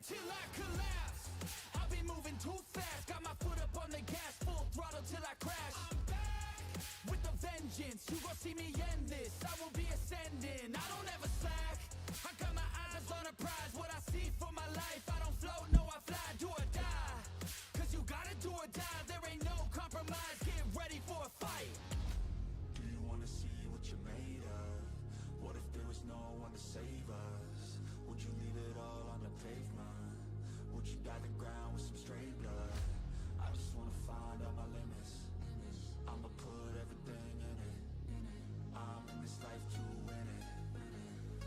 till I collapse. I'll be moving too fast, got my foot up on the gas, full throttle till I crash. I'm back with a vengeance, you gon' see me end this. I will be ascending, I don't ever slack. I got my eyes on a prize, what I see for my life. I don't float, no I fly, do or die. Cause you gotta do or die, there ain't no compromise. Get ready for a fight. Do you wanna see what you're made of? What if there was no one to save us? Would you leave it all on the pavement? Would you die the ground with some straight blood? I just wanna find out my limits. I'ma put everything in it. I'm in this life to win it,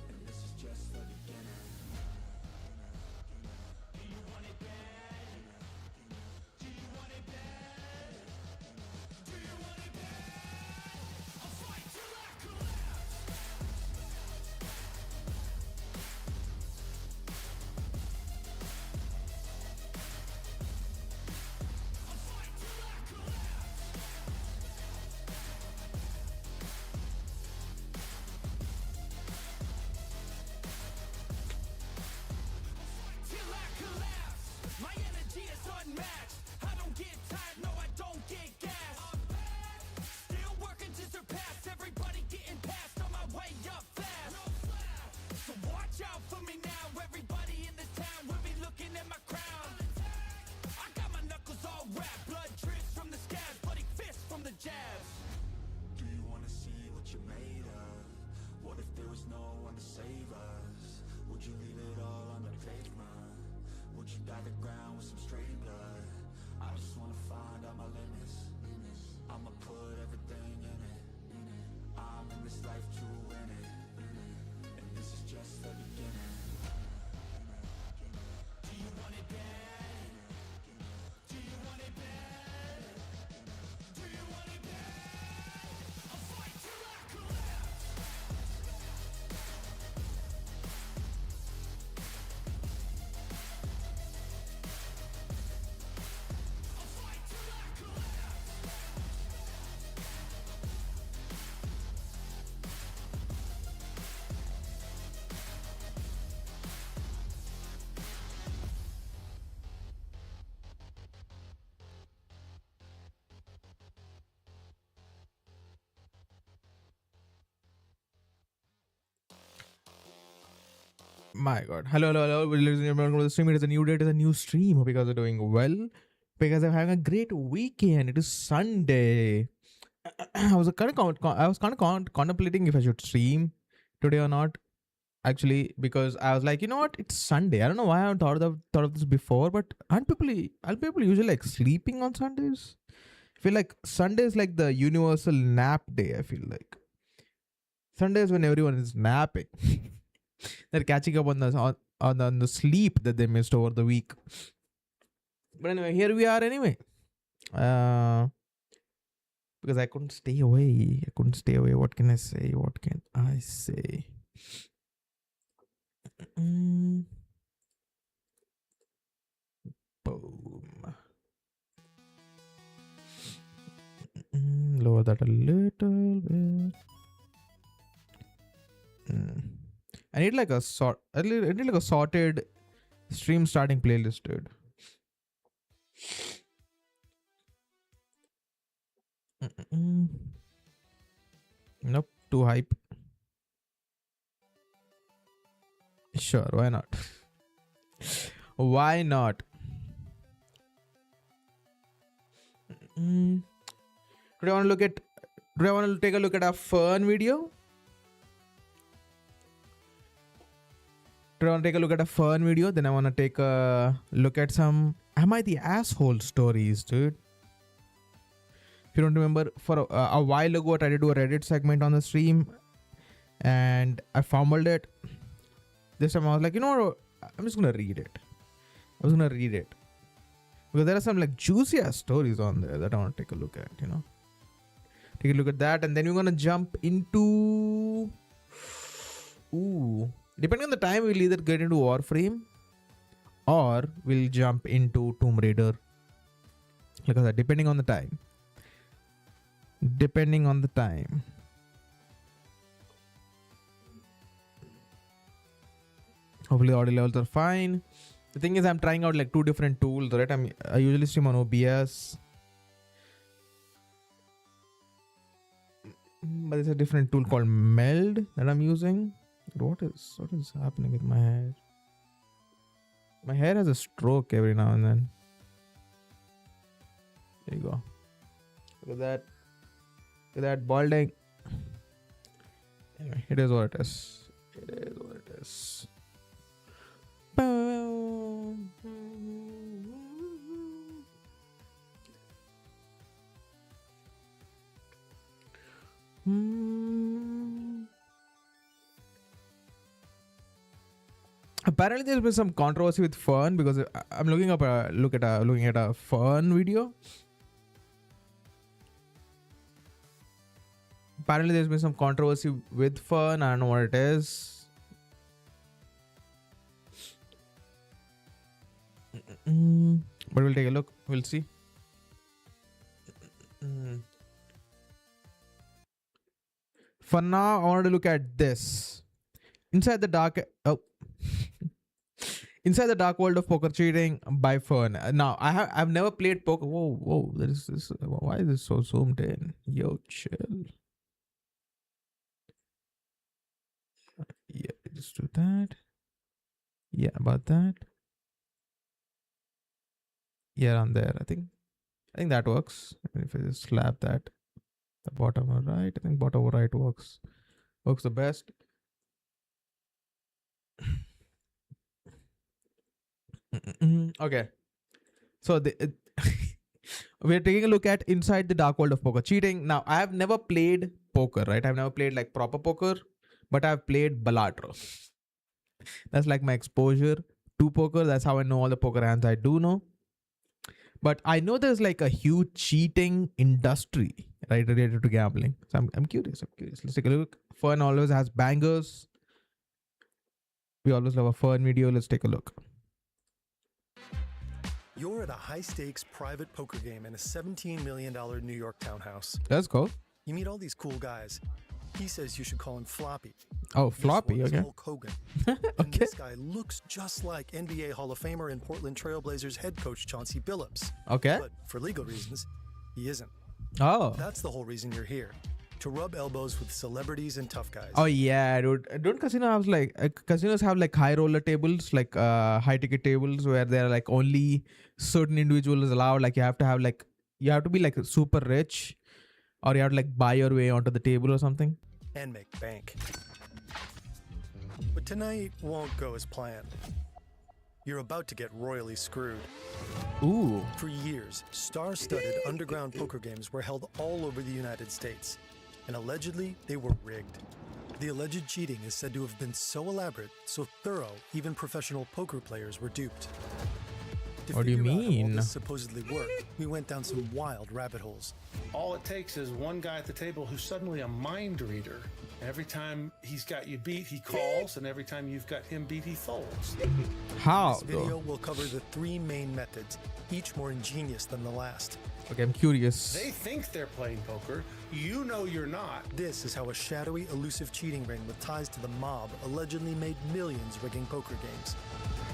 and this is just the beginning. Do you want it bad? Do you want it bad? Do you want it bad? I'll fight till I collapse. I'll fight till I collapse. Till I collapse. My energy is unmatched. I don't get tired, no I don't get gas. I'm back. Still working to surpass. Everybody getting past on my way up fast. No slack. So watch out for me now. Everybody in the town will be looking at my crown. I got my knuckles all wrapped. Blood drips from the scabs. Bloody fists from the jabs. Do you wanna see what you're made of? What if there was no one to save us? Would you leave it all on the pavement? Would you dye the ground with some straight blood? I just wanna find out my limits. I'ma put everything in it. I'm in this life to win it, and this is just the beginning. Do you want it bad? Do you want it bad? Do you want it bad? I'll fight till I collapse. I'll fight till I collapse. My God. Hello, ladies and gentlemen. Welcome to the stream. It is a new day. It is a new stream. Hope you guys are doing well. Because I'm having a great weekend. It is Sunday. I was kind of contemplating if I should stream today or not. Actually, because I was like, you know what? It's Sunday. I don't know why I haven't thought of this before, but aren't people usually like sleeping on Sundays? I feel like Sunday is like the universal nap day. I feel like Sunday is when everyone is napping. They're catching up on the sleep that they missed over the week. But anyway, here we are anyway. Because I couldn't stay away. What can I say? Boom. Lower that a little bit. I need like a sorted stream starting playlist, dude. Nope, too hype. Sure, why not? Why not? Today I want to take a look at a fun video. Then I want to take a look at some Am I the Asshole stories, dude. If you don't remember, for a while ago, I tried to do a Reddit segment on the stream and I fumbled it. This time I was like, you know what? I'm just going to read it. Because there are some like juicy ass stories on there that I want to take a look at, you know. Take a look at that, and then we're going to jump into... Depending on the time, we'll either get into Warframe or we'll jump into Tomb Raider. Like I said, depending on the time. Hopefully the audio levels are fine. The thing is, I'm trying out like 2 different tools, right? I usually stream on OBS, but there's a different tool called Meld that I'm using. What is happening with my hair? My hair has a stroke every now and then. There you go. Look at that. Look at that balding. Anyway, it is what it is. It is what it is. Apparently, there's been some controversy with Fern because I'm looking at a Fern video. Apparently, there's been some controversy with Fern. I don't know what it is. But we'll take a look. We'll see. For now, I want to look at this. Inside the dark world of poker cheating by Fern. Now, I've never played poker. Whoa! There is this. Why is this so zoomed in? Yo, chill. Yeah, just do that. Yeah, about that. Yeah, on there. I think that works. If I just slap that, the bottom right. I think bottom right works the best. Okay, so we're taking a look at inside the dark world of poker cheating. Now, I have never played poker, right? I've never played like proper poker, but I've played balatro. That's like my exposure to poker. That's how I know all the poker hands I do know. But I know there's like a huge cheating industry, right, related to gambling. So I'm curious. Let's take a look. Fern always has bangers. We always love a Fern video. Let's take a look. You're at a high-stakes private poker game in a $17 million New York townhouse. Let's go. You meet all these cool guys. He says you should call him Floppy. Oh, Floppy, This one is okay. Hulk Hogan. Okay. And this guy looks just like NBA Hall of Famer and Portland Trailblazers head coach Chauncey Billups. Okay. But for legal reasons, he isn't. Oh. That's the whole reason you're here. To rub elbows with celebrities and tough guys. Oh yeah, dude. Don't casinos have like high roller tables, like high ticket tables where there are like only certain individuals allowed. Like you have to be like super rich, or you have to like buy your way onto the table or something. And make bank. But tonight won't go as planned. You're about to get royally screwed. Ooh. For years, star-studded underground poker games were held all over the United States, and allegedly they were rigged. The alleged cheating is said to have been so elaborate, so thorough, even professional poker players were duped. To What do you figure out how all mean? this supposedly worked, we went down some wild rabbit holes. All it takes is one guy at the table who's suddenly a mind reader. Every time he's got you beat, he calls, and every time you've got him beat, he folds. How? This video will cover the 3 main methods, each more ingenious than the last. Okay, I'm curious. They think they're playing poker. You know you're not. This is how a shadowy, elusive cheating ring with ties to the mob allegedly made millions rigging poker games.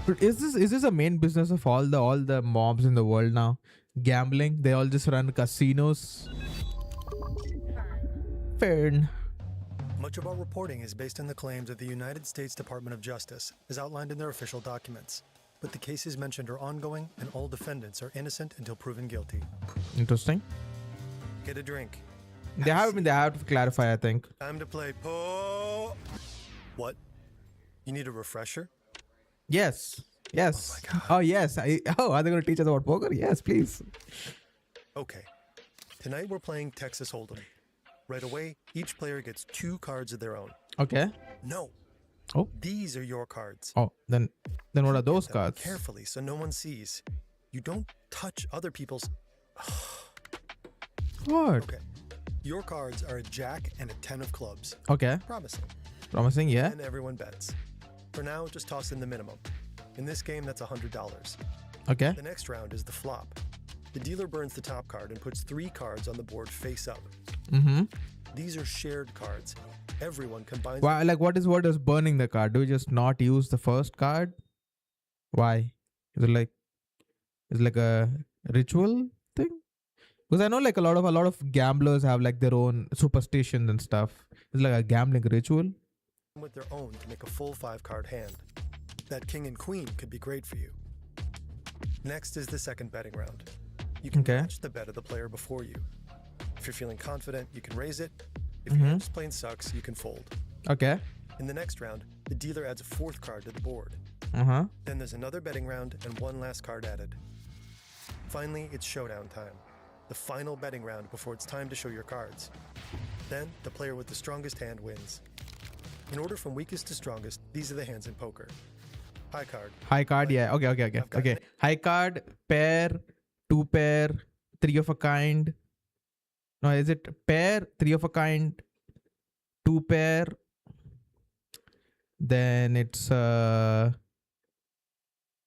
But is this a main business of all the mobs in the world now? Gambling? They all just run casinos. Fair. Much of our reporting is based on the claims of the United States Department of Justice, as outlined in their official documents. But the cases mentioned are ongoing, and all defendants are innocent until proven guilty. Interesting. Get a drink. They have to clarify, I think. Time to play What? You need a refresher? Yes. Oh yes. Are they going to teach us about poker? Yes, please. Okay. Tonight we're playing Texas Hold'em. Right away, each player gets 2 cards of their own. Okay. No. Oh. These are your cards. Oh, then what are those Them cards? carefully so no one sees. You don't touch other people's... What? Okay. Your cards are a jack and a 10 of clubs. Okay. Promising, yeah. And everyone bets. For now, just toss in the minimum. In this game, that's $100. Okay. The next round is the flop. The dealer burns the top card and puts 3 cards on the board face up. Mm-hmm. These are shared cards. Everyone combines... Why? Like, what is burning the card? Do we just not use the first card? Why? Is it like a ritual thing? Because I know like a lot of gamblers have like their own superstitions and stuff. It's like a gambling ritual. With their own to make a full 5-card hand. That king and queen could be great for you. Next is the second betting round. You can Okay. match the bet of the player before you. If you're feeling confident, you can raise it. If your hand just plain sucks, you can fold. Okay. In the next round, the dealer adds a 4th card to the board. Uh-huh. Then there's another betting round and one last card added. Finally, it's showdown time. The final betting round before it's time to show your cards. Then, the player with the strongest hand wins. In order from weakest to strongest, these are the hands in poker. High card. High card, yeah. Okay. I've got Okay. an- High card, pair, 2 pair, 3 of a kind. No, is it pair, 3 of a kind, 2 pair? Then it's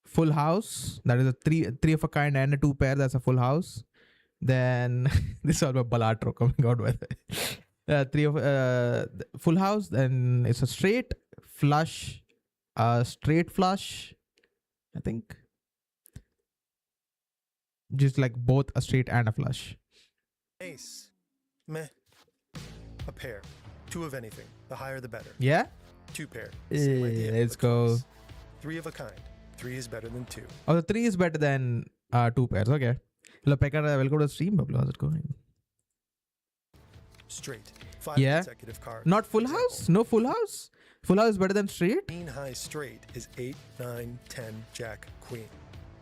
full house. That is a three of a kind and a 2 pair. That's a full house. Then this is all about Balatro coming out with three of full house. Then it's a straight flush, straight flush. I think just like both a straight and a flush. Ace. Meh. A pair. 2 of anything. The higher the better. Yeah. 2 pair. Same idea, Let's but go. twice. 3 of a kind. 3 is better than 2. Oh, the 3 is better than 2 pairs. Okay. Hello, Pekka. Welcome to the stream. Bablu. How's it going? Straight. 5 Yeah. consecutive cards. Not full Example, house? No full house? Full house is better than straight? Queen high straight is 8, 9, 10, jack, queen.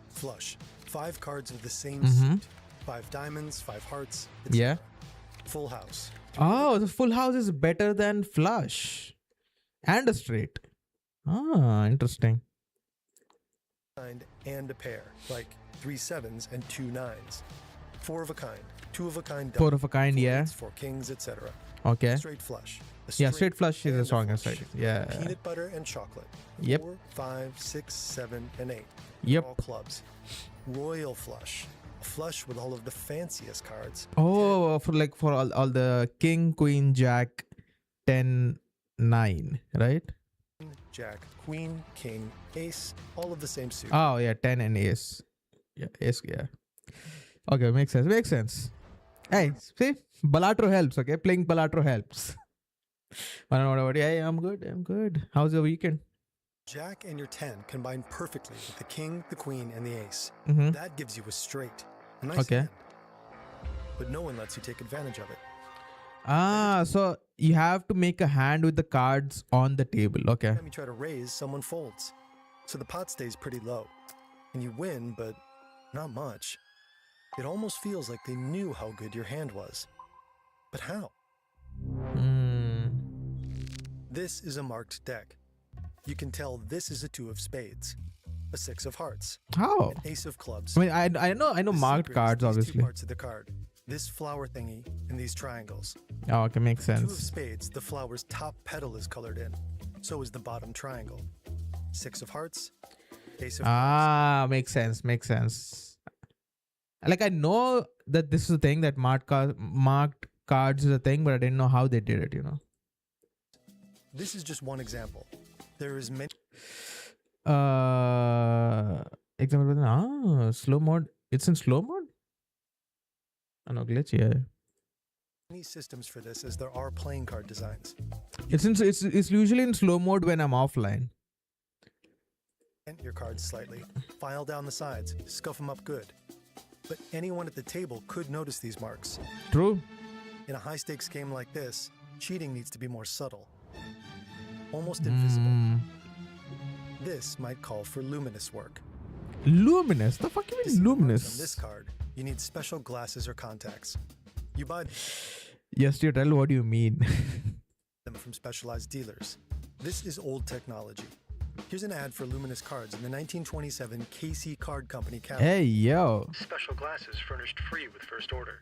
Flush. 5 cards of the same suit. 5 diamonds, 5 hearts. etc. Yeah. Full house. Oh, the full house is better than flush. And a straight. Ah, interesting. Kind and a pair. Like 3 sevens and 2 nines. 4 of a kind. 2 of a kind. 4 of a kind, 4 yeah. eights, 4 kings, etc. Okay. Straight flush. A Yeah, straight flush is and the a strongest flush. side. Yeah. Peanut butter and chocolate. Yep. 4, 5, 6, 7, and 8. Yep. All clubs. Royal flush. A flush with all of the fanciest cards. Oh, for all the king, queen, jack, 10, 9, right? Jack, queen, king, ace, all of the same suit. Oh, yeah, 10 and ace. Yeah, ace, yeah. Okay, makes sense. Hey, see? Balatro helps, okay? Playing Balatro helps. Hey, I'm good. How's your weekend? Jack and your 10 combine perfectly with the king, the queen, and the ace. Mm-hmm. That gives you a straight. A nice Okay. hand. But no one lets you take advantage of it. Ah, so you have to make a hand with the cards on the table. Okay. Every time you try to raise, someone folds. So the pot stays pretty low. And you win, but not much. It almost feels like they knew how good your hand was. But how? This is a marked deck. You can tell this is a 2 of spades, a 6 of hearts, How? an ace of clubs. I mean, I know The marked secret is cards, these obviously. Two parts of the card. This flower thingy and these triangles. Oh, okay, makes 2 of sense. spades, the flower's top petal is colored in. So is the bottom triangle. 6 of hearts, ace of clubs. Ah, makes sense. Like I know that this is a thing that marked cards is a thing, but I didn't know how they did it. This is just one example. There is many Example. Slow mode. It's in slow mode. Oh, no glitch. Yeah. systems for this as there are playing card designs. It's usually in slow mode when I'm offline. Bend your cards slightly, file down the sides, scuff them up good. But anyone at the table could notice these marks. True. In a high-stakes game like this, cheating needs to be more subtle. Almost invisible. This might call for luminous work. Luminous? The fuck you To mean see the marks luminous? on this card, you need special glasses or contacts. You buy Yes, you tell what do you mean. them from specialized dealers. This is old technology. Here's an ad for luminous cards in the 1927 KC Card Company catalog. Hey, yo. Special glasses furnished free with first order.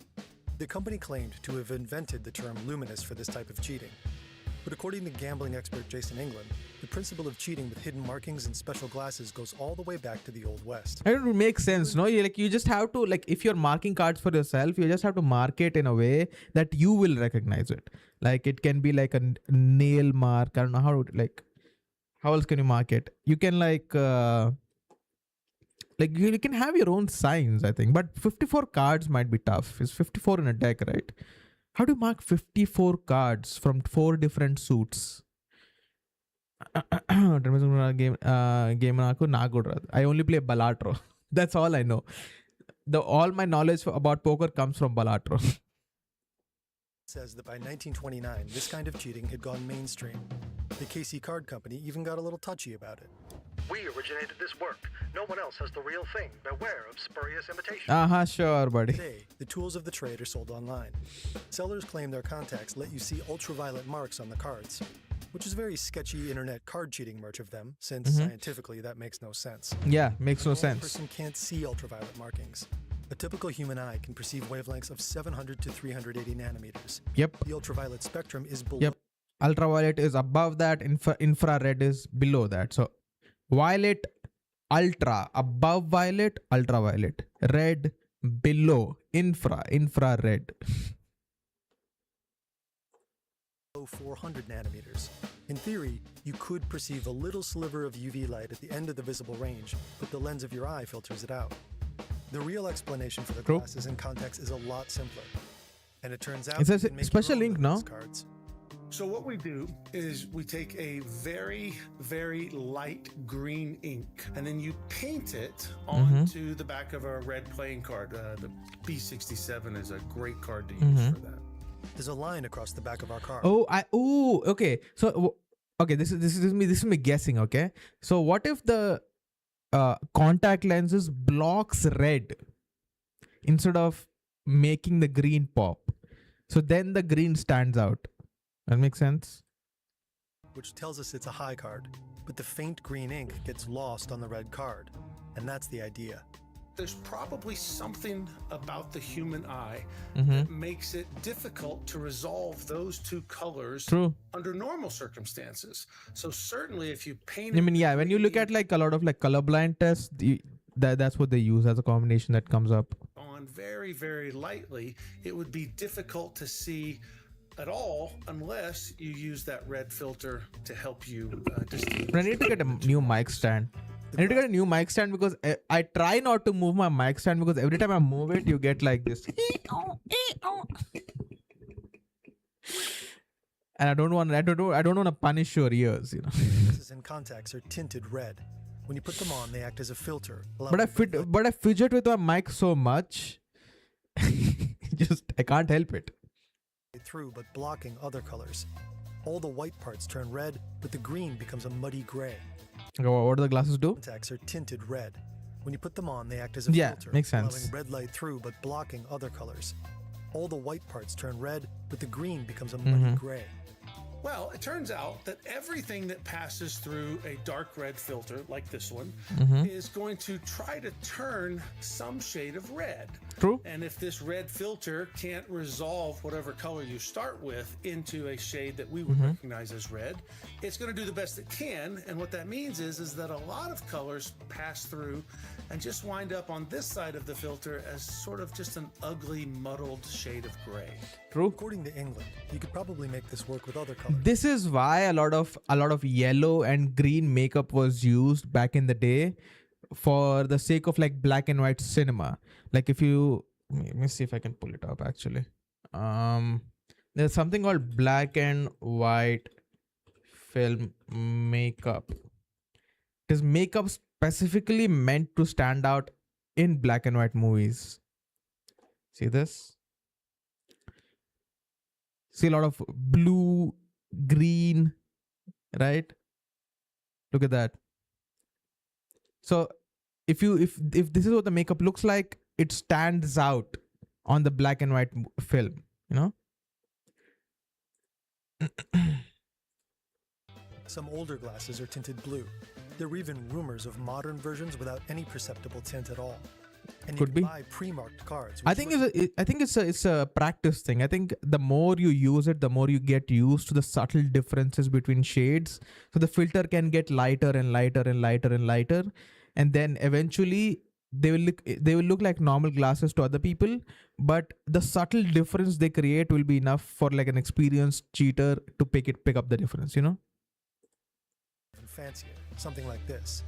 The company claimed to have invented the term luminous for this type of cheating. But according to gambling expert Jason England, the principle of cheating with hidden markings and special glasses goes all the way back to the Old West. It would make sense, no? You just have to, like, if you're marking cards for yourself, you just have to mark it in a way that you will recognize it. Like, it can be like a nail mark. I don't know how else can you mark it? You can, like, Like you can have your own signs, I think, but 54 cards might be tough. It's 54 in a deck, right? How do you mark 54 cards from 4 different suits? game I only play Balatro. That's all I know. All my knowledge about poker comes from Balatro. Says that by 1929, this kind of cheating had gone mainstream. The KC Card Company even got a little touchy about it. We originated this work. No one else has the real thing. Beware of spurious imitation. Sure, buddy. Today, the tools of the trade are sold online. Sellers claim their contacts let you see ultraviolet marks on the cards, which is very sketchy internet card cheating merch of them, since scientifically that makes no sense. Yeah, makes no A sense. person can't see ultraviolet markings. A typical human eye can perceive wavelengths of 700 to 380 nanometers. Yep. The ultraviolet spectrum is below. Yep. Ultraviolet is above that, infrared is below that. So violet, ultra, above violet, ultraviolet, red, below, infrared. 400 nanometers. In theory, you could perceive a little sliver of UV light at the end of the visible range, but the lens of your eye filters it out. The real explanation for the True. glasses and contacts is a lot simpler. And it turns out It's a you can make special your own ink, no? reference cards. So what we do is we take a very, very light green ink, and then you paint it onto the back of a red playing card. The B67 is a great card to use for that. There's a line across the back of our card. Okay. So okay, this is me guessing, okay? So what if the contact lenses blocks red instead of making the green pop? So then the green stands out. That makes sense? Which tells us it's a high card, but the faint green ink gets lost on the red card. And that's the idea. There's probably something about the human eye that makes it difficult to resolve those two colors under normal circumstances. So certainly if you paint I mean, yeah, when you look at like a lot of like colorblind tests, that's what they use as a combination that comes up. on very, very lightly, it would be difficult to see at all unless you use that red filter to help you distinguish. I need to get a new mic stand. I need to get a new mic stand because I try not to move my mic stand because every time I move it, you get like this. And I don't want to punish your ears, you know. Glasses and contacts are tinted red. When you put them on, they act as a filter. But I fidget with my mic so much, I can't help it. Through, but blocking other colors. All the white parts turn red, but the green becomes a muddy gray. Okay, what do the glasses do? Contacts are tinted red. When you put them on, they act as a filter, makes sense. allowing red light through, but blocking other colors. All the white parts turn red, but the green becomes a muddy gray. Well, it turns out that everything that passes through a dark red filter, like this one, is going to try to turn some shade of red. True. And if this red filter can't resolve whatever color you start with into a shade that we would recognize as red, it's going to do the best it can. And what that means is that a lot of colors pass through and just wind up on this side of the filter as sort of just an ugly, muddled shade of gray. True. According to England, you could probably make this work with other colors. This is why a lot of yellow and green makeup was used back in the day for the sake of like black and white cinema. Like if you let me see if I can pull it up actually. There's something called black and white film makeup. It is makeup specifically meant to stand out in black and white movies. See this? See a lot of blue, green, right? Look at that. So if this is what the makeup looks like, it stands out on the black and white film, you know? Some older glasses are tinted blue. There were even rumors of modern versions without any perceptible tint at all. And you Could can be. buy pre-marked cards. I which think look- it's a practice thing. I think the more you use it, the more you get used to the subtle differences between shades. So the filter can get lighter and lighter and lighter and lighter, and then eventually they will look like normal glasses to other people. But the subtle difference they create will be enough for like an experienced cheater to pick up the difference. You know. and fancier, something like this.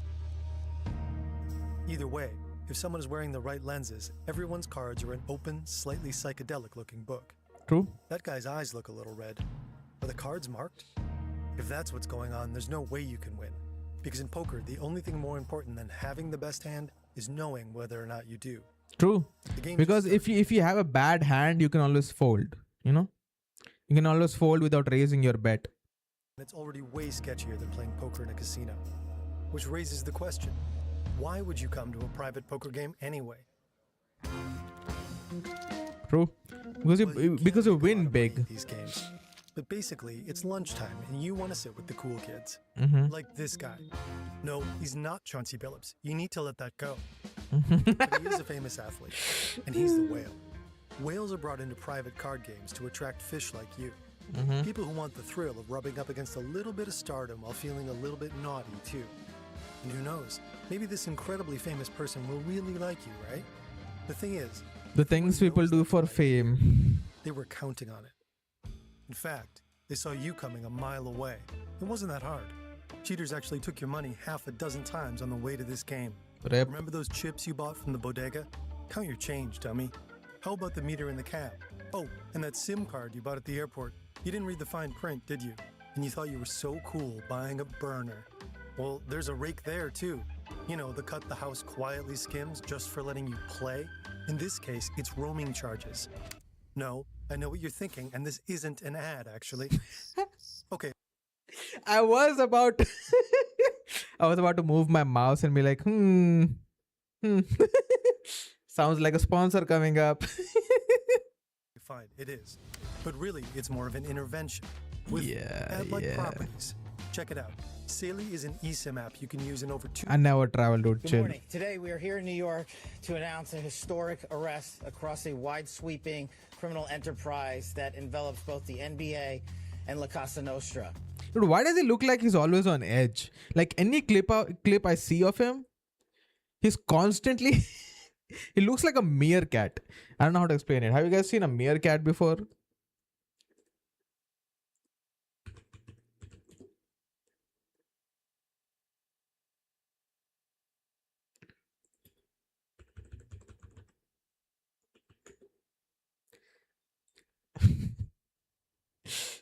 Either way, if someone is wearing the right lenses, everyone's cards are an open, slightly psychedelic-looking book. True. That guy's eyes look a little red. Are the cards marked? If that's what's going on, there's no way you can win. Because in poker, the only thing more important than having the best hand is knowing whether or not you do. True. The game Because just if you have a bad hand, you can always fold. You know, you can always fold without raising your bet. It's already way sketchier than playing poker in a casino. Which raises the question, why would you come to a private poker game anyway? True. Because Well, you can't because you make a lot win of money big. at these games. But basically, it's lunchtime and you want to sit with the cool kids. Mm-hmm. Like this guy. No, he's not Chauncey Billups. You need to let that go. Mm-hmm. But he is a famous athlete, and he's the whale. Whales are brought into private card games to attract fish like you. Mm-hmm. People who want the thrill of rubbing up against a little bit of stardom while feeling a little bit naughty, too. And who knows, maybe this incredibly famous person will really like you, right? The thing is, The things people do for fame. they were counting on it. In fact, they saw you coming a mile away. It wasn't that hard. Cheaters actually took your money half a dozen times on the way to this game. Rep. Remember those chips you bought from the bodega? Count your change, dummy. How about the meter in the cab? Oh, and that SIM card you bought at the airport. You didn't read the fine print, did you? And you thought you were so cool buying a burner. Well, there's a rake there, too. You know, the cut the house quietly skims just for letting you play. In this case, it's roaming charges. No, I know what you're thinking, and this isn't an ad, actually. Okay, I was about to move my mouse and be like, sounds like a sponsor coming up. fine, it is. But really, it's more of an intervention with ad-like properties. Check it out. Saley is an eSIM app you can use in over 2 I never travel, dude. Good Chill. morning. Today we are here in New York to announce a historic arrest across a wide-sweeping criminal enterprise that envelops both the NBA and La Casa Nostra. Dude, why does he look like he's always on edge? Like any clip I see of him, he's constantly he looks like a meerkat. I don't know how to explain it. Have you guys seen a meerkat before?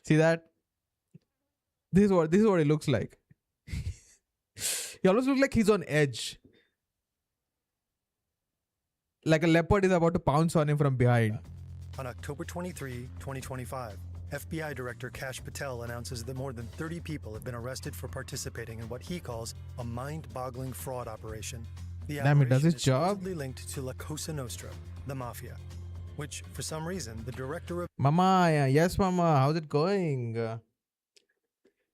See that? This is what it looks like. He always looks like he's on edge. Like a leopard is about to pounce on him from behind. On October 23, 2025, FBI Director Kash Patel announces that more than 30 people have been arrested for participating in what he calls a mind-boggling fraud operation. The Damn, it does operation its is job. supposedly linked to La Cosa Nostra, the mafia, which, for some reason, the director of Mama, yeah, yes, Mama. How's it going?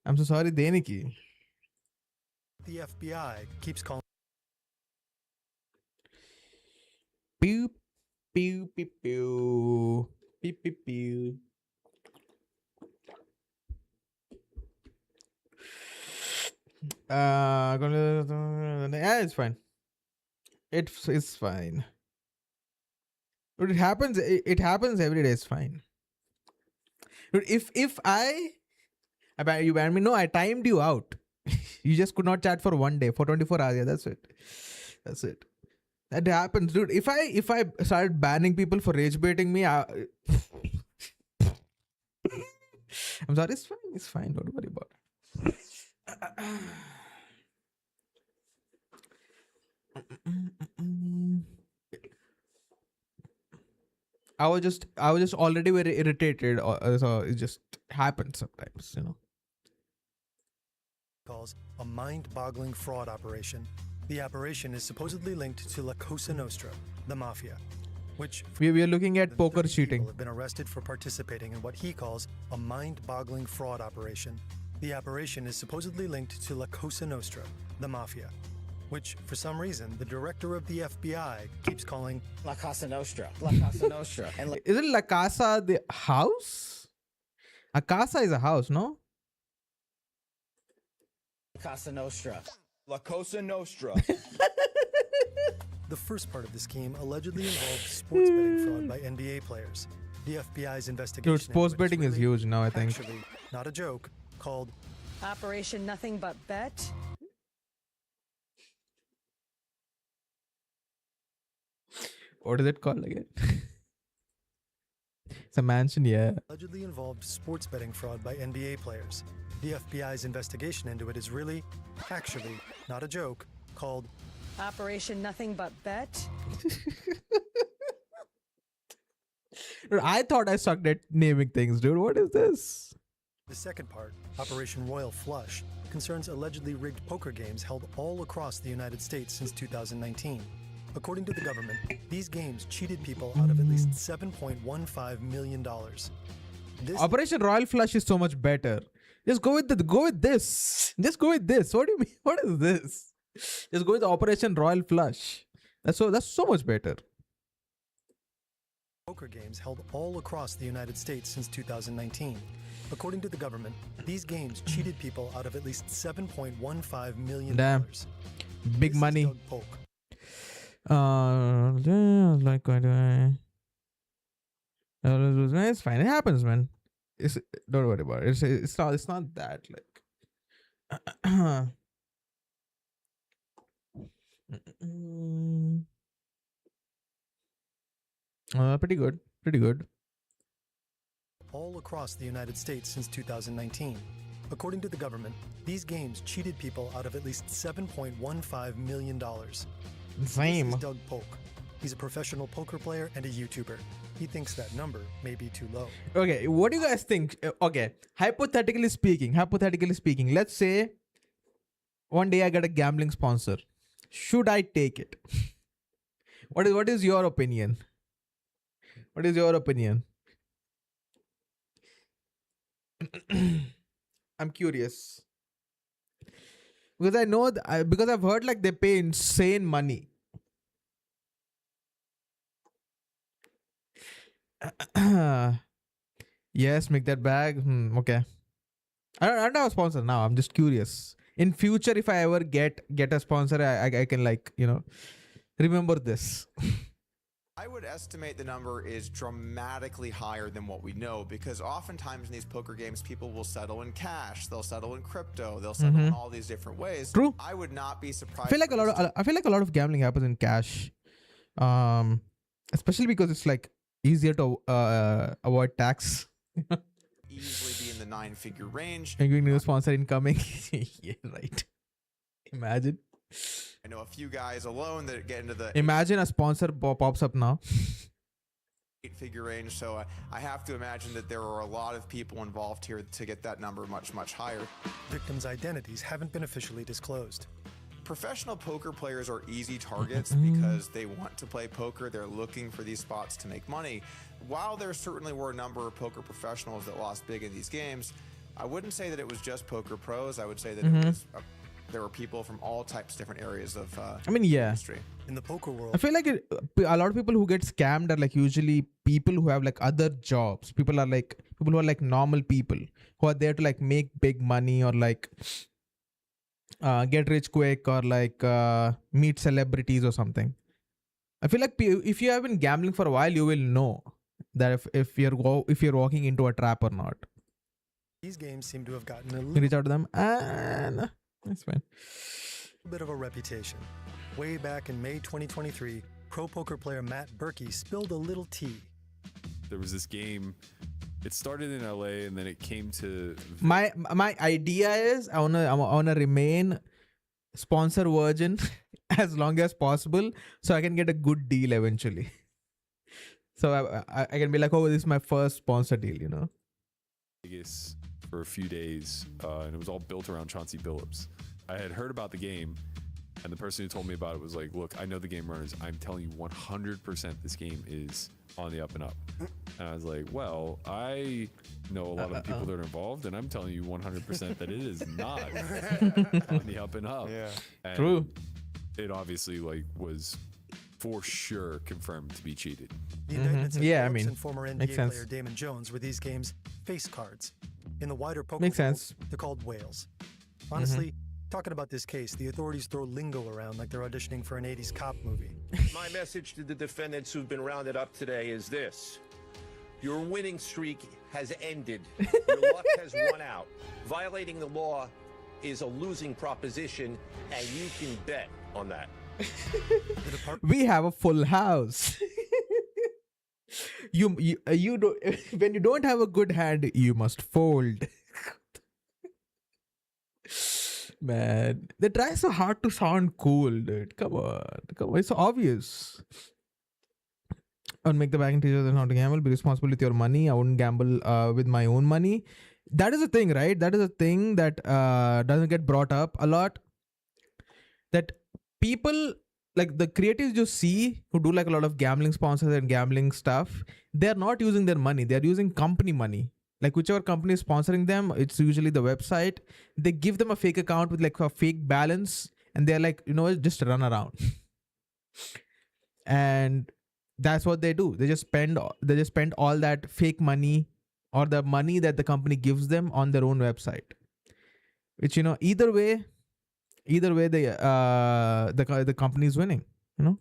I'm so sorry, Deniki. the FBI keeps calling Pew, pew, pew, pew. Pew, pew, pew. Yeah, it's fine. It's fine. But it happens. It happens every day. It's fine. But if you ban me. No, I timed you out. You just could not chat for 1 day, for 24 hours. Yeah, that's it. That's it. That happens, dude. If I started banning people for rage baiting me, I'm sorry. It's fine. It's fine. Don't worry about it. I was just already very irritated, so it just happens sometimes, you know. calls a mind-boggling fraud operation. The operation is supposedly linked to La Cosa Nostra, the mafia, which We are looking at more than poker 30 cheating. people have been arrested for participating in what he calls a mind-boggling fraud operation. The operation is supposedly linked to La Cosa Nostra, the mafia, which, for some reason, the director of the FBI keeps calling La Casa Nostra. La Casa Nostra. And La Isn't La Casa the house? A casa is a house, no? Casa Nostra. La Cosa Nostra. The first part of the scheme allegedly involved sports betting fraud by NBA players. The FBI's investigation Dude, sports into it betting is huge now, I think. Actually, not a joke, called Operation Nothing But Bet What is it called again? It's a mansion, yeah. Allegedly involved sports betting fraud by NBA players. The FBI's investigation into it is really, actually, not a joke, called Operation Nothing But Bet. Dude, I thought I sucked at naming things, dude. What is this? The second part, Operation Royal Flush, concerns allegedly rigged poker games held all across the United States since 2019. According to the government, these games cheated people out of at least $7.15 million. This Operation Royal Flush is so much better. Just go with this. Just go with this. What do you mean? What is this? Just go with Operation Royal Flush. That's so much better. poker games held all across the United States since 2019. According to the government, these games cheated people out of at least $7.15 million. Damn. Big This is money. Doug Polk. Like what do I? It's fine. It happens, man. Don't worry about it. It's not that like. Pretty good. Pretty good. All across the United States since 2019. According to the government, these games cheated people out of at least $7.15 million. Same. This is Doug Polk. He's a professional poker player and a YouTuber. He thinks that number may be too low. Okay, what do you guys think? Okay, hypothetically speaking, let's say one day I get a gambling sponsor. Should I take it? What is your opinion? What is your opinion? I'm curious. Because I know, because I've heard like they pay insane money. Yes, make that bag. Okay. I don't have a sponsor now. I'm just curious. In future, if I ever get a sponsor, I can like, remember this. I would estimate the number is dramatically higher than what we know, because oftentimes in these poker games, people will settle in cash, they'll settle in crypto, they'll settle in all these different ways. True. I would not be surprised. I feel like a lot of gambling happens in cash, especially because it's like easier to avoid tax. easily be in the 9-figure range. And new sponsor incoming. Yeah, right. Imagine. I know a few guys alone that get into the Imagine a sponsor pops up now. 8-figure range. So I have to imagine that there are a lot of people involved here to get that number much, much higher. Victims' identities haven't been officially disclosed. Professional poker players are easy targets because they want to play poker. They're looking for these spots to make money. While there certainly were a number of poker professionals that lost big in these games, I wouldn't say that it was just poker pros. I would say that it was there were people from all types of different areas of industry. In the poker world, I feel like a lot of people who get scammed are like usually people who have like other jobs. People who are like normal people who are there to like make big money or like get rich quick or like meet celebrities or something. I feel like if you have been gambling for a while, you will know that if you're walking into a trap or not. these games seem to have gotten a You little reach out to them and that's fine. bit of a reputation. Way back in May 2023, pro poker player Matt Berkey spilled a little tea. There was this game. It started in LA and then it came to My idea is I wanna remain sponsor virgin as long as possible so I can get a good deal eventually. So I can be like, oh, this is my first sponsor deal, Vegas for a few days, and it was all built around Chauncey Billups. I had heard about the game, and the person who told me about it was like, look, I know the game runners. I'm telling you 100% this game is on the up and up. And I was like, well, I know a lot of the people that are involved, and I'm telling you 100% that it is not on the up and up. Yeah. And True. it obviously like was for sure confirmed to be cheated. The indictments of Yeah, I Billups mean, and former NBA makes sense. player Damon Jones were these games face cards. In the wider poker Makes world, sense. they're called whales. Honestly, talking about this case, the authorities throw lingo around like they're auditioning for an 80s cop movie. My message to the defendants who've been rounded up today is this. Your winning streak has ended. Your luck has run out. Violating the law is a losing proposition, and you can bet on that. The Department We have a full house. you don't when you don't have a good hand, you must fold. Man, they try so hard to sound cool, dude. Come on, it's so obvious. And make the banking teachers not to gamble. Be responsible with your money. I wouldn't gamble with my own money. That is a thing, right? That is a thing that doesn't get brought up a lot. That people like the creatives you see who do like a lot of gambling sponsors and gambling stuff, they're not using their money. They're using company money. Like whichever company is sponsoring them, it's usually the website. They give them a fake account with like a fake balance, and they're like, just run around. And that's what they do. They just spend all that fake money or the money that the company gives them on their own website. Which either way the company is winning. The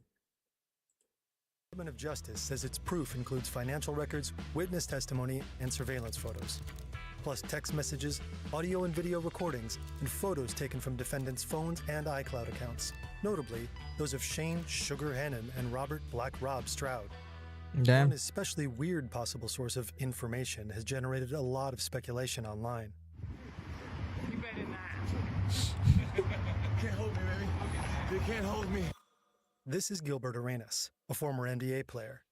Department of Justice says its proof includes financial records, witness testimony, and surveillance photos, plus text messages, audio and video recordings, and photos taken from defendants' phones and iCloud accounts. Notably, those of Shane Sugar Hannon and Robert Black Rob Stroud. Damn. One especially weird possible source of information has generated a lot of speculation online. You better not. Can't hold me, baby. You can't hold me. This is Gilbert Arenas, a former NBA player.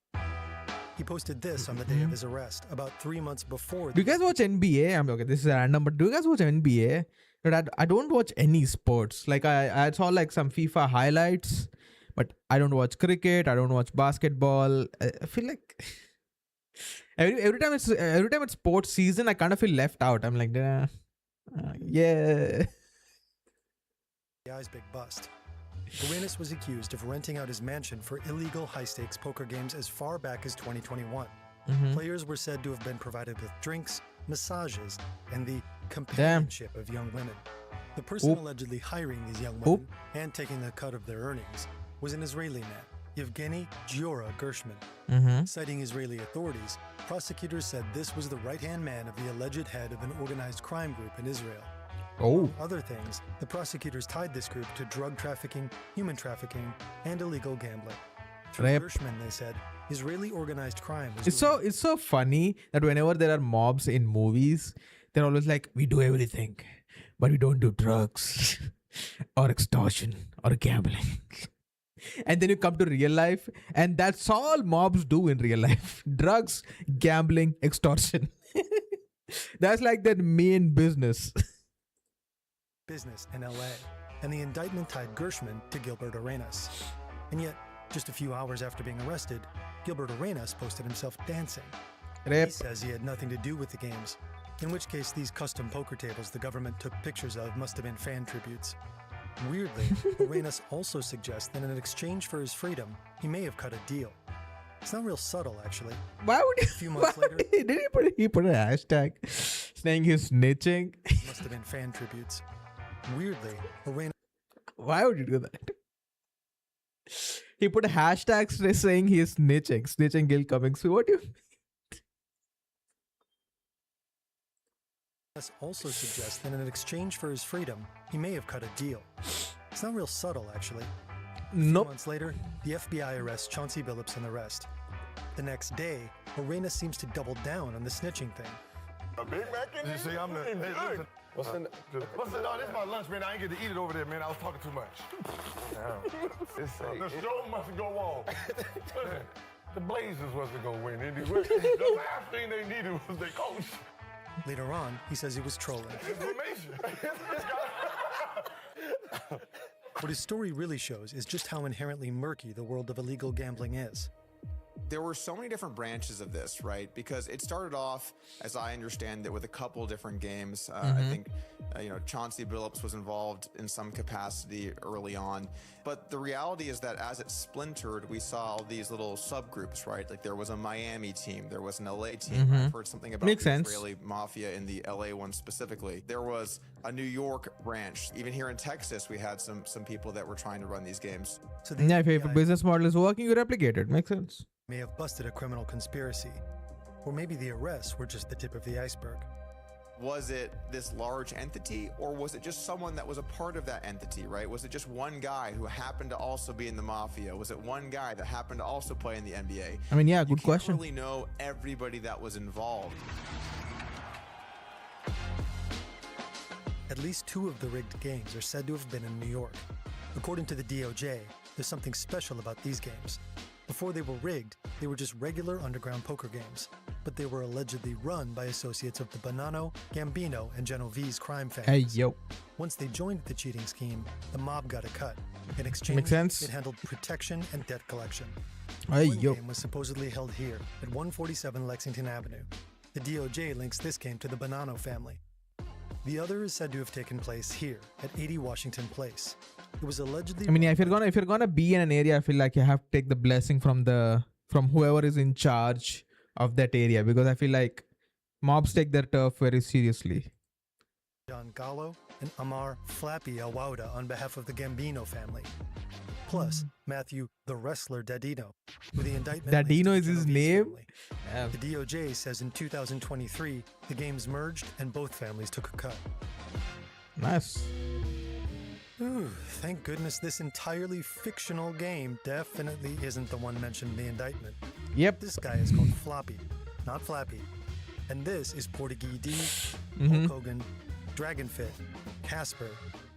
He posted this on the day of his arrest, about 3 months before. Do you guys watch NBA? Okay, this is random, but do you guys watch NBA? But I don't watch any sports. Like I saw like some FIFA highlights, but I don't watch cricket. I don't watch basketball. I feel like every time it's sports season, I kind of feel left out. I'm like, yeah. Guy's big bust. Arenas was accused of renting out his mansion for illegal high-stakes poker games as far back as 2021. Players were said to have been provided with drinks, massages, and the companionship of young women. The person allegedly hiring these young women and taking the cut of their earnings was an Israeli man, Yevgeny Giora Gershman. Citing Israeli authorities, prosecutors said this was the right-hand man of the alleged head of an organized crime group in Israel. Among other things, the prosecutors tied this group to drug trafficking, human trafficking, and illegal gambling. Through Gershman, they said, Israeli organized crime was... It's so funny that whenever there are mobs in movies, they're always like, we do everything, but we don't do drugs or extortion or gambling. And then you come to real life, and that's all mobs do in real life. Drugs, gambling, extortion. That's like their main business. In LA, and the indictment tied Gershman to Gilbert Arenas. And yet, just a few hours after being arrested, Gilbert Arenas posted himself dancing. He says he had nothing to do with the games, in which case these custom poker tables the government took pictures of must have been fan tributes. Weirdly, Arenas also suggests that in exchange for his freedom, he may have cut a deal. It's not real subtle, actually. Why would a few months later, did he put a hashtag saying he's snitching? Must have been fan tributes. Weirdly, Arenas... Why would you do that? He put a hashtag saying he is snitching Gil coming. So what do you... also suggests that in exchange for his freedom, he may have cut a deal. It's not real subtle, actually. Nope. 2 months later, the FBI arrests Chauncey Billups and the rest. The next day, Arenas seems to double down on the snitching thing. A Big Mac in there? You see, I'm the... Hey, listen. What's the... No, this is my lunch, man. I ain't get to eat it over there, man. I was talking too much. The show must go on. Listen, the Blazers was to go win. The last thing they needed was their coach. Later on, he says he was trolling. What his story really shows is just how inherently murky the world of illegal gambling is. There were so many different branches of this, right? Because it started off, as I understand it, with a couple different games. I think, Chauncey Billups was involved in some capacity early on. But the reality is that as it splintered, we saw all these little subgroups, right? Like there was a Miami team, there was an LA team. I've heard something about the Israeli mafia in the LA one specifically. There was a New York branch. Even here in Texas, we had some people that were trying to run these games. So if a business model is working, you replicate it. Makes sense. May have busted a criminal conspiracy, or maybe the arrests were just the tip of the iceberg. Was it this large entity, or was it just someone that was a part of that entity, right? Was it just one guy who happened to also be in the mafia? Was it one guy that happened to also play in the NBA? I mean, yeah, You good can't question. really know everybody that was involved. At least 2 of the rigged games are said to have been in New York. According to the DOJ, there's something special about these games. Before they were rigged, they were just regular underground poker games, but they were allegedly run by associates of the Bonanno, Gambino, and Genovese crime Hey, families. yo. Once they joined the cheating scheme, the mob got a cut. In exchange, Makes sense. it handled protection and debt collection. Hey, One yo. game was supposedly held here at 147 Lexington Avenue. The DOJ links this game to the Bonanno family. The other is said to have taken place here at 80 Washington Place. It was allegedly. I mean, yeah, run if you're gonna be in an area, I feel like you have to take the blessing from whoever is in charge of that area, because I feel like mobs take their turf very seriously. John Gallo and Amar Flappy Awauda on behalf of the Gambino family. Plus, Matthew the Wrestler Dadino, who the indictment. links to Dadino the is his Genovese name? family. The DOJ says in 2023, the games merged and both families took a cut. Nice. Ooh, thank goodness this entirely fictional game definitely isn't the one mentioned in the indictment. Yep. This guy is called Floppy, not Flappy. And this is Portuguese D, Mm-hmm. Hulk Hogan, Dragonfit, Casper,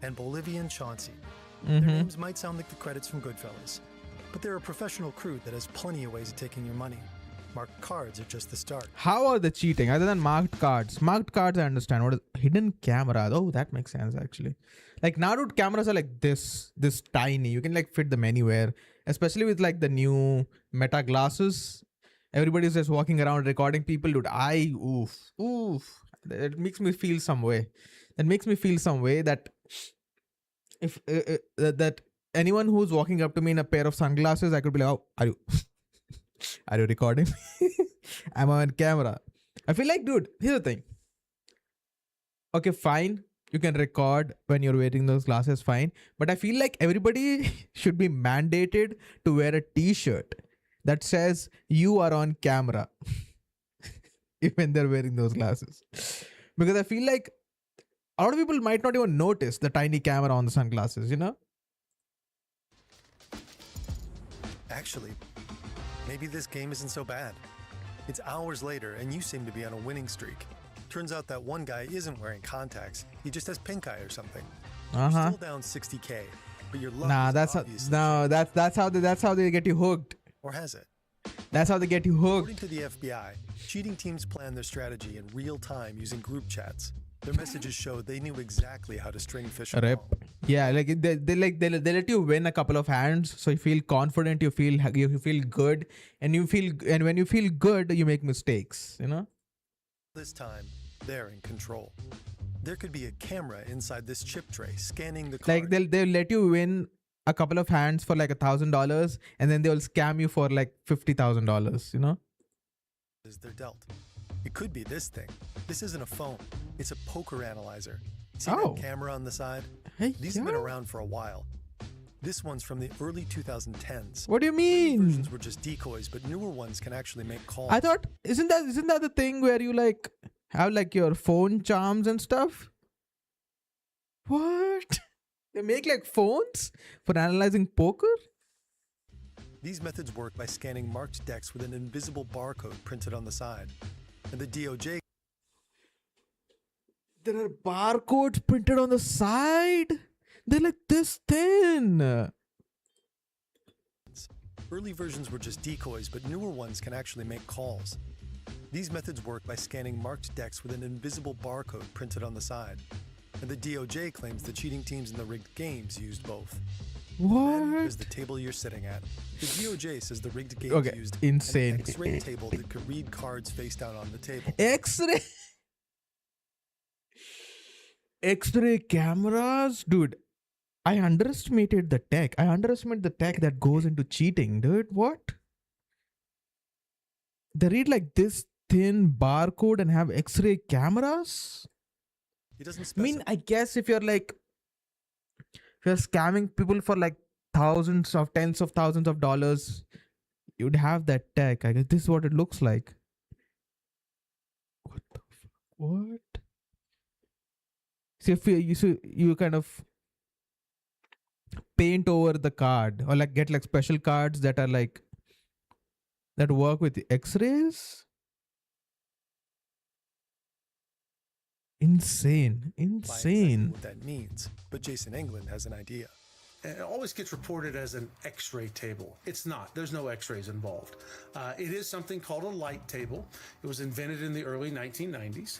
and Bolivian Chauncey. Mm-hmm. Their names might sound like the credits from Goodfellas, but they're a professional crew that has plenty of ways of taking your money. Marked cards are just the start. How are the cheating other than marked cards? Marked cards, I understand. What is hidden camera? Oh, that makes sense actually. Like now, dude, cameras are like this tiny. You can like fit them anywhere, especially with like the new Meta glasses. Everybody's just walking around recording people, dude. Oof. That makes me feel some way. That makes me feel some way that if that anyone who's walking up to me in a pair of sunglasses, I could be like, oh, are you recording? I'm on camera. I feel like, dude, here's the thing. Okay, fine. You can record when you're wearing those glasses, fine. But I feel like everybody should be mandated to wear a t-shirt that says you are on camera when they're wearing those glasses. Because I feel like a lot of people might not even notice the tiny camera on the sunglasses, you know? Actually, maybe this game isn't so bad. It's hours later and you seem to be on a winning streak. Turns out that one guy isn't wearing contacts. He just has pink eye or something. You're still down 60K, but your luck Nah, is that's obviously that's how they get you hooked. or has it? That's how they get you hooked. According to the FBI, cheating teams plan their strategy in real time using group chats. Their messages showed they knew exactly how to string fish Rip. along. Yeah, like they let you win a couple of hands, so you feel confident, you feel good, and when you feel good, you make mistakes, you know? This time, they're in control. There could be a camera inside this chip tray scanning the card. Like they'll let you win a couple of hands for like $1,000, and then they'll scam you for like $50,000, you know? As they're dealt. It could be this thing. This isn't a phone. It's a poker analyzer. See Oh. that camera on the side? Hey, These have been yeah. around for a while. This one's from the early 2010s. What do you Early mean? versions were just decoys, but newer ones can actually make calls. I thought isn't that the thing where you like have like your phone charms and stuff? What? They make like phones for analyzing poker? These methods work by scanning marked decks with an invisible barcode printed on the side. And the DOJ There are barcodes printed on the side. They're like this thin. Early versions were just decoys, but newer ones can actually make calls. These methods work by scanning marked decks with an invisible barcode printed on the side. And the DOJ claims the cheating teams in the rigged games used both. Then there's What? the table you're sitting at. The DOJ says the rigged games Okay, used insane. an X-ray table that could read cards face down on the table. X-ray cameras, dude. I underestimated the tech. I underestimated the tech that goes into cheating, dude. What? They read like this thin barcode and have X-ray cameras? It doesn't I specify. mean, I guess if you're scamming people for like tens of thousands of dollars, you'd have that tech. I guess this is what it looks like. What the fuck? What? See, if you kind of paint over the card, or like get like special cards that are like that work with X-rays. Insane. by exactly what that means, but Jason England has an idea. And it always gets reported as an X-ray table. It's not. There's no X-rays involved. It is something called a light table. It was invented in the early 1990s.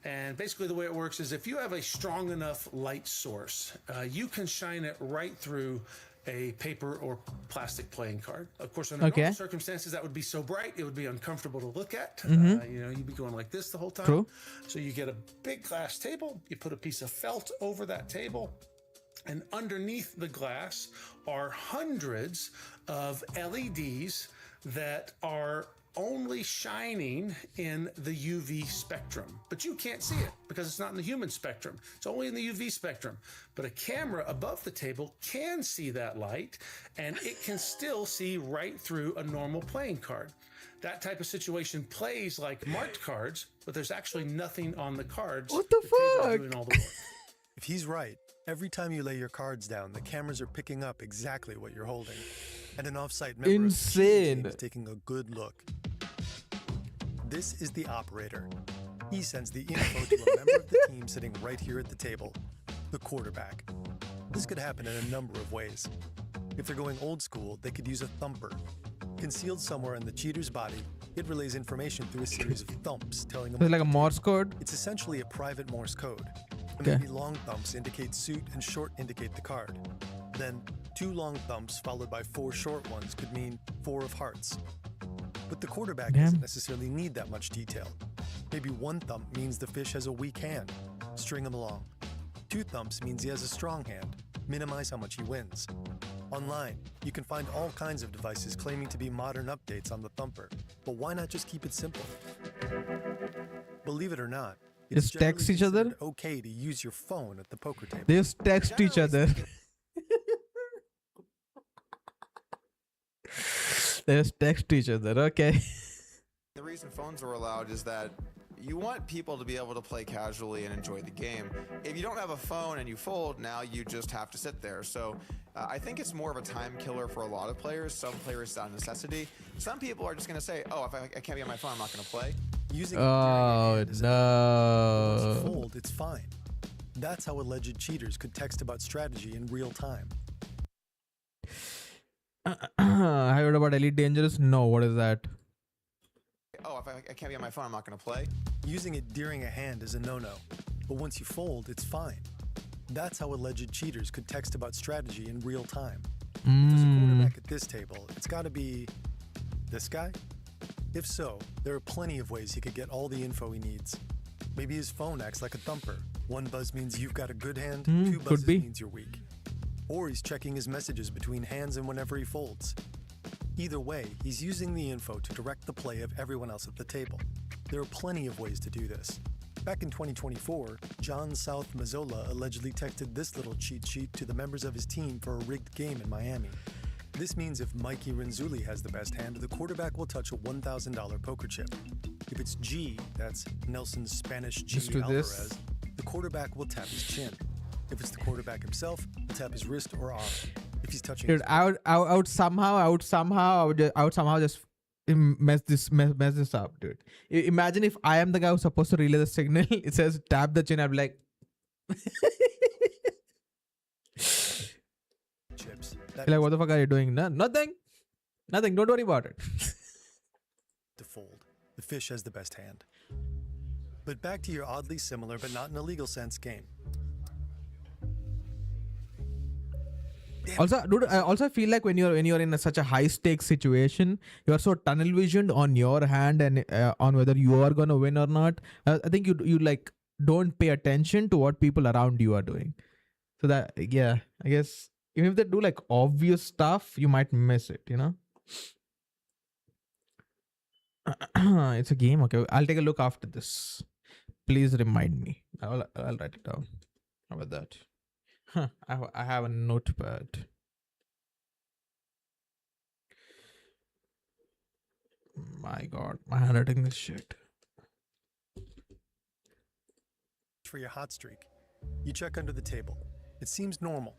And basically the way it works is if you have a strong enough light source, you can shine it right through a paper or plastic playing card. Of course, under normal circumstances, that would be so bright, it would be uncomfortable to look at. You'd be going like this the whole time. True. So you get a big glass table, you put a piece of felt over that table, and underneath the glass are hundreds of LEDs that are only shining in the UV spectrum. But you can't see it because it's not in the human spectrum. It's only in the UV spectrum. But a camera above the table can see that light, and it can still see right through a normal playing card. That type of situation plays like marked cards, but there's actually nothing on the cards. What the fuck? Doing all the work. If he's right, every time you lay your cards down, the cameras are picking up exactly what you're holding. And an off-site member Insane. of the team is taking a good look. This is the operator. He sends the info to a member of the team sitting right here at the table, the quarterback. This could happen in a number of ways. If they're going old school, they could use a thumper. Concealed somewhere in the cheater's body, it relays information through a series of thumps, telling them It's like a Morse code. it's essentially a private Morse code. And maybe long thumps indicate suit and short indicate the card. Then 2 long thumps followed by 4 short ones could mean 4 of hearts. But the quarterback doesn't necessarily need that much detail. Maybe 1 thump means the fish has a weak hand. String him along. 2 thumps means he has a strong hand. Minimize how much he wins. Online, you can find all kinds of devices claiming to be modern updates on the thumper. But why not just keep it simple? Believe it or not, it's Just text each other? considered okay to use your phone at the poker table. They just text each other. They just text each other. Okay. The reason phones are allowed is that you want people to be able to play casually and enjoy the game. If you don't have a phone and you fold, now you just have to sit there. So I think it's more of a time killer for a lot of players. Some players it's out of necessity. Some people are just going to say, oh, if I can't be on my phone, I'm not going to play. Using Oh once you no. fold, it's fine. That's how alleged cheaters could text about strategy in real time. I heard about Elite Dangerous. No, what is that? Oh, if I can't be on my phone, I'm not going to play. Using it during a hand is a no-no. But once you fold, it's fine. That's how alleged cheaters could text about strategy in real time. If there's a quarterback at this table, it's got to be this guy? If so, there are plenty of ways he could get all the info he needs. Maybe his phone acts like a thumper. 1 buzz means you've got a good hand, 2 buzzes means you're weak. Or he's checking his messages between hands and whenever he folds. Either way, he's using the info to direct the play of everyone else at the table. There are plenty of ways to do this. Back in 2024, John South Mazzola allegedly texted this little cheat sheet to the members of his team for a rigged game in Miami. This means if Mikey Renzulli has the best hand, the quarterback will touch a $1,000 poker chip. If it's G, that's Nelson's Spanish G Just do this. Alvarez, the quarterback will tap his chin. If it's the quarterback himself, he'll tap his wrist or arm. If he's touching Dude, his I would somehow just mess this up, dude. Imagine if I am the guy who's supposed to relay the signal. It says tap the chin. I'd be like, chips, like, what the fuck are you doing? No, nothing. Don't worry about it. to fold. The fish has the best hand. But back to your oddly similar, but not in a legal sense, game. Also, dude, I also feel like when you're in such a high stakes situation, you are so tunnel visioned on your hand and on whether you are gonna win or not. I think you like don't pay attention to what people around you are doing. So that, yeah, I guess even if they do like obvious stuff, you might miss it. You know. It's a game. Okay, I'll take a look after this. Please remind me. I'll write it down. How about that? Huh, I have a notepad. My God, my handwriting is shit. For your hot streak. You check under the table. It seems normal.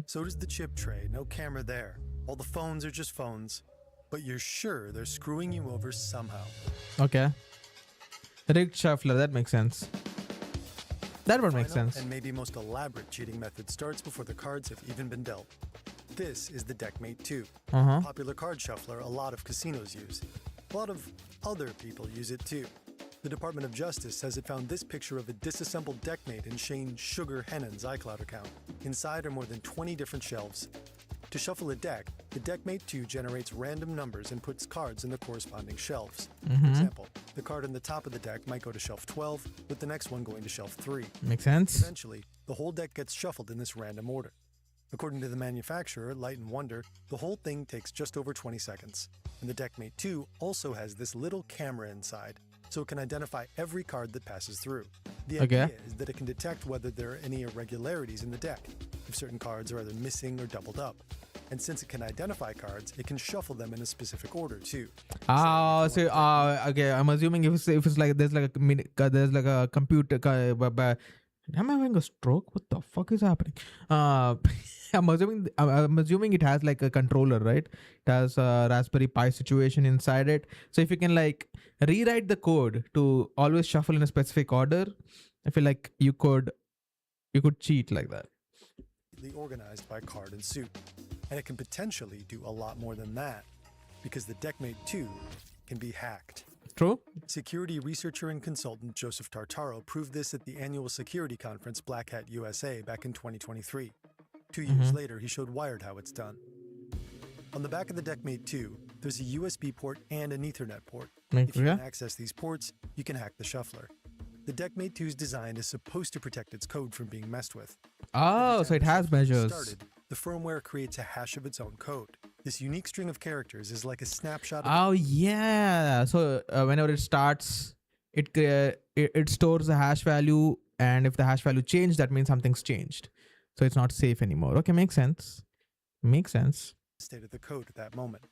So does the chip tray, no camera there. All the phones are just phones. But you're sure they're screwing you over somehow. Okay. Rigged shuffler, that makes sense. That would make sense. And maybe most elaborate cheating method starts before the cards have even been dealt. This is the Deckmate 2. A popular card shuffler a lot of casinos use. A lot of other people use it too. The Department of Justice says it found this picture of a disassembled Deckmate in Shane Sugar Hennon's iCloud account. Inside are more than 20 different shelves. To shuffle a deck, the Deckmate 2 generates random numbers and puts cards in the corresponding shelves. For example, the card on the top of the deck might go to shelf 12, with the next one going to shelf 3. Makes sense. Eventually, the whole deck gets shuffled in this random order. According to the manufacturer, Light & Wonder, the whole thing takes just over 20 seconds. And the Deckmate 2 also has this little camera inside, so it can identify every card that passes through. The idea is that it can detect whether there are any irregularities in the deck, if certain cards are either missing or doubled up. And since it can identify cards, it can shuffle them in a specific order too. Okay. I'm assuming if it's like there's like a computer. Am I having a stroke? What the fuck is happening? I'm assuming it has like a controller, right? It has a Raspberry Pi situation inside it. So if you can like rewrite the code to always shuffle in a specific order, I feel like you could cheat like that. Organized by card and suit. And it can potentially do a lot more than that, because the Deckmate 2 can be hacked. True. Security researcher and consultant Joseph Tartaro proved this at the annual security conference Black Hat USA back in 2023. 2 years later, he showed Wired how it's done. On the back of the Deckmate 2, there's a USB port and an Ethernet port. If you can access these ports, you can hack the shuffler. The Deckmate 2's design is supposed to protect its code from being messed with. Oh, so it has measures. The firmware creates a hash of its own code. This unique string of characters is like a snapshot of So whenever it starts, it stores the hash value, and if the hash value changed, that means something's changed. So it's not safe anymore. Okay, makes sense. State of the code at that moment.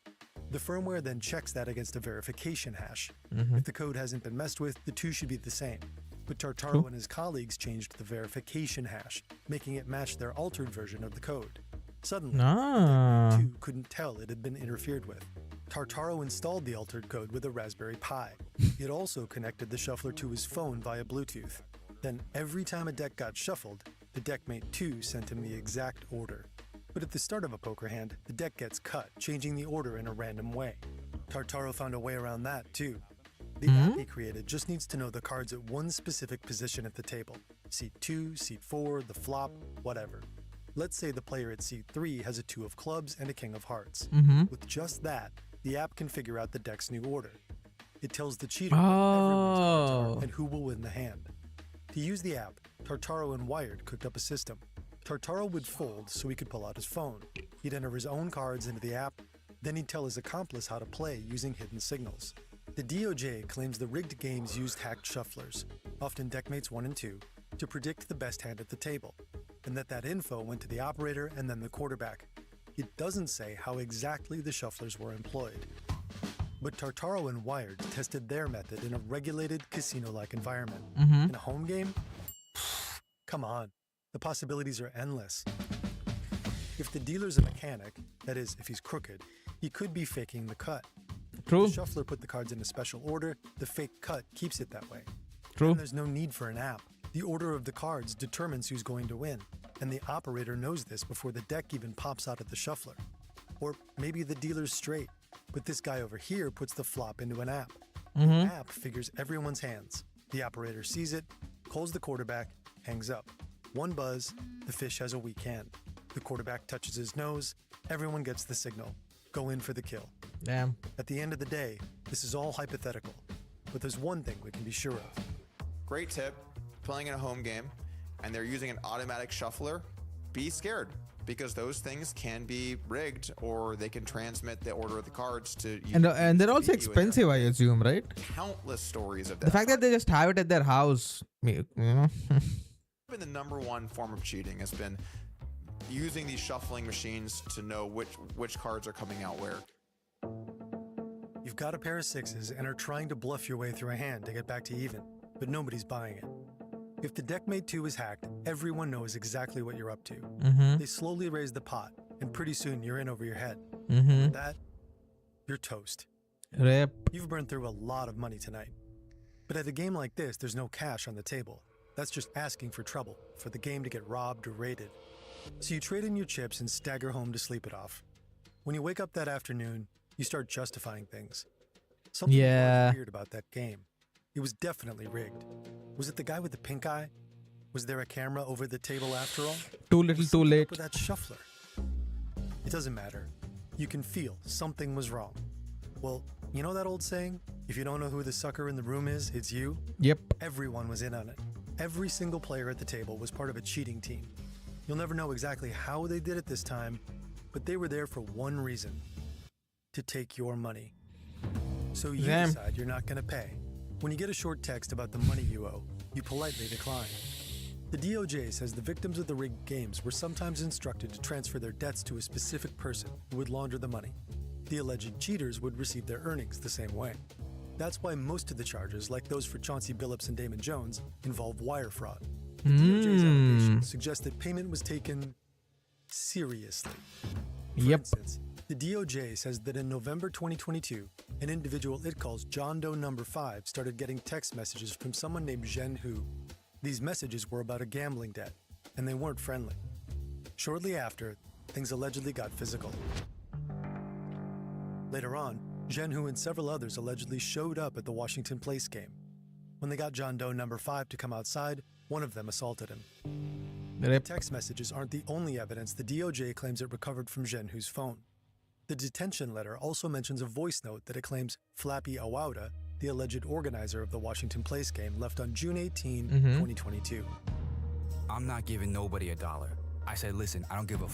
The firmware then checks that against a verification hash. If the code hasn't been messed with, the two should be the same. But Tartaro and his colleagues changed the verification hash, making it match their altered version of the code. Suddenly, the 2 couldn't tell it had been interfered with. Tartaro installed the altered code with a Raspberry Pi. It also connected the shuffler to his phone via Bluetooth. Then every time a deck got shuffled, the Deckmate 2 sent him the exact order. But at the start of a poker hand, the deck gets cut, changing the order in a random way. Tartaro found a way around that too. The app he created just needs to know the cards at one specific position at the table. Seat 2, seat 4, the flop, whatever. Let's say the player at seat 3 has a 2 of clubs and a king of hearts. With just that, the app can figure out the deck's new order. It tells the cheater what everyone's cards are and who will win the hand. To use the app, Tartaro and Wired cooked up a system. Tartaro would fold so he could pull out his phone. He'd enter his own cards into the app, then he'd tell his accomplice how to play using hidden signals. The DOJ claims the rigged games used hacked shufflers, often Deckmates 1 and 2, to predict the best hand at the table, and that info went to the operator and then the quarterback. It doesn't say how exactly the shufflers were employed. But Tartaro and Wired tested their method in a regulated casino-like environment. In a home game? Come on. The possibilities are endless. If the dealer's a mechanic, that is, if he's crooked, he could be faking the cut. True. The shuffler put the cards in a special order, the fake cut keeps it that way. True. And there's no need for an app. The order of the cards determines who's going to win, and the operator knows this before the deck even pops out of the shuffler. Or maybe the dealer's straight, but this guy over here puts the flop into an app. The app figures everyone's hands. The operator sees it, calls the quarterback, hangs up. One buzz, the fish has a weak hand. The quarterback touches his nose, everyone gets the signal. Go in for the kill. Damn. At the end of the day, this is all hypothetical. But there's one thing we can be sure of. Great tip. Playing in a home game and they're using an automatic shuffler, be scared, because those things can be rigged or they can transmit the order of the cards to you. And they're also expensive, I assume, right? Countless stories of that. The fact that they just have it at their house, you know. Been the number one form of cheating has been using these shuffling machines to know which cards are coming out where. You've got a pair of sixes and are trying to bluff your way through a hand to get back to even, but nobody's buying it. If the deckmate 2 is hacked, everyone knows exactly what you're up to. They slowly raise the pot, and pretty soon you're in over your head. With that, you're toast. Rip. You've burned through a lot of money tonight. But at a game like this, there's no cash on the table. That's just asking for trouble, for the game to get robbed or raided. So you trade in your chips and stagger home to sleep it off. When you wake up that afternoon, you start justifying things. Something was weird about that game. It was definitely rigged. Was it the guy with the pink eye? Was there a camera over the table after all? Too little, too late. With that shuffler. It doesn't matter. You can feel something was wrong. Well, you know that old saying? If you don't know who the sucker in the room is, it's you? Yep. Everyone was in on it. Every single player at the table was part of a cheating team. You'll never know exactly how they did it this time, but they were there for one reason: to take your money. So you decide you're not going to pay. When you get a short text about the money you owe, you politely decline. The DOJ says the victims of the rigged games were sometimes instructed to transfer their debts to a specific person who would launder the money. The alleged cheaters would receive their earnings the same way. That's why most of the charges, like those for Chauncey Billups and Damon Jones, involve wire fraud. The DOJ's allegations suggest that payment was taken seriously. For instance, the DOJ says that in November 2022, an individual it calls John Doe number 5 started getting text messages from someone named Zhen Hu. These messages were about a gambling debt, and they weren't friendly. Shortly after, things allegedly got physical. Later on, Zhen Hu and several others allegedly showed up at the Washington Place game. When they got John Doe number 5 to come outside, one of them assaulted him. The text messages aren't the only evidence the DOJ claims it recovered from Zhen Hu's phone. The detention letter also mentions a voice note that it claims Flappy Awauda, the alleged organizer of the Washington Place game, left on June 18, 2022. I'm not giving nobody $1. I said, listen, I don't give a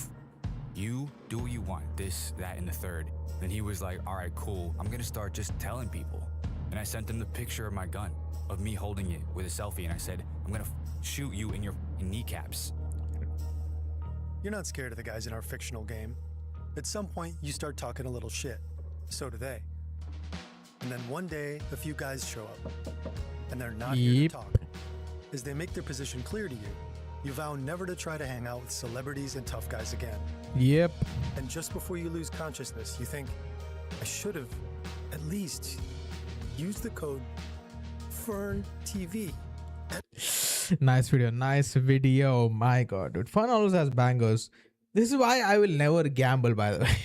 you do what you want, this, that, and the third. Then he was like, all right, cool. I'm gonna start just telling people. And I sent him the picture of my gun, of me holding it with a selfie, and I said, I'm gonna shoot you in your kneecaps. You're not scared of the guys in our fictional game. At some point, you start talking a little shit. So do they. And then one day, a few guys show up. And they're not here to talk. As they make their position clear to you, you vow never to try to hang out with celebrities and tough guys again. Yep. And just before you lose consciousness, you think, I should have at least used the code FernTV. Nice video. My god, dude. Fun always has bangers. This is why I will never gamble, by the way.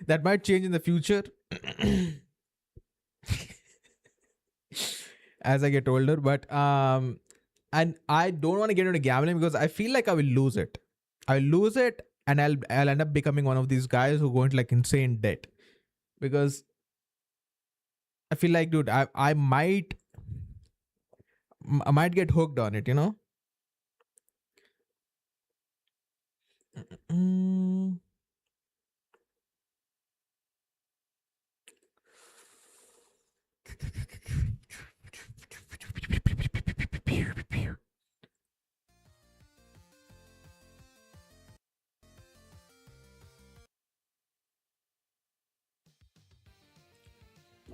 That might change in the future. As I get older, but and I don't want to get into gambling because I feel like I will lose it. I'll lose it and I'll end up becoming one of these guys who go into like insane debt. Because I feel like, dude, I might get hooked on it, you know?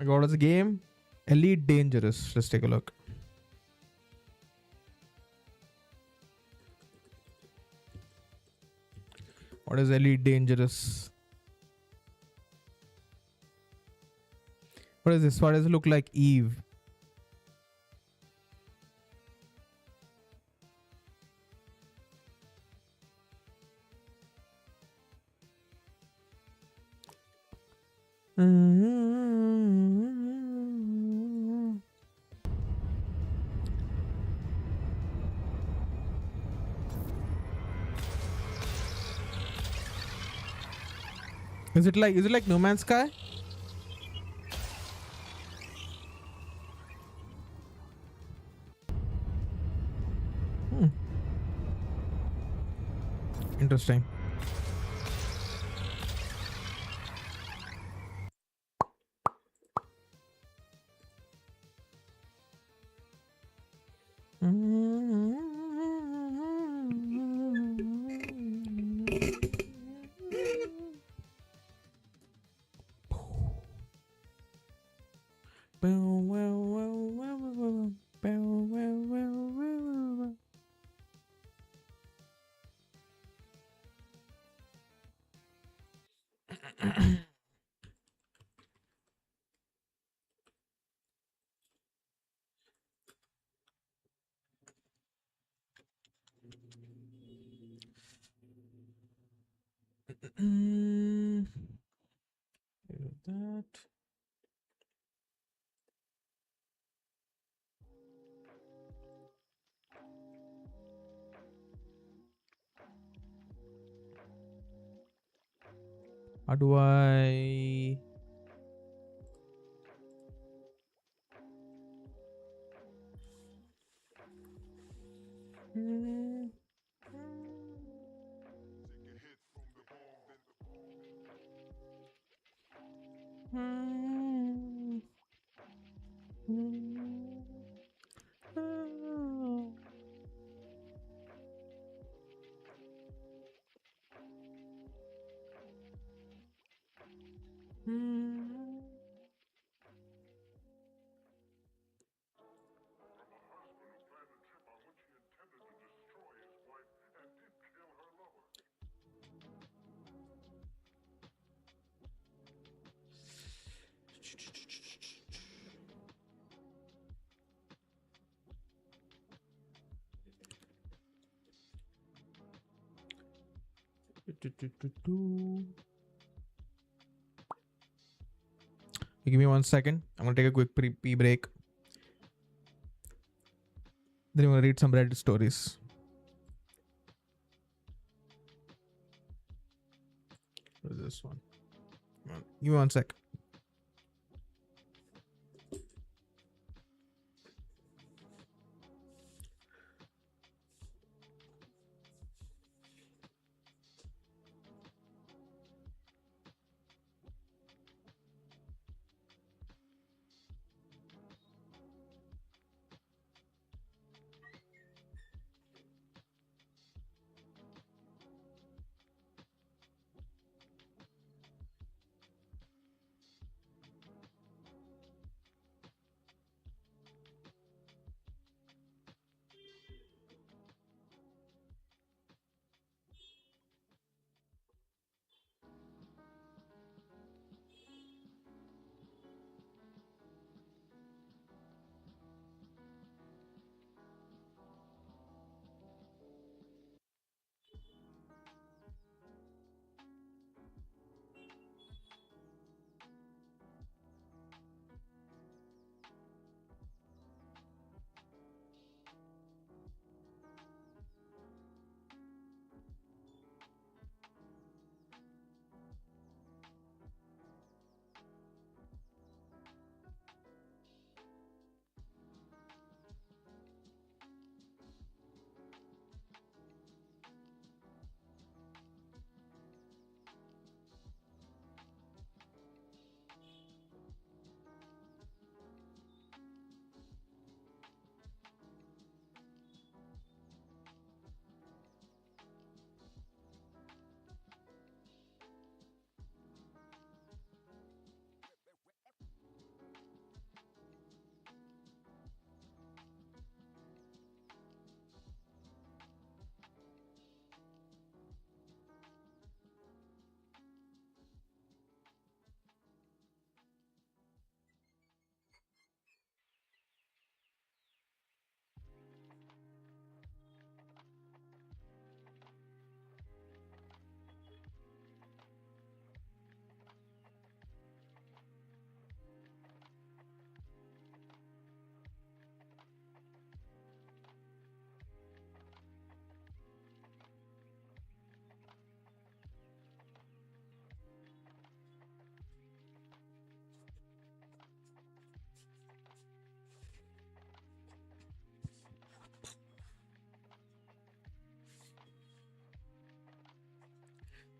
What is the game? Elite Dangerous. Let's take a look. What is Elite Dangerous? What is this? What does it look like? Eve. Is it like No Man's Sky? Interesting. That. How do I? Give me 1 second. I'm gonna take a quick pee break. Then I'm gonna read some Reddit stories. What is this one? Give me 1 sec.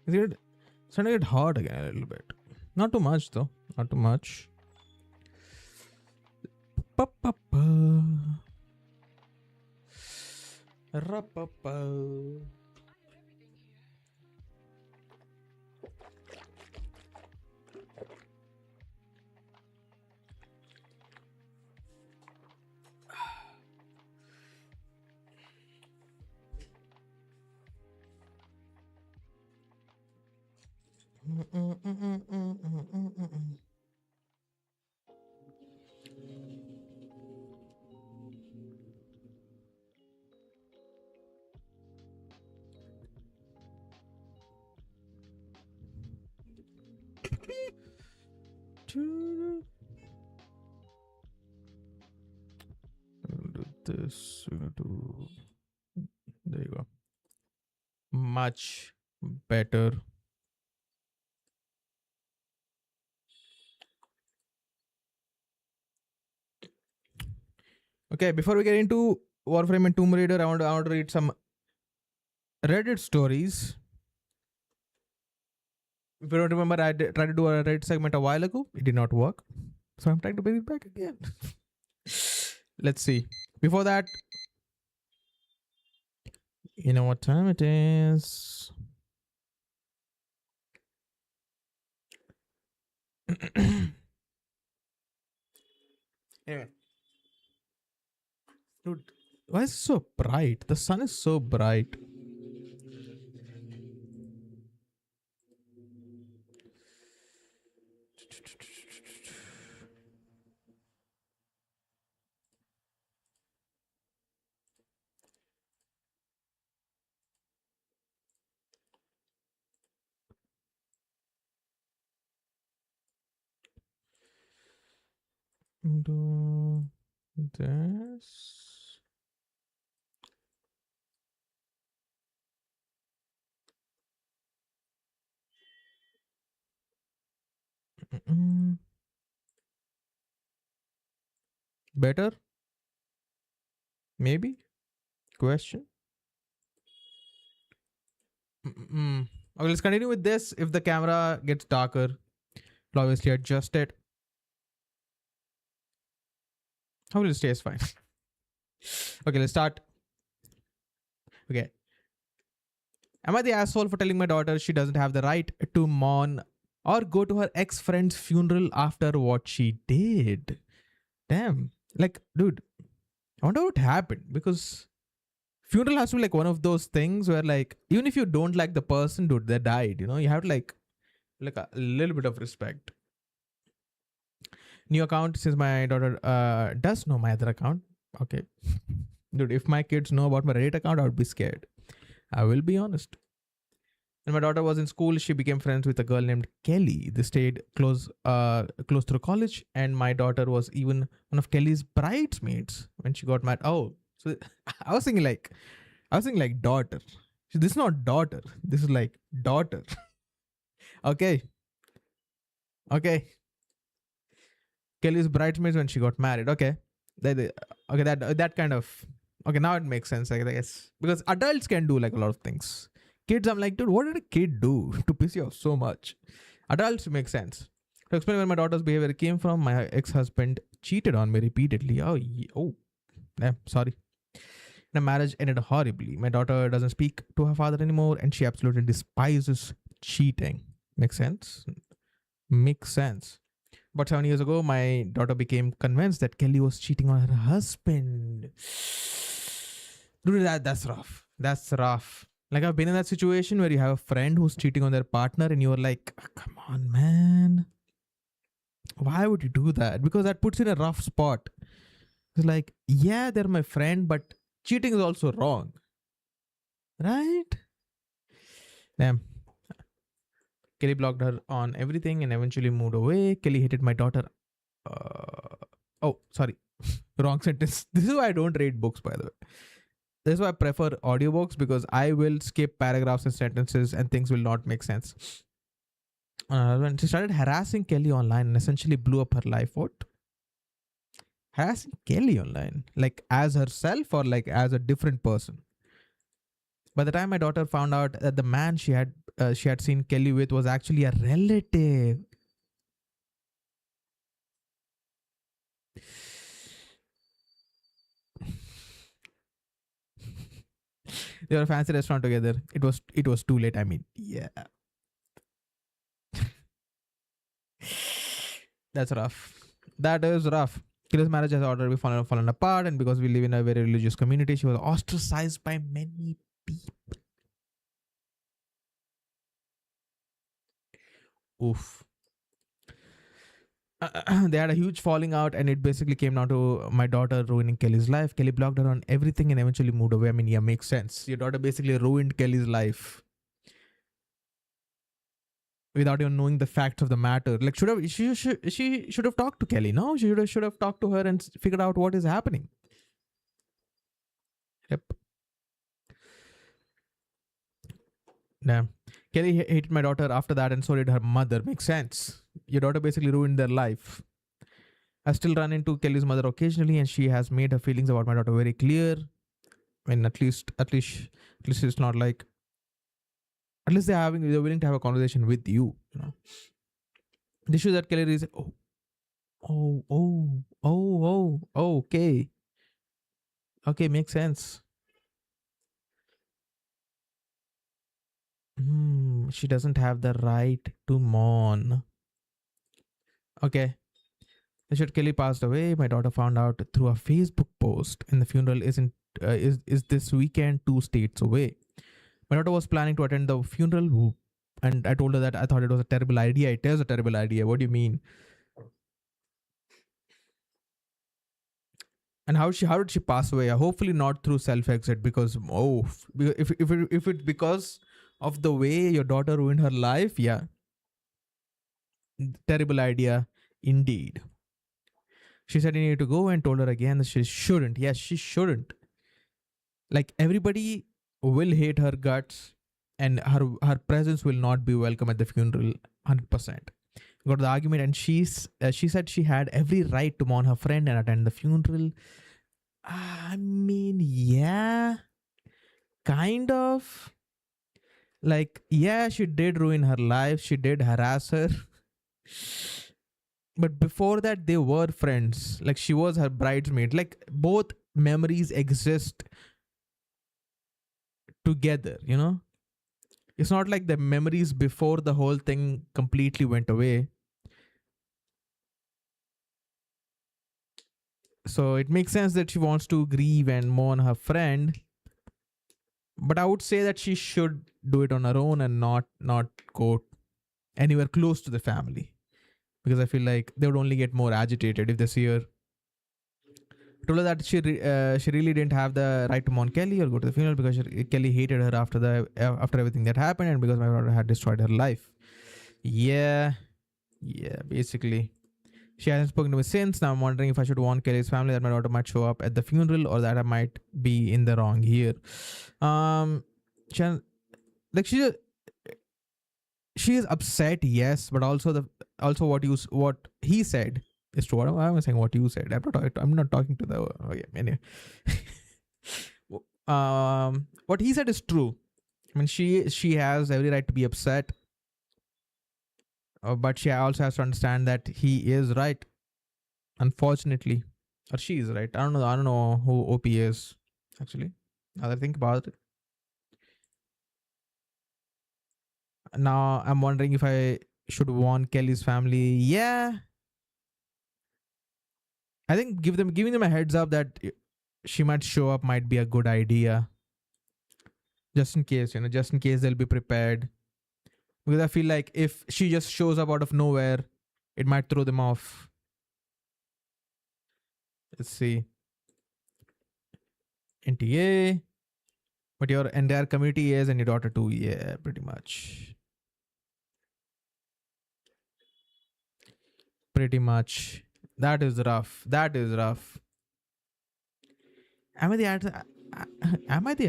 It's starting to get hot again a little bit. Not too much though. Not too much. Pa-pa-pa. Ra-pa-pa. Do this. We're gonna do. There you go. Much better. Okay, before we get into Warframe and Tomb Raider, I want to read some Reddit stories. If you don't remember, I tried to do a Reddit segment a while ago. It did not work. So I'm trying to bring it back again. Let's see. Before that, you know what time it is. Anyway. Dude, why is it so bright? The sun is so bright. Do this. Better? Maybe? Question? Okay, let's continue with this. If the camera gets darker, I'll obviously adjust it. How will it stay? Is fine. Okay, let's start. Okay. Am I the asshole for telling my daughter she doesn't have the right to mourn or go to her ex-friend's funeral after what she did? Damn. Like, dude, I wonder what happened, because funeral has to be like one of those things where, like, even if you don't like the person, dude, they died, you know, you have to like a little bit of respect. New account, since my daughter does know my other account. Okay. Dude, if my kids know about my Reddit account, I would be scared. I will be honest. When my daughter was in school, she became friends with a girl named Kelly. They stayed close through college, and my daughter was even one of Kelly's bridesmaids when she got married. Oh, so I was thinking like daughter. So this is not daughter. This is like daughter. Okay. Kelly's bridesmaids when she got married. Okay. That kind of. Okay, now it makes sense, I guess. Because adults can do like a lot of things. Kids, I'm like, dude, what did a kid do to piss you off so much? Adults make sense. To explain where my daughter's behavior came from, my ex-husband cheated on me repeatedly. Sorry. The marriage ended horribly. My daughter doesn't speak to her father anymore, and she absolutely despises cheating. Makes sense? Makes sense. But 7 years ago, my daughter became convinced that Kelly was cheating on her husband. Dude, that's rough. That's rough. Like, I've been in that situation where you have a friend who's cheating on their partner and you're like, come on, man. Why would you do that? Because that puts you in a rough spot. It's like, yeah, they're my friend, but cheating is also wrong. Right? Damn. Kelly blocked her on everything and eventually moved away. Kelly hated my daughter. Sorry. Wrong sentence. This is why I don't read books, by the way. This is why I prefer audiobooks, because I will skip paragraphs and sentences and things will not make sense. When she started harassing Kelly online and essentially blew up her life. What? Harassing Kelly online? Like as herself or like as a different person? By the time my daughter found out that the man she had seen Kelly with was actually a relative. They were a fancy restaurant together. It was too late. I mean, yeah. That's rough. That is rough. Kelly's marriage has already fallen apart, and because we live in a very religious community, she was ostracized by many people. Oof. They had a huge falling out, and it basically came down to my daughter ruining Kelly's life. Kelly blocked her on everything and eventually moved away. I mean, yeah, makes sense. Your daughter basically ruined Kelly's life without even knowing the facts of the matter. Like, she should have talked to Kelly. No, she should have talked to her and figured out what is happening. Yep. Damn. Kelly hated my daughter after that, and so did her mother. Makes sense. Your daughter basically ruined their life. I still run into Kelly's mother occasionally, and she has made her feelings about my daughter very clear. I mean, at least it's not like, at least they're willing to have a conversation with you. You know, the issue that Kelly is. Okay, okay, makes sense. She doesn't have the right to mourn. Okay. The shit Kelly passed away. My daughter found out through a Facebook post, and the funeral is this weekend, 2 states away. My daughter was planning to attend the funeral, and I told her that I thought it was a terrible idea. It is a terrible idea. What do you mean? And how did she pass away? Hopefully not through self-exit, because if it's because of the way your daughter ruined her life, yeah, terrible idea indeed. She said he needed to go and told her again that she shouldn't. Yes, she shouldn't. Like, everybody will hate her guts, and her presence will not be welcome at the funeral 100%. Got the argument, and she said she had every right to mourn her friend and attend the funeral. I mean, yeah, kind of. Like, yeah, she did ruin her life. She did harass her. But before that, they were friends. Like, she was her bridesmaid. Like, both memories exist together, you know? It's not like the memories before the whole thing completely went away. So it makes sense that she wants to grieve and mourn her friend. But I would say that she should do it on her own and not go anywhere close to the family. Because I feel like they would only get more agitated if they see her. I told her that she really didn't have the right to mourn Kelly or go to the funeral because Kelly hated her after everything that happened, and because my daughter had destroyed her life. Yeah, basically. She hasn't spoken to me since. Now I'm wondering if I should warn Kelly's family that my daughter might show up at the funeral, or that I might be in the wrong here. She is upset, yes, but also what he said is true. What am I saying? What you said? I'm not talking to the. Okay, anyway. What he said is true. I mean, she has every right to be upset, but she also has to understand that he is right. Unfortunately, or she is right. I don't know who OP is actually. Now that I think about it. Now I'm wondering if I should warn Kelly's family. Yeah, I think giving them a heads up that she might show up might be a good idea. Just in case, they'll be prepared. Because I feel like if she just shows up out of nowhere, it might throw them off. Let's see. NTA. But your entire community is, and your daughter too. Yeah, pretty much. Pretty much. That is rough. Am I the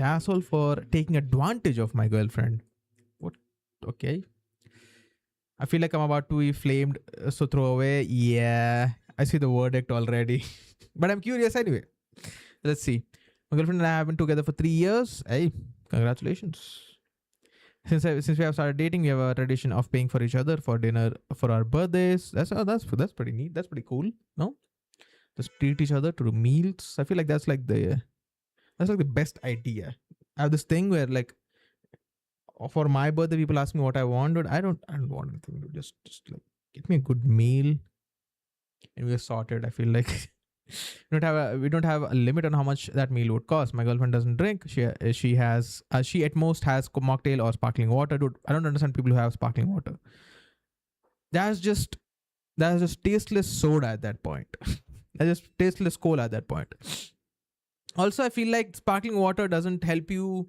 asshole for taking advantage of my girlfriend? What? Okay. I feel like I'm about to be flamed, so throw away. Yeah, I see the verdict already. But I'm curious anyway. Let's see. My girlfriend and I have been together for 3 years. Hey, congratulations. Since we have started dating, we have a tradition of paying for each other for dinner for our birthdays. That's pretty neat. That's pretty cool. No, just treat each other to meals. I feel like that's like the best idea. I have this thing where, like, for my birthday, people ask me what I want, but I don't want anything. Just like, get me a good meal, and we're sorted. I feel like we don't have a limit on how much that meal would cost. My girlfriend doesn't drink. She at most has mocktail or sparkling water. Dude, I don't understand people who have sparkling water. That's just tasteless soda at that point. That's just tasteless cola at that point. Also, I feel like sparkling water doesn't help you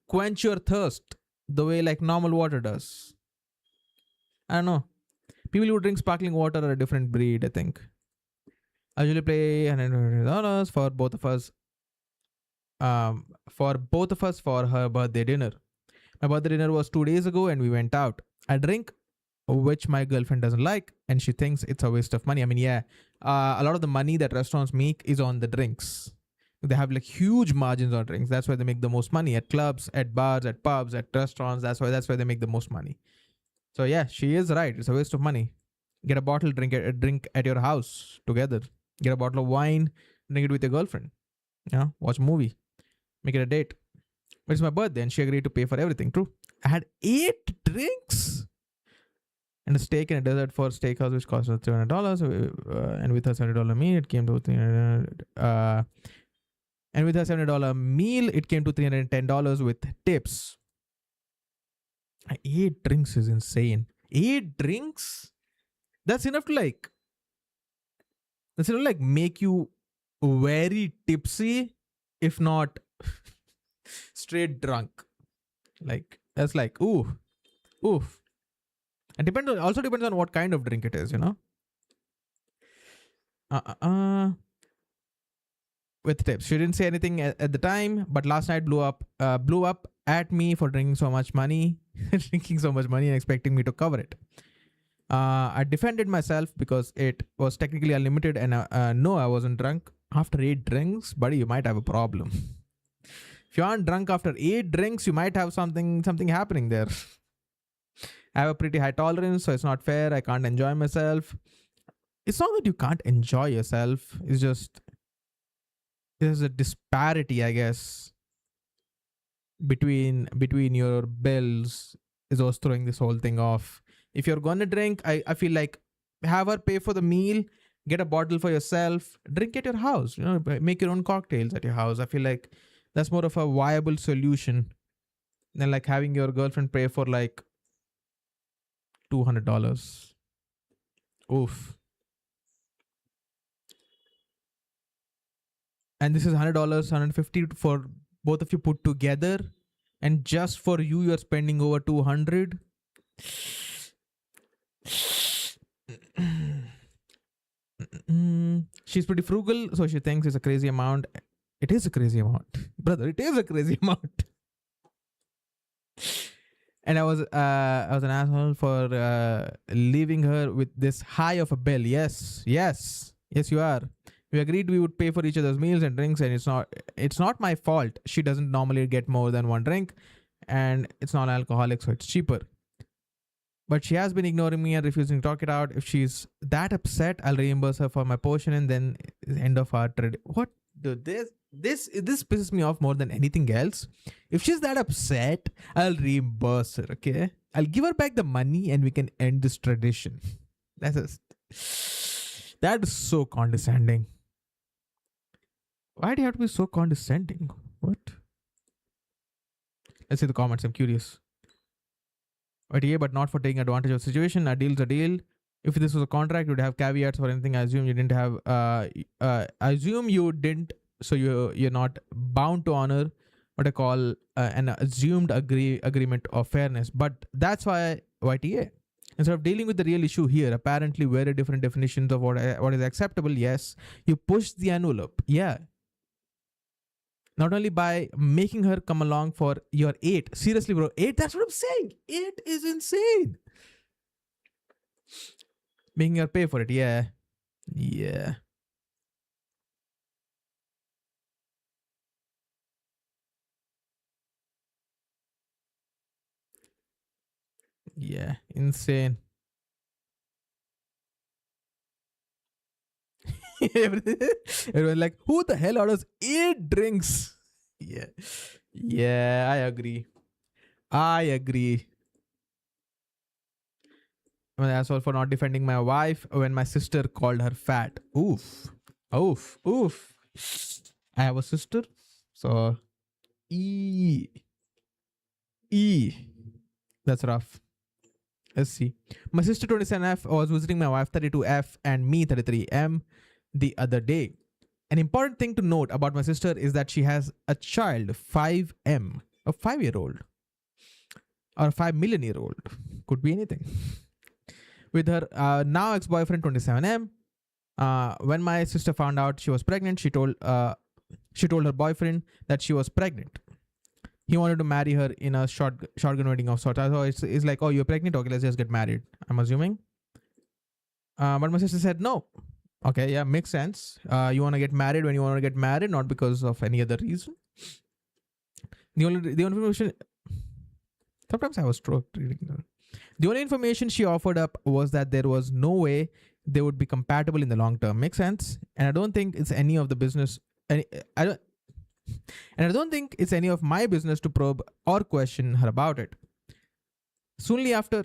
quench your thirst the way like normal water does. I don't know. People who drink sparkling water are a different breed, I think. I usually pay $100 for both of us. For her birthday dinner. My birthday dinner was 2 days ago and we went out. I drink, which my girlfriend doesn't like, and she thinks it's a waste of money. I mean, yeah, a lot of the money that restaurants make is on the drinks. They have like huge margins on drinks. That's why they make the most money at clubs, at bars, at pubs, at restaurants. That's why they make the most money. So yeah, she is right. It's a waste of money. Get a bottle, drink at your house together. Get a bottle of wine, drink it with your girlfriend. Yeah, watch a movie, make it a date. But it's my birthday, and she agreed to pay for everything. True. I had 8 drinks and a steak and a dessert for steakhouse, which cost us $300. And with a $70 meal, it came to and with a $70 meal, it came to $310 with tips. 8 drinks is insane. 8 drinks? That's enough to make you very tipsy, if not straight drunk. Like, that's like, oof. And also depends on what kind of drink it is, you know. With tips. She didn't say anything at the time, but last night blew up at me for drinking so much money and expecting me to cover it. I defended myself because it was technically unlimited, and no, I wasn't drunk. After 8 drinks, buddy, you might have a problem. If you aren't drunk after 8 drinks, you might have something happening there. I have a pretty high tolerance, so it's not fair. I can't enjoy myself. It's not that you can't enjoy yourself. It's just there's a disparity, I guess, between your bills is what's throwing this whole thing off. If you're gonna drink, I feel like have her pay for the meal, get a bottle for yourself, drink at your house, you know, make your own cocktails at your house. I feel like that's more of a viable solution than like having your girlfriend pay for like $200. Oof. And this is $100, $150 for both of you put together, and just for you, you're spending over $200. She's pretty frugal, so she thinks it's a crazy amount. It is a crazy amount, brother. It is a crazy amount. And I was an asshole for leaving her with this high of a bill. Yes, you are. We agreed we would pay for each other's meals and drinks, and it's not my fault. She doesn't normally get more than 1 drink, and it's non-alcoholic, so it's cheaper. But she has been ignoring me and refusing to talk it out. If she's that upset, I'll reimburse her for my portion, and then end of our trade. What? Dude, this pisses me off more than anything else. If she's that upset, I'll reimburse her, okay? I'll give her back the money and we can end this tradition. That is so condescending. Why do you have to be so condescending? What? Let's see the comments. I'm curious. But not for taking advantage of the situation. A deal's a deal. If this was a contract, you'd have caveats or anything. I assume you didn't have. I assume you didn't. So you're not bound to honor what I call an assumed agreement of fairness. But that's why YTA. Instead of dealing with the real issue here, apparently very different definitions of what is acceptable. Yes, you push the envelope. Yeah. Not only by making her come along for your 8. Seriously, bro. 8, that's what I'm saying. 8 is insane. Making her pay for it. Yeah. Yeah. Yeah. Insane. Everyone like, who the hell orders 8 drinks? Yeah. Yeah, I agree. I mean, as well for not defending my wife when my sister called her fat. Oof. I have a sister, so that's rough. Let's see. My sister 27F was visiting my wife 32F and me 33M the other day. An important thing to note about my sister is that she has a child 5M, a 5-year-old or a 5 million year old. Could be anything. With her now ex-boyfriend 27M. When my sister found out she was pregnant, she told her boyfriend that she was pregnant. He wanted to marry her in a shotgun wedding of sorts. So it's like, oh, you're pregnant? Okay, let's just get married, I'm assuming. But my sister said no. Okay, yeah, makes sense. You want to get married when you want to get married, not because of any other reason. The only information... Sometimes I was stroked reading that. The only information she offered up was that there was no way they would be compatible in the long term. Makes sense. And I don't think it's any of the business. I don't think it's any of my business to probe or question her about it. Soon after,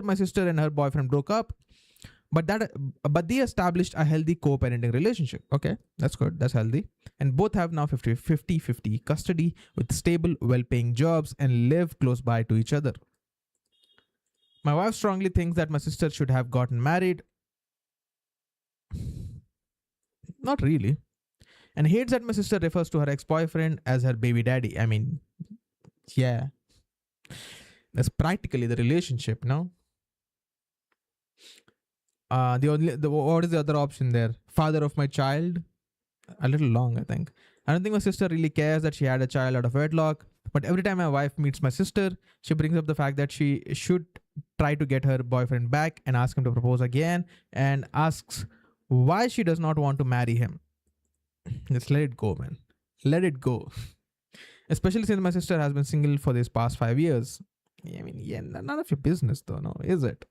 my sister and her boyfriend broke up, but they established a healthy co-parenting relationship. Okay, that's good. That's healthy. And both have now 50-50 custody with stable, well-paying jobs and live close by to each other. My wife strongly thinks that my sister should have gotten married. Not really. And hates that my sister refers to her ex-boyfriend as her baby daddy. I mean, yeah. That's practically the relationship, no? What is the other option there? Father of my child? A little long, I think. I don't think my sister really cares that she had a child out of wedlock. But every time my wife meets my sister, she brings up the fact that she should try to get her boyfriend back and ask him to propose again, and asks why she does not want to marry him. Just let it go, man. Let it go. Especially since my sister has been single for these past 5 years. I mean, yeah, none of your business though, no, is it?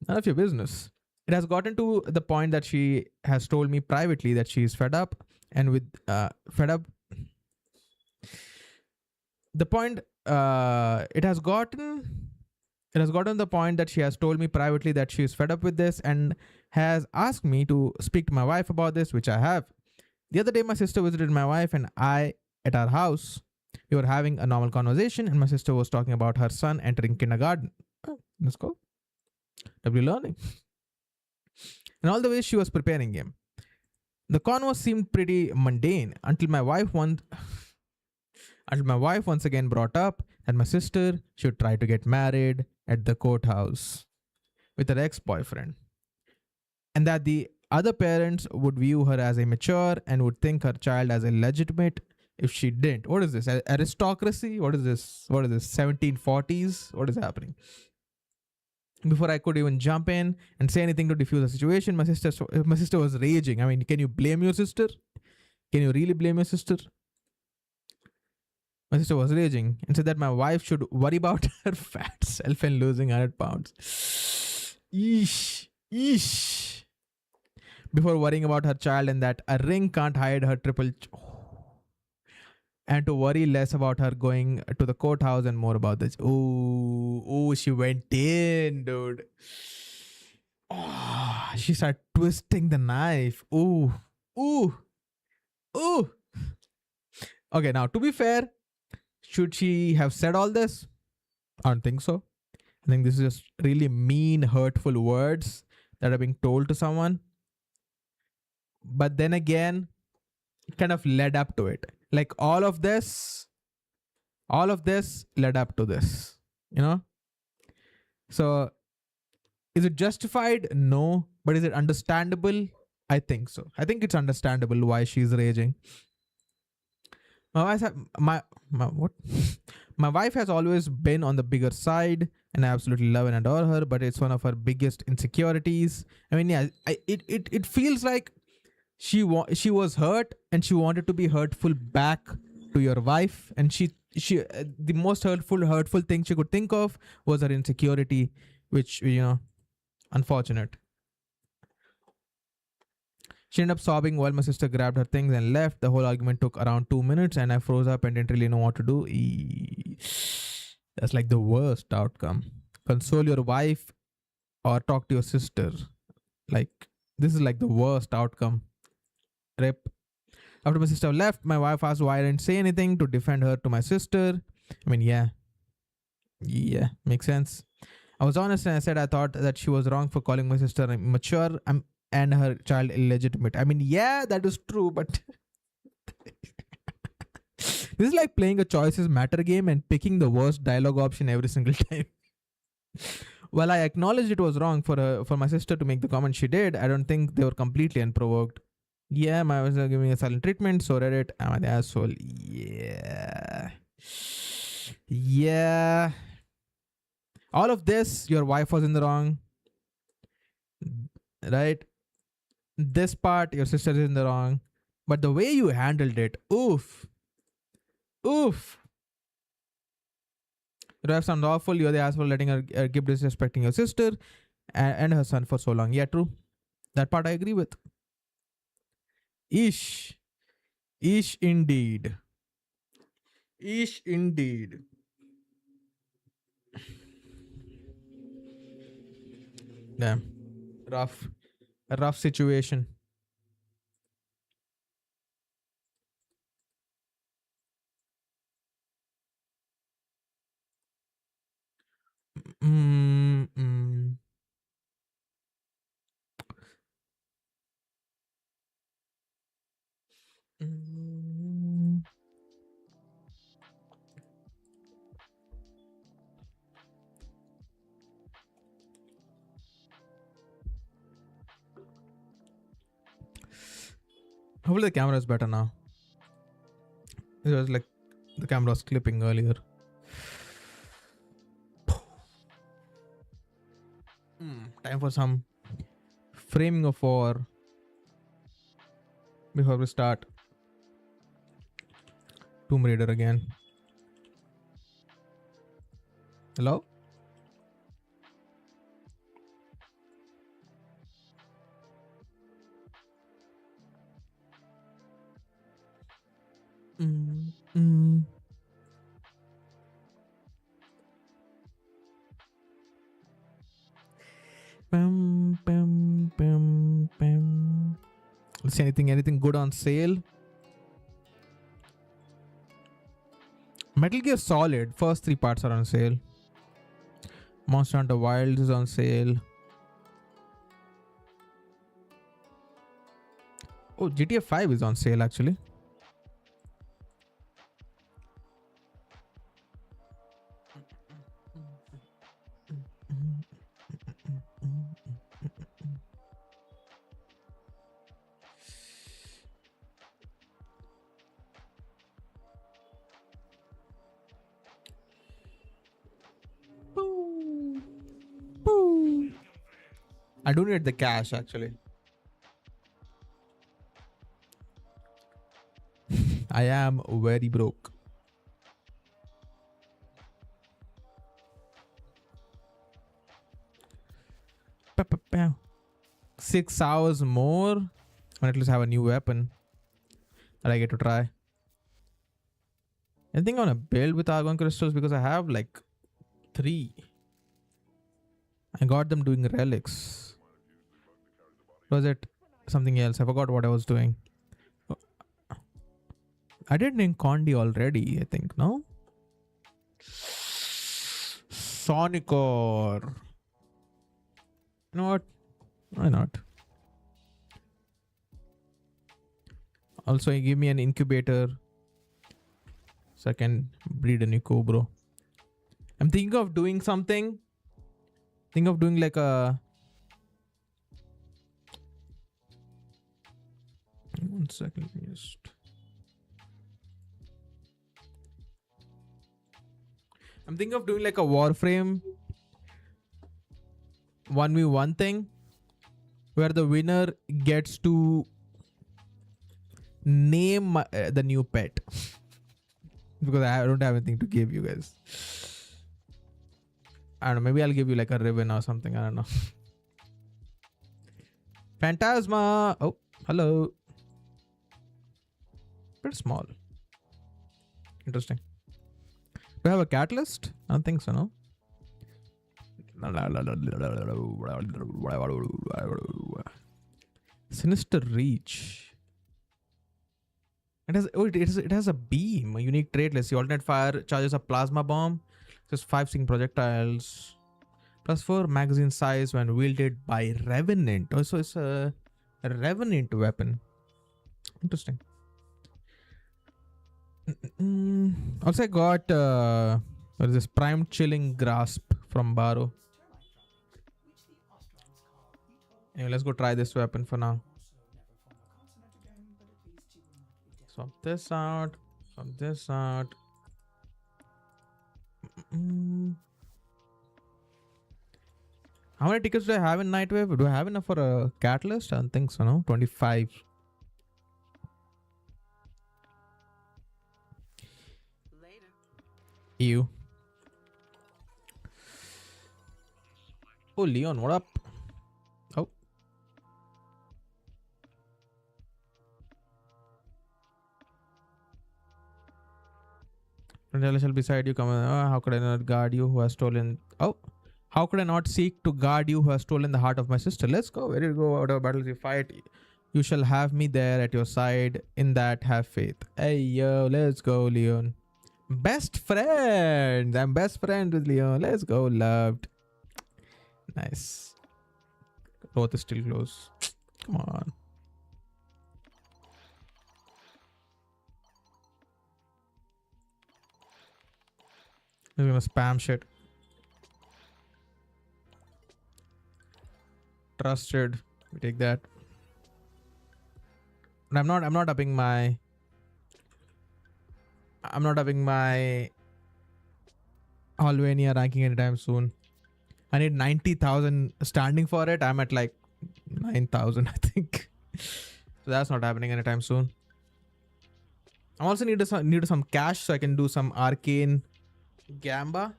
None of your business. It has gotten to the point that she has told me privately that she is fed up, and with fed up. The point it has gotten to the point that she has told me privately that she is fed up with this and has asked me to speak to my wife about this, which I have. The other day, my sister visited my wife and I at our house. We were having a normal conversation, and my sister was talking about her son entering kindergarten. Oh, let's go. W learning. And all the way she was preparing him. The convo seemed pretty mundane until my wife once again brought up that my sister should try to get married at the courthouse with her ex-boyfriend, and that the other parents would view her as immature and would think her child as illegitimate if she didn't. What is this? Aristocracy? What is this? 1740s? What is happening? Before I could even jump in and say anything to defuse the situation, my sister was raging. I mean, can you blame your sister? Can you really blame your sister? My sister was raging and said that my wife should worry about her fat self and losing 100 pounds. Eesh. Before worrying about her child, and that a ring can't hide her triple... And to worry less about her going to the courthouse and more about this. Oh, she went in, dude. Oh, she started twisting the knife. Ooh. Okay, now to be fair, should she have said all this? I don't think so. I think this is just really mean, hurtful words that are being told to someone. But then again, it kind of led up to it. Like all of this led up to this, you know? So is it justified? No. But is it understandable? I think so. I think it's understandable why she's raging. My wife has always been on the bigger side, and I absolutely love and adore her, but it's one of her biggest insecurities. I mean, yeah, it feels like she was hurt and she wanted to be hurtful back to your wife, and she the most hurtful thing she could think of was her insecurity, which, you know, unfortunate. She ended up sobbing while my sister grabbed her things and left. The whole argument took around 2 minutes, and I froze up and didn't really know what to do. That's like the worst outcome. Console your wife or talk to your sister. Like, this is like the worst outcome. Rip. After my sister left, my wife asked why I didn't say anything to defend her to my sister. I mean, yeah, Yeah, makes sense. I was honest and I said I thought that she was wrong for calling my sister immature and her child illegitimate. I mean, yeah, that is true, but this is like playing a choices matter game and picking the worst dialogue option every single time. While I acknowledged it was wrong for my sister to make the comment she did, I don't think they were completely unprovoked. Yeah, my was giving a silent treatment, so Reddit, I'm an asshole. Yeah. Yeah. All of this, your wife was in the wrong. Right? This part, your sister is in the wrong. But the way you handled it, oof. Oof. Your wife sounds awful. You're the asshole letting her keep disrespecting your sister and her son for so long. Yeah, true. That part I agree with. Ish. Ish indeed. Ish indeed. Damn. Rough. A rough situation. Mm, mm. Mm. Hopefully the camera is better now. It was like the camera was clipping earlier. Time for some framing of war before we start. Tomb Raider again. Hello? Mm, mm. Bam, bam, bam, bam. Let's see anything good on sale. Metal Gear Solid, first 3 parts are on sale. Monster Hunter Wilds is on sale. Oh, GTA 5 is on sale actually. Boo. Boo. I do need the cash actually. I am very broke. Pa, pa, pa. 6 hours more. I'll at least have a new weapon that I get to try. I think I want to build with argon crystals because I have like 3. I got them doing relics. Was it something else? I forgot what I was doing. I did Condi already, I think, no? Sonicor. You know what? Why not? Also, you give me an incubator so I can breed a new Cobra. I'm thinking of doing something. Think of doing like a... One second, just... I'm thinking of doing like a Warframe 1v1 thing where the winner gets to name the new pet. Because I don't have anything to give you guys. I don't know, maybe I'll give you like a ribbon or something. I don't know. Phantasma. Oh, hello. Pretty small. Interesting. Do I have a catalyst? I don't think so, no? Sinister Reach. It has a beam, a unique trait. Let's see. Alternate fire charges a plasma bomb. Just 5 sting projectiles. +4 magazine size when wielded by Revenant. Also, it's a Revenant weapon. Interesting. Also, I got what is this? Prime Chilling Grasp from Baro. Anyway, let's go try this weapon for now. Swap this out. Swap this out. How many tickets do I have in Nightwave? Do I have enough for a catalyst? I don't think so, no? 25. Later. Ew. Oh, Leon, what up? Oh. Randall shall beside you. Come on. How could I not guard you who has stolen? Oh. How could I not seek to guard you who has stolen the heart of my sister? Let's go. Where you go, whatever battles you fight, you shall have me there at your side. In that, have faith. Hey, yo, let's go, Leon. Best friends. I'm best friend with Leon. Let's go, loved. Nice. Both is still close. Come on. We're gonna spam shit. Trusted. We take that. And I'm not upping my Albania ranking anytime soon. I need 90,000 standing for it. I'm at like 9,000, I think. So that's not happening anytime soon. I also need some cash so I can do some arcane gamba.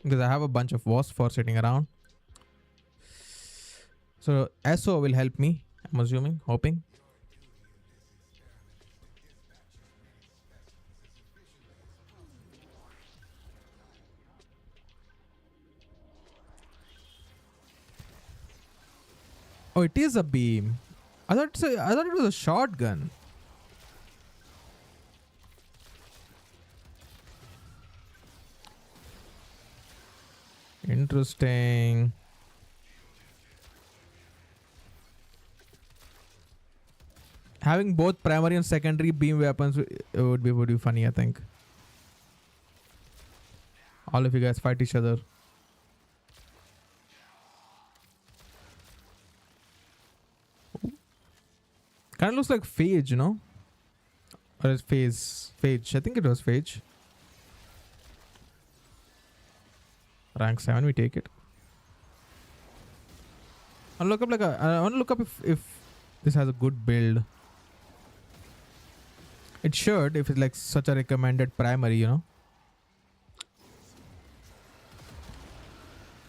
Because I have a bunch of wasp for sitting around. So SO will help me, I'm assuming, hoping. Oh, it is a beam. I thought it was a shotgun. Interesting. Having both primary and secondary beam weapons would be funny, I think. All of you guys fight each other. Kind of looks like Phage, you know? Or is Phage? I think it was Phage. Rank 7, we take it. I want to look up if this has a good build. It should, if it's like such a recommended primary, you know.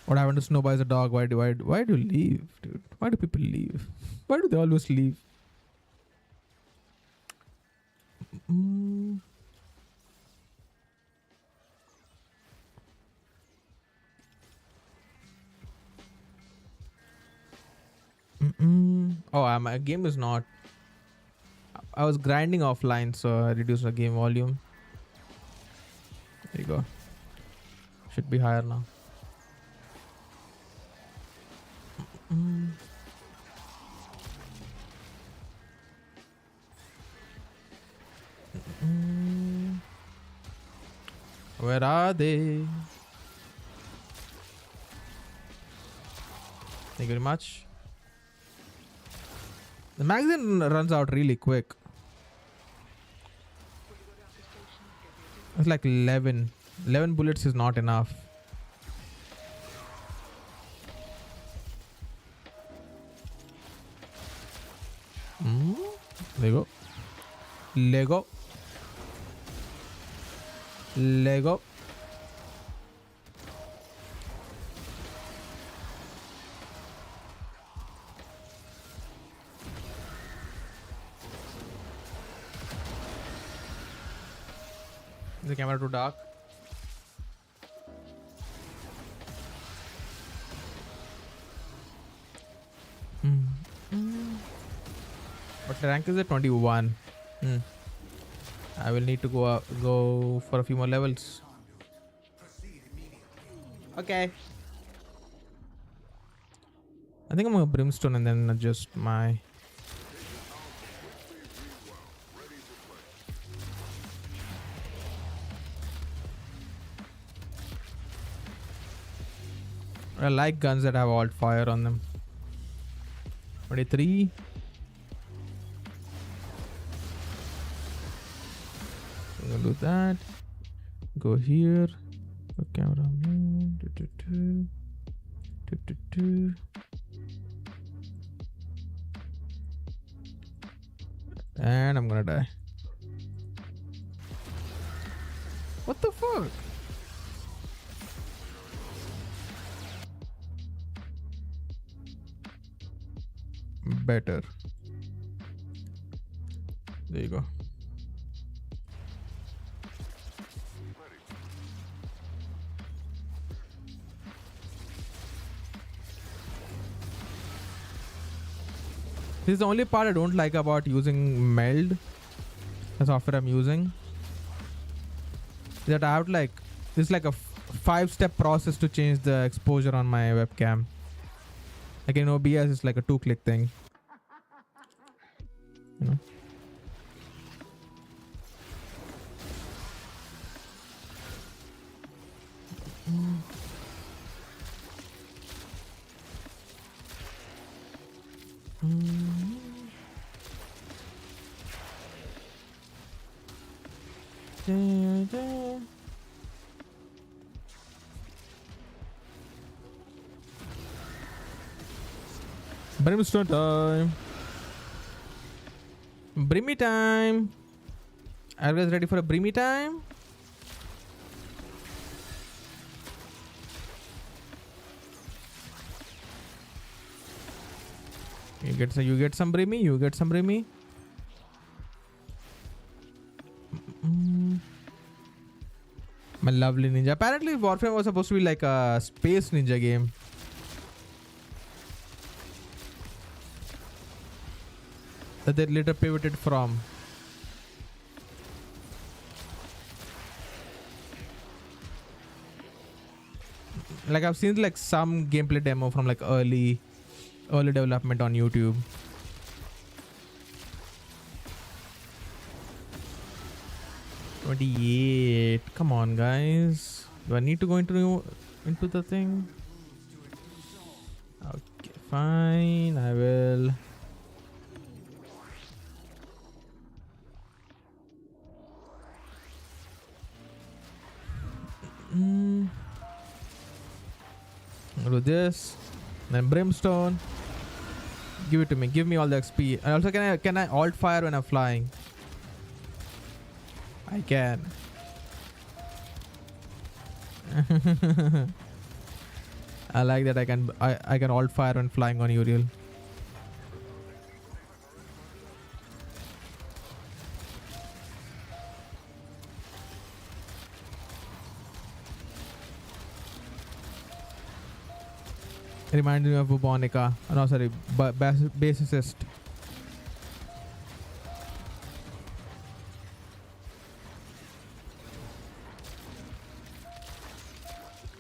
What happened to Snowball as a dog? Why do you leave, dude? Why do people leave? Why do they always leave? Oh, my game is not. I was grinding offline, so I reduced the game volume. There you go. Should be higher now. Where are they? Thank you very much. The magazine runs out really quick. It's like 11. 11 bullets is not enough. There you go. Lego. Lego. Is the camera too dark? What rank is it? 21. I will need to go for a few more levels. Okay. I think I'm gonna brimstone and then adjust my. I like guns that have alt fire on them. 23. I'm gonna do that. Go here. Go camera. And I'm gonna die. What the fuck? Better. There you go. This is the only part I don't like about using Meld, the software I'm using. That I have to like, this is like a 5-step process to change the exposure on my webcam. Like in OBS, it's like a 2-click thing. You know? Brimstone time. Brimmy time. Are you guys ready for a Brimmy time? You get some Brimmy, you get some Brimmy. My lovely ninja. Apparently Warframe was supposed to be like a space ninja game. That they later pivoted from. Like I've seen like some gameplay demo from like early development on YouTube. $28. Come on, guys. Do I need to go into the thing? Okay, fine. I will. I'll do this. Then brimstone. Give it to me. Give me all the XP. And also, can I alt fire when I'm flying? I can. I like that I can alt fire when flying on Uriel. Reminds me of Bubonica. No, sorry, bassist.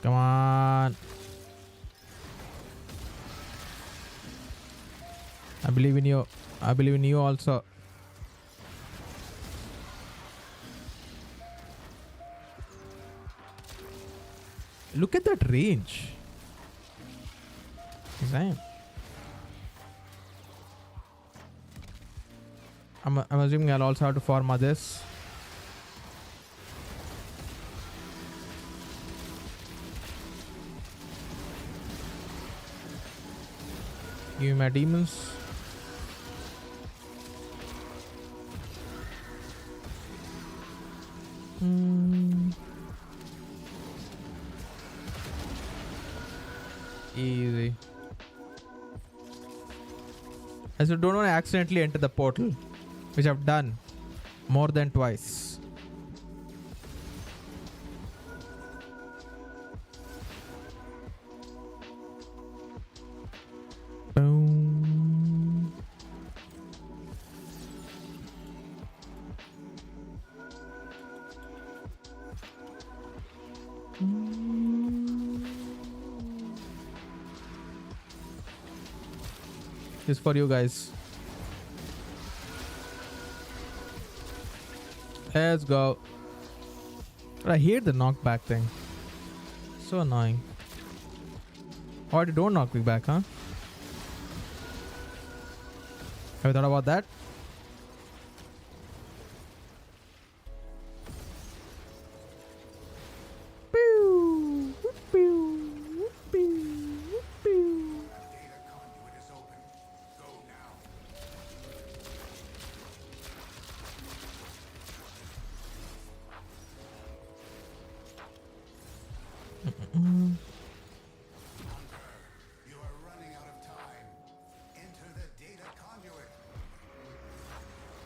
Come on. I believe in you. I believe in you also. Look at that range. Damn. I'm assuming I'll also have to farm this. Give me my demons. Easy. I don't want to accidentally enter the portal, which I've done more than twice. Boom. This is for you guys. Let's go. I hate the knockback thing. So annoying. Why don't knock me back, huh? Have you thought about that? Pew, pew, pew, pew.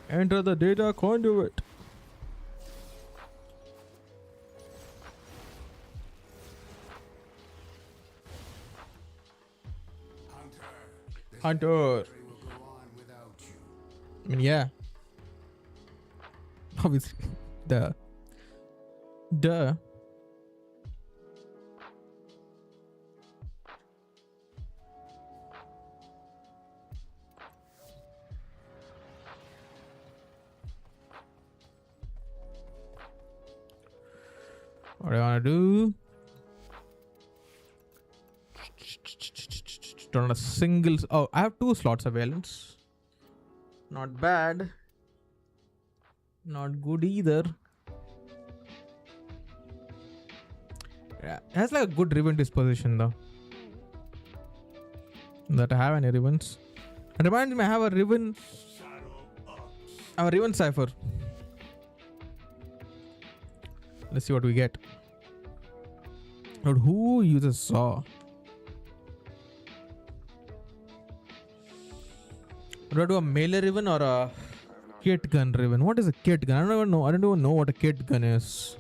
Enter the data conduit. Hunter. I mean, yeah. Obviously. Duh. What do I want to do? Don't have a single. Oh, I have 2 slots available. Not bad. Not good either. Yeah, it has like a good ribbon disposition though. That I have any ribbons. It reminds me I have a ribbon. I have a ribbon cipher. Let's see what we get. But who uses saw? Do I do a melee ribbon or a kit gun ribbon? What is a kit gun? I don't even know. I don't even know what a kit gun is.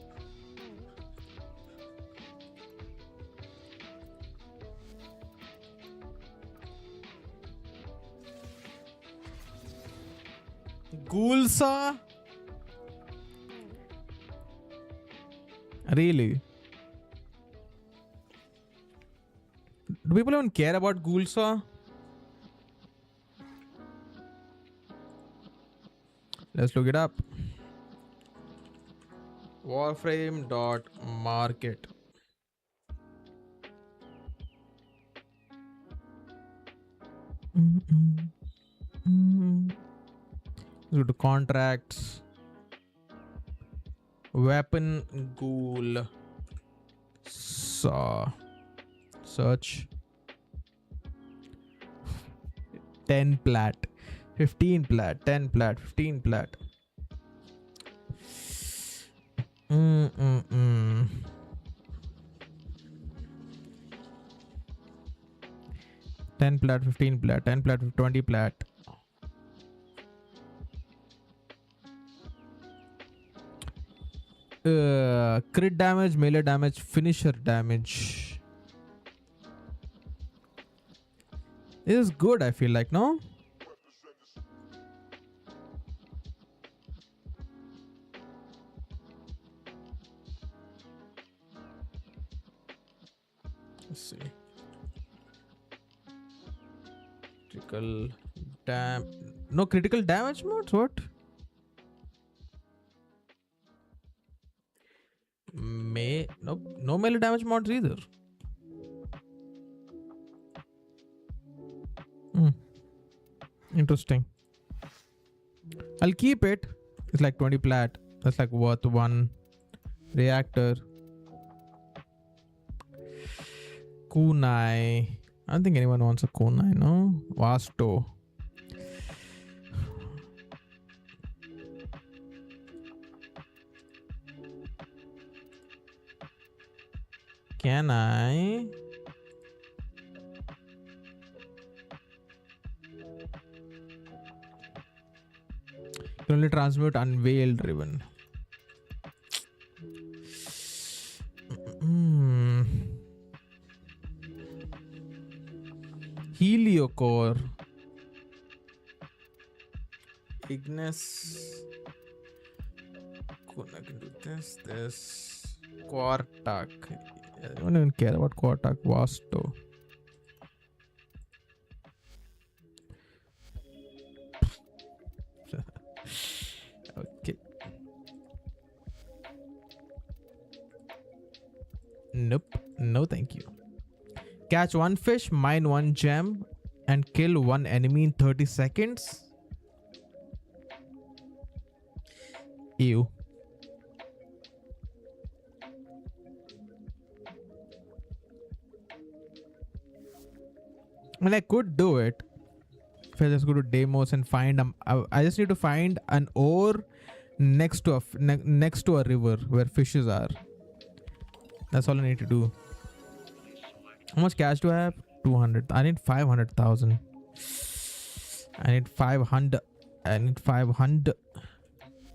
Ghoul saw? Really? Do people even care about Ghoul saw? Let's look it up. Warframe.market. Go to contracts. Weapon Ghoul saw. Search. 10 plat. 15 plat, 10 plat, 15 plat. 10 plat, 15 plat, 10 plat, 20 plat. Crit damage, melee damage, finisher damage. This is good, I feel like, no? Let's see. Critical no critical damage modes? What? No melee damage mods either. Interesting. I'll keep it. It's like 20 plat. That's like worth 1 reactor. Kunai. I don't think anyone wants a kunai, no? Vasto. Can I? Can only transmute unveiled ribbon. Heliocore. Ignis. I can do this. Quartak. I don't even care about Quartak. Vasto. Nope. No, thank you. Catch one fish, mine one gem, and kill one enemy in 30 seconds. Ew. I mean, I could do it if I just go to demos and find I just need to find an ore next to next to a river where fishes are. That's all I need to do. How much cash do I have? 200. I need 500,000. I need 500. I need 500.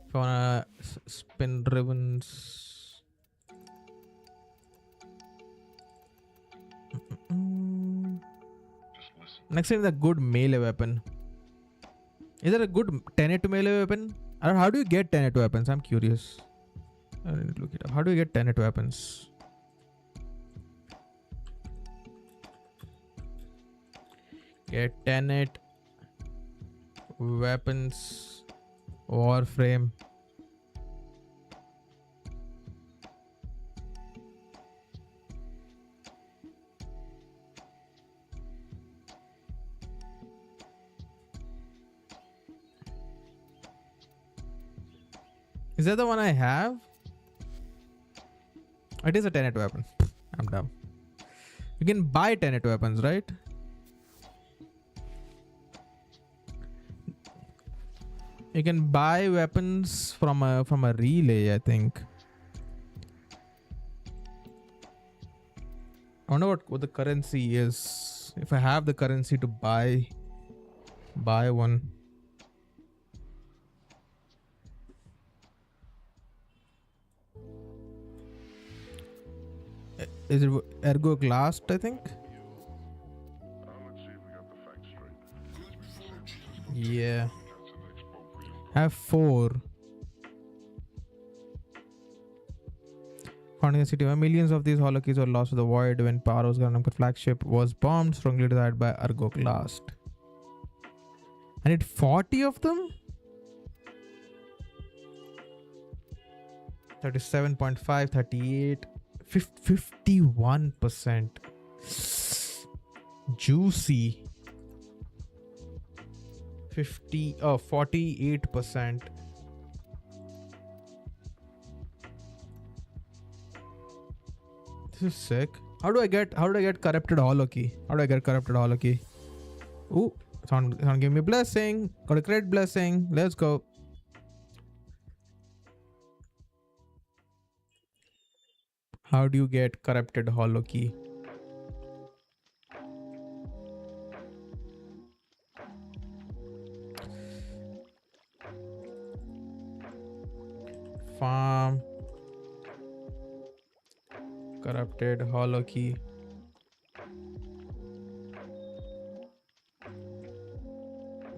If I wanna spin ribbons. Next is a good melee weapon. Is there a good 10-hit melee weapon? How do you get 10-hit weapons? I'm curious. I need to look it up. How do you get 10-hit weapons? Get 10-hit weapons. Warframe. Is that the one I have? It is a 10-hit weapon. I'm dumb. You can buy 10-hit weapons, right? You can buy weapons from a relay, I think. I wonder what the currency is. If I have the currency to buy one. Is it Ergo Glassed, I think? Yeah. I have 4. Founding the city. Millions of these hollow keys were lost to the void when Paro's Granamka flagship was bombed, strongly desired by Ergo Glassed. I need 40 of them? 37.5, 38. 51%. Juicy. 48%. This is sick. How do I get corrupted hollow key? How do I get corrupted hollow key? Ooh, someone give me blessing. Got a great blessing. Let's go. How do you get corrupted hollow key? Farm corrupted hollow key.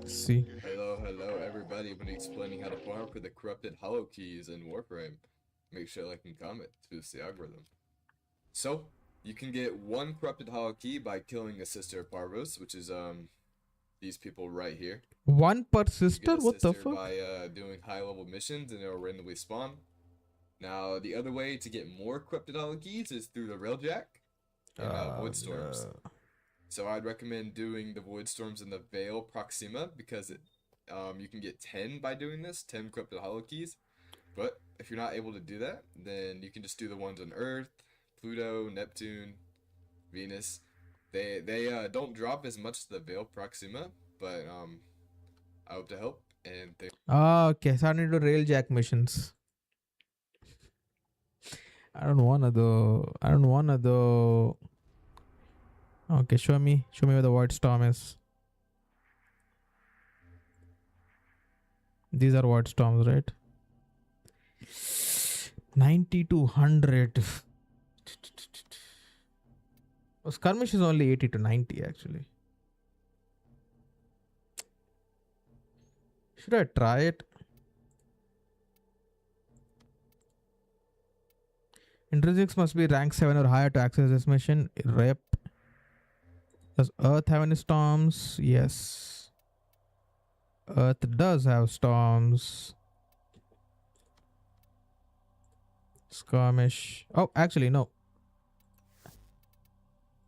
See. Hello everybody. When explaining how to farm for the corrupted hollow keys in Warframe, make sure to like and comment to boost the algorithm. So you can get 1 corrupted hollow key by killing a sister of Parvos, which is these people right here. 1 per sister? What the fuck? By doing high level missions, and it'll randomly spawn. Now the other way to get more corrupted hollow keys is through the railjack and void storms. No. So I'd recommend doing the void storms in the Veil Proxima because you can get 10 by doing this, 10 corrupted hollow keys. But if you're not able to do that, then you can just do the ones on Earth, Pluto, Neptune, Venus. They don't drop as much as the Veil Proxima, but I hope to help. And Okay, so I need to railjack missions. I don't wanna though. Okay, show me where the void storm is. These are void storms, right? 90 to 100. Oh, skirmish is only 80 to 90 actually. Should I try it? Intrinsics must be rank 7 or higher to access this mission. Rep. Does Earth have any storms? Yes. Earth does have storms. Skirmish. Oh, actually, no.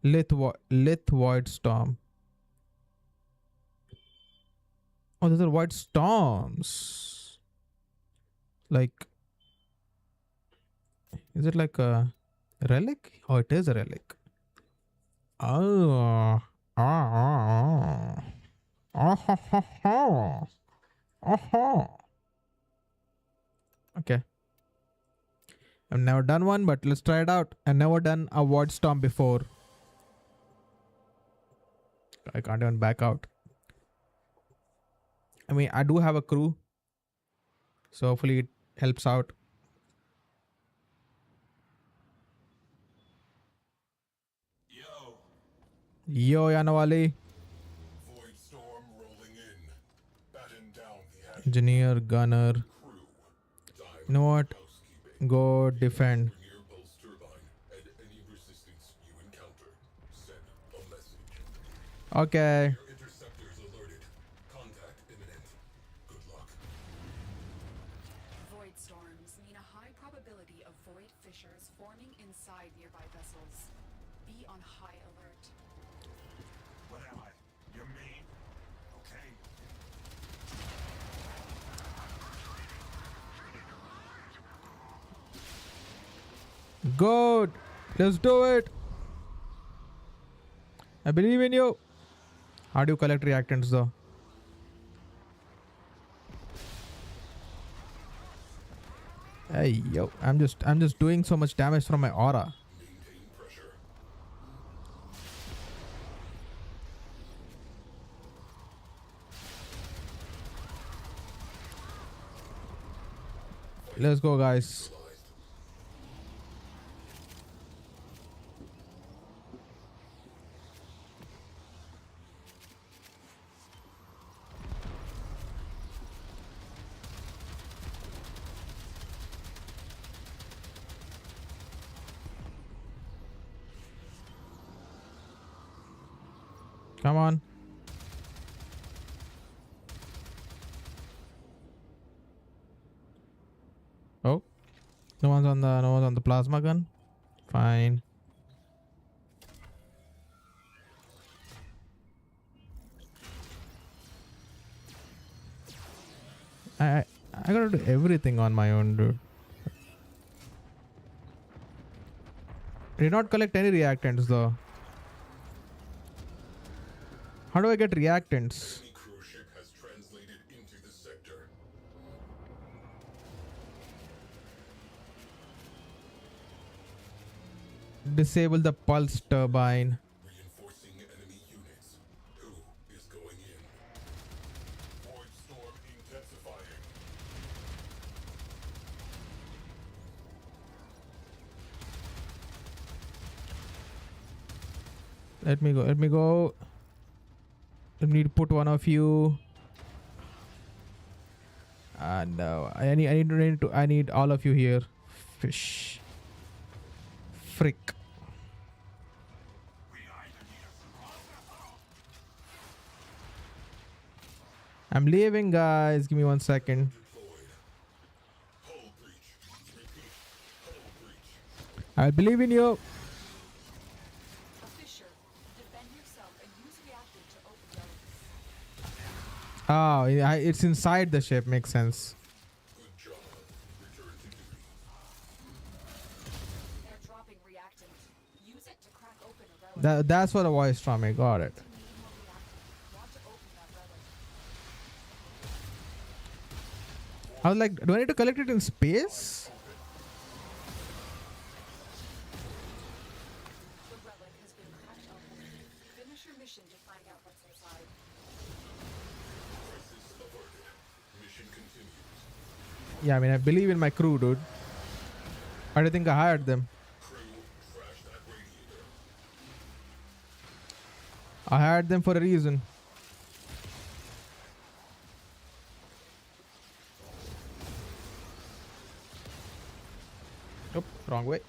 Lith Void Storm. Oh, those are white storms. Like, is it like a relic? Oh, it is a relic. Oh. Okay. I've never done one, but let's try it out. I've never done a void storm before. I can't even back out. I mean, I do have a crew, so hopefully it helps out. Yo, Yanawali. Void storm rolling in. Batten down the Engineer, gunner. You know what? Go defend. near pulse turbine and any resistance you encounter. Send a message. Okay. Interceptors alerted. Contact imminent. Good luck. Void storms mean a high probability of void fissures forming inside nearby vessels. Be on high alert. What am I? Your main? Okay. Good. Let's do it. I believe in you. How do you collect reactants though? Hey yo, I'm just doing so much damage from my aura. Maintain pressure. Let's go, guys. Come on. Oh, no one's on the plasma gun. Fine. I gotta do everything on my own, dude. Did not collect any reactants though. How do I get reactants? Enemy cruise ship has translated into the sector. Disable the pulse turbine. Reinforcing enemy units. Who is going in? Void storm intensifying. Let me go. Let me put one of you. No, I need all of you here. Fish. Frick. I'm leaving, guys. Give me 1 second. I believe in you. A fissure. Defend yourself and use reactor to open those. Oh, it's inside the ship. Makes sense. They're dropping reactant. Use it to crack open a relic. That's for the voice trauma. Got it. Want to open that relic. I was like, do I need to collect it in space? The relic has been cracked open. Finish your mission to find out what's inside. Mission continues. Yeah, I mean, I believe in my crew, dude. I don't think I hired them. Crew, trash that radiator. I hired them for a reason. Nope, wrong way.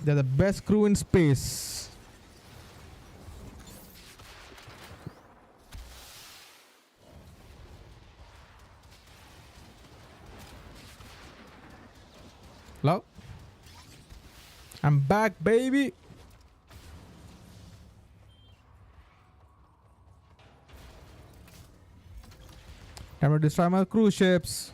They're the best crew in space. Hello? I'm back, baby. Time to destroy my cruise ships.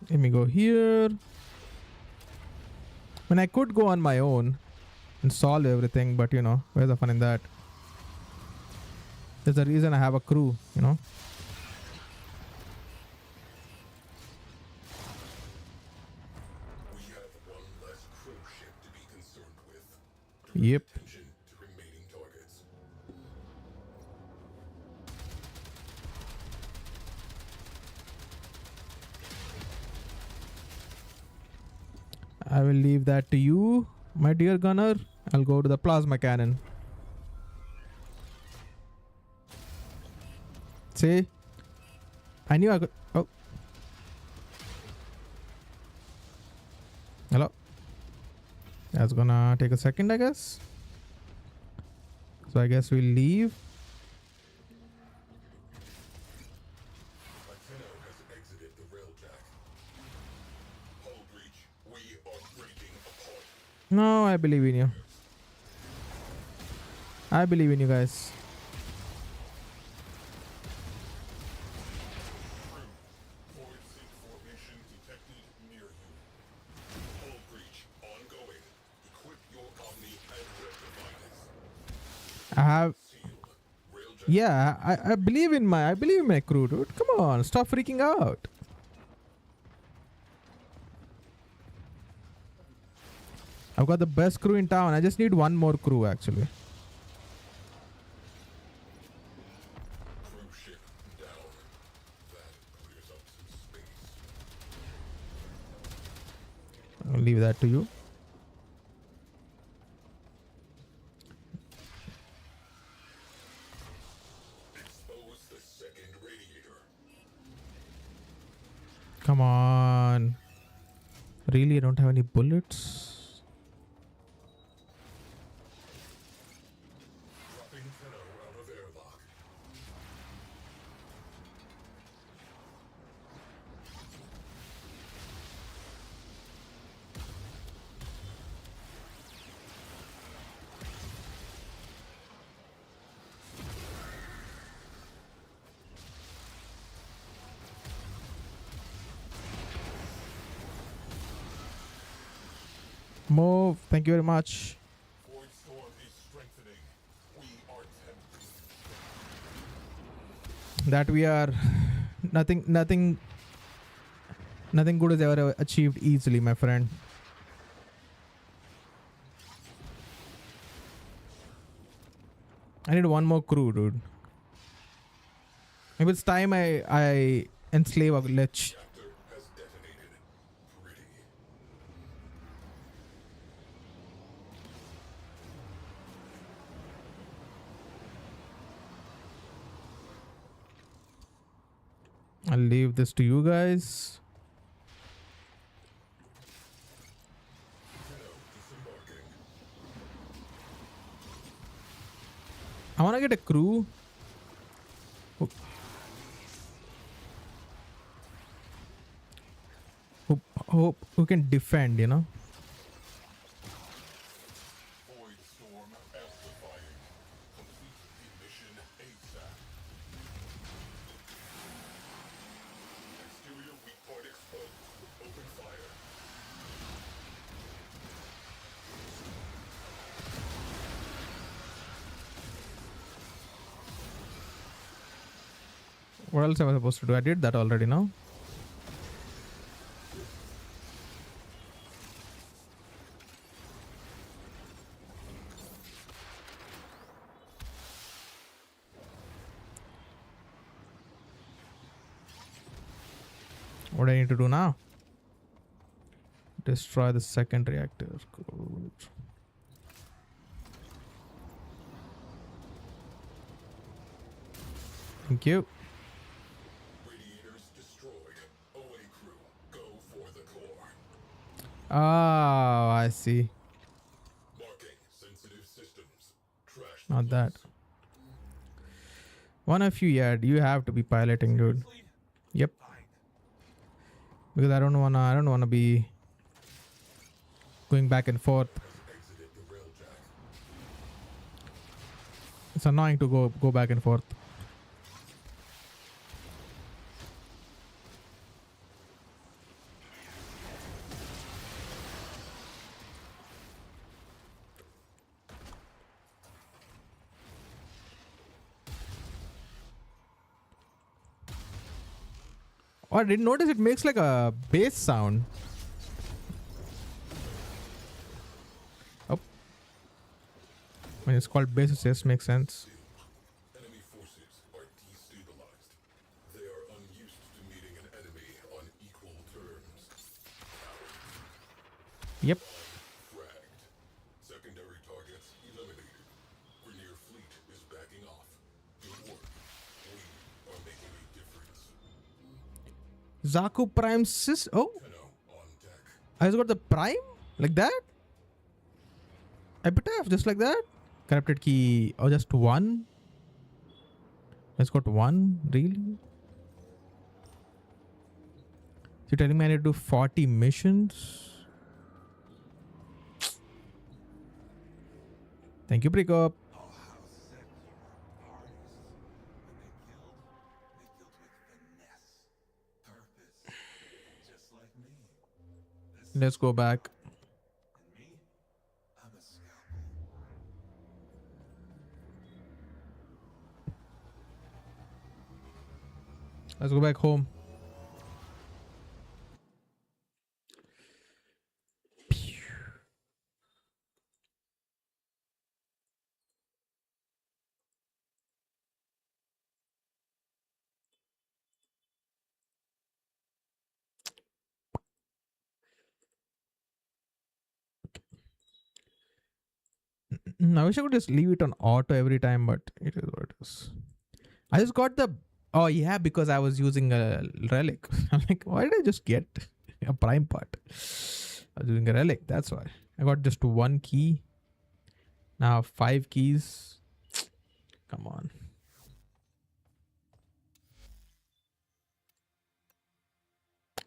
Let me go here. I mean, I could go on my own and solve everything, but you know, where's the fun in that? There's a reason I have a crew, you know. We have one less cruise ship to be concerned with. Yep. Attention to remaining targets. I will leave that to you, my dear gunner. I'll go to the plasma cannon. See? I knew I could. Oh. Hello. That's gonna take a second, I guess. So I guess we'll leave. Latino has exited the railjack. Hull breach. We are breaking apart. No, I believe in you. I believe in you guys. Void sync formation detected near you. Hull breach ongoing. Equip your Omni and red devices. I have. Sealed. Railjack. Yeah, I believe in my crew, dude. Come on, stop freaking out. I've got the best crew in town. I just need one more crew actually. Cruise ship down. That clears up some space. I'll leave that to you. Expose the second radiator. Come on. Really, I don't have any bullets. Dropping Tenno out of airlock. Move. Thank you very much. Void storm is strengthening. We are tempted. That we are nothing good is ever achieved easily, my friend. I need one more crew, dude. Maybe it's time I enslave a glitch. Reactor has detonated. Pretty. I'll leave this to you guys. Tenno disembarking. I want to get a crew who can defend, you know. Void storm amplifying. Complete the mission ASAP. Exterior weak point exposed. Open fire. What else am I supposed to do? I did that already now. What do I need to do now? Destroy the second reactor. Good. Thank you. Radiators destroyed. Away crew. Go for the core. Oh, I see. Not that. One of you, yeah, you have to be piloting, dude. Yep. Because I don't wanna be going back and forth. It's annoying to go back and forth. Oh, I didn't notice it makes like a bass sound. Oh. When it's called bass, it just makes sense. Enemy forces are destabilized. They are unused to meeting an enemy on equal terms. Yep. Fragged. Secondary targets eliminated. Grenier fleet is backing off. Good work. We are making a difference. Zaku Prime Sis. Oh. I just got the Prime? Like that? Epitaph, just like that? Corrupted key. Oh, just one? It's got one? Really? You're telling me I need to do 40 missions? Thank you, Breakup. Let's go back. Let's go back home. I wish I could just leave it on auto every time, but it is what it is. I just got the... Oh, yeah, because I was using a relic. I'm like, why did I just get a prime part? I was using a relic, that's why. I got just one key. Now 5 keys. Come on.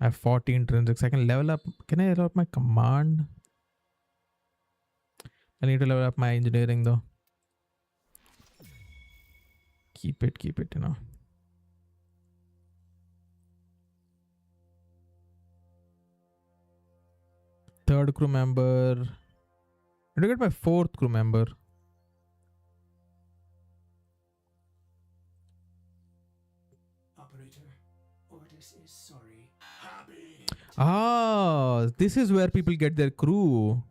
I have 40 intrinsics. I can level up. Can I level up my command? I need to level up my engineering though. Keep it, you know. Third crew member. I did get my 4th crew member. Operator, Ortis is sorry. Ah, this is where people get their crew.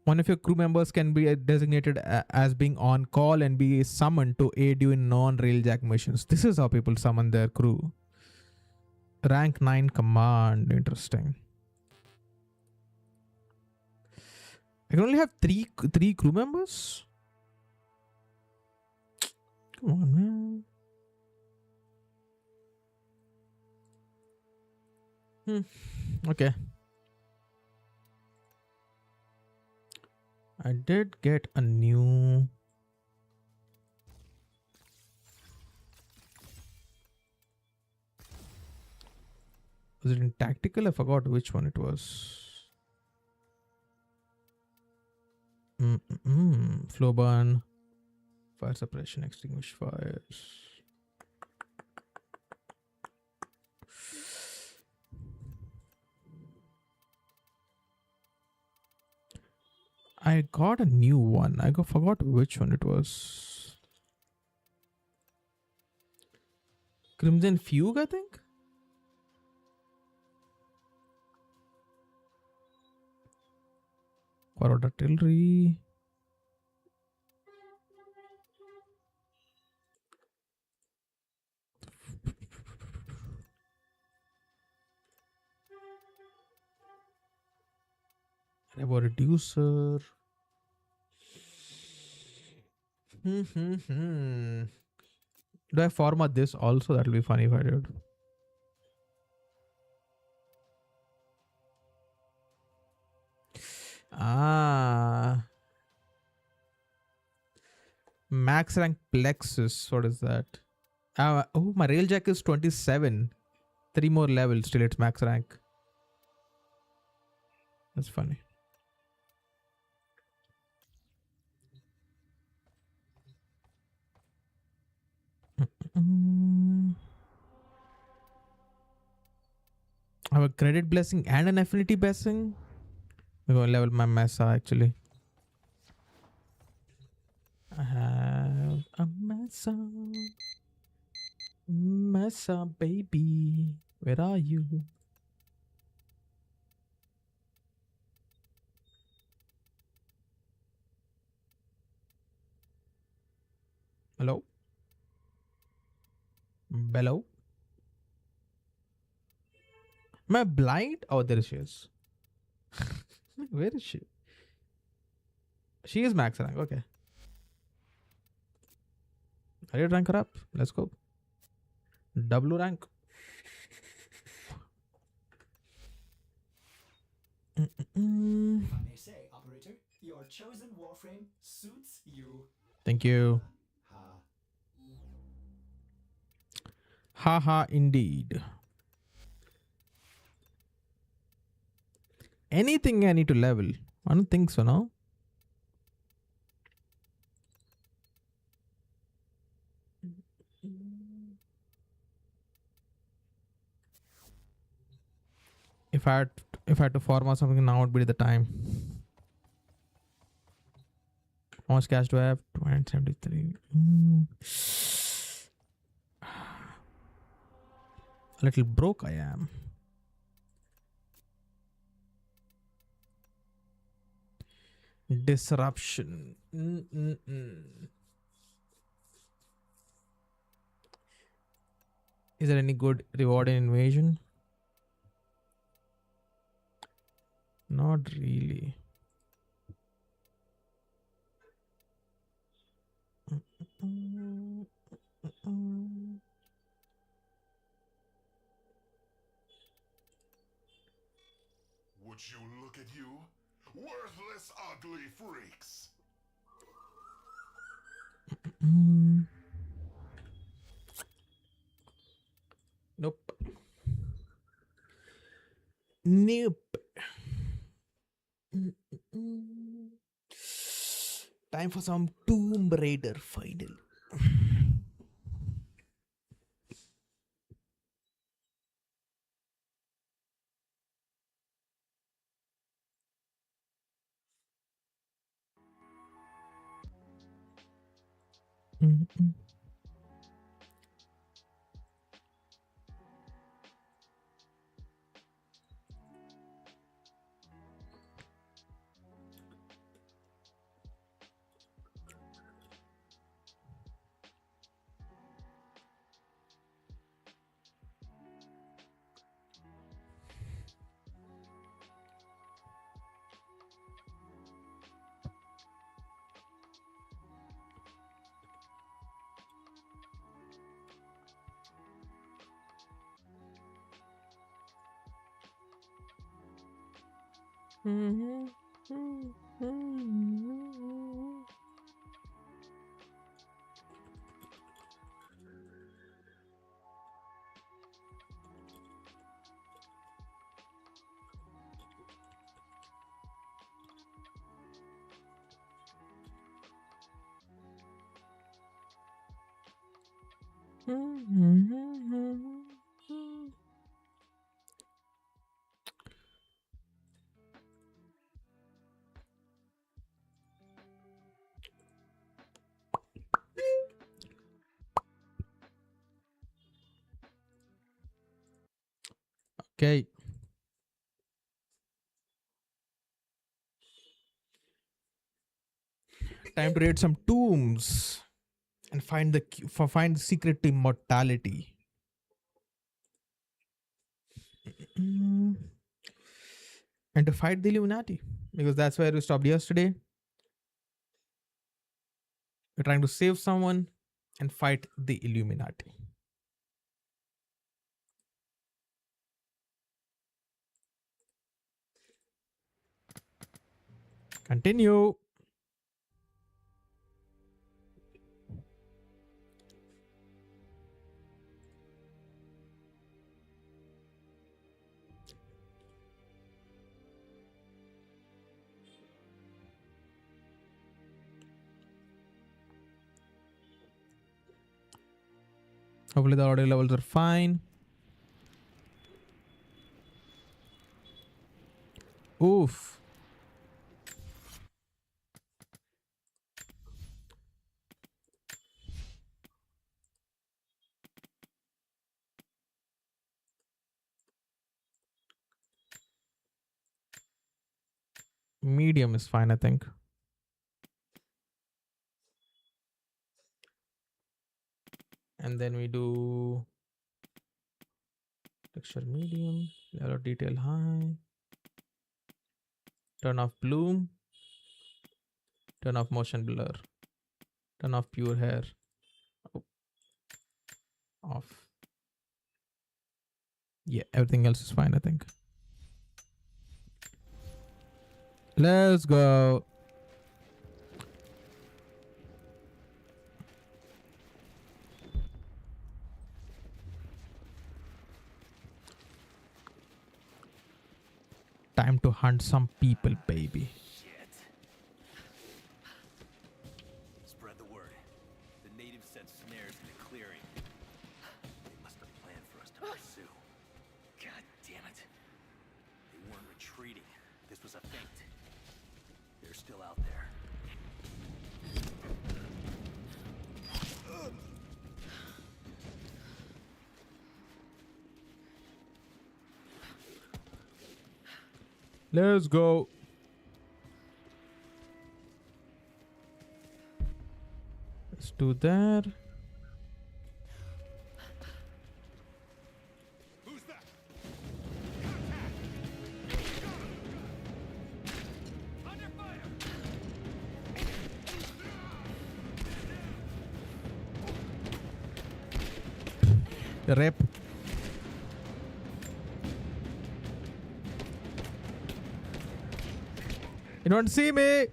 One of your crew members can be designated as being on call and be summoned to aid you in non-railjack missions. This is how people summon their crew. Rank 9 command. Interesting. I can only have three crew members? Come on, man. Okay. I did get a new... Was it in tactical? I forgot which one it was. Flow burn. Fire suppression. Extinguish fires. I got a new one. I forgot which one it was. Crimson Fugue, I think? Forward artillery. Revo reducer. Do I format this also? That'll be funny if I did. Ah. Max rank plexus. What is that? Oh, my railjack is 27. 3 more levels till it's max rank. That's funny. I have a credit blessing and an affinity blessing. I'm going to level my mesa actually. I have a mesa. Mesa baby. Where are you? Hello? Bello? Am I blind? Oh, there she is. Where is she? She is max rank. Okay. I did rank her up. Let's go. W rank. If I may say, operator, your chosen warframe suits you. Thank you. Haha, indeed. Anything I need to level? I don't think so, no? If I had to farm or something, now would be the time. How much cash do I have? 273. A little broke I am. Disruption. Is there any good reward in invasion? Not really. Would you look at you? Worthless, ugly freaks. Nope. Nope. Time for some Tomb Raider final. Okay. Time to raid some tombs and find the secret to immortality. And to fight the Illuminati, because that's where we stopped yesterday. We're trying to save someone and fight the Illuminati. Continue. Hopefully the audio levels are fine. Oof. Medium is fine, I think. And then we do texture medium, level of detail high, turn off bloom, turn off motion blur, turn off pure hair, off. Yeah, everything else is fine, I think. Let's go. Time to hunt some people, baby. Spread the word. The natives set snares in the clearing. They must have planned for us to pursue. God damn it. They weren't retreating. This was a feint. They're still out there. Let's go. Let's do that. Who's that? Under fire! Rep. You don't see me.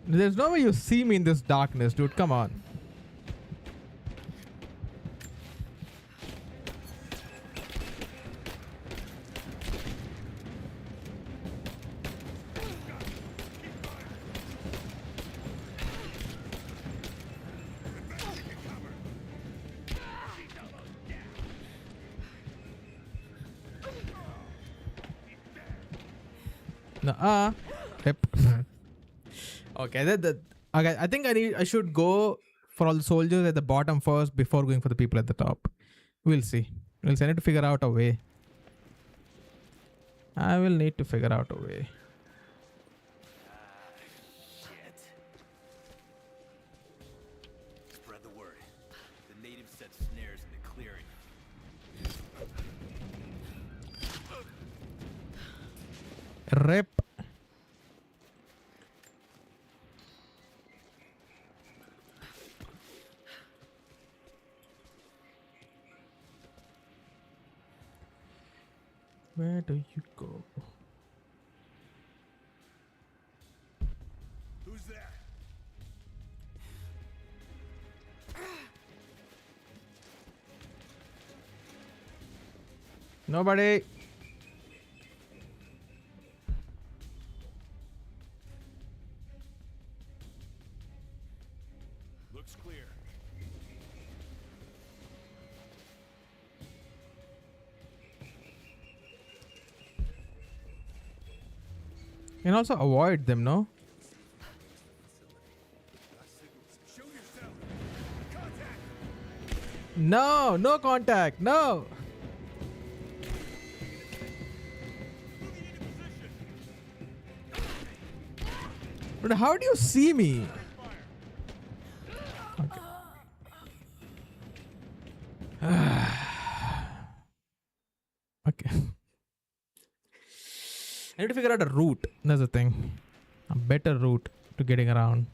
There's no way you see me in this darkness, dude. Come on. No, Yep. Okay, okay. I think I should go for all the soldiers at the bottom first before going for the people at the top. We'll see. I need to figure out a way. I will need to figure out a way. Shit. Spread the word. The natives set snares in the clearing. Rep. Where do you go? Who's there? Nobody. Looks clear. You can also avoid them, no? Show yourself. Contact. No, no contact, no. But how do you see me? Okay. I need to figure out a route. That's the thing. A better route to getting around.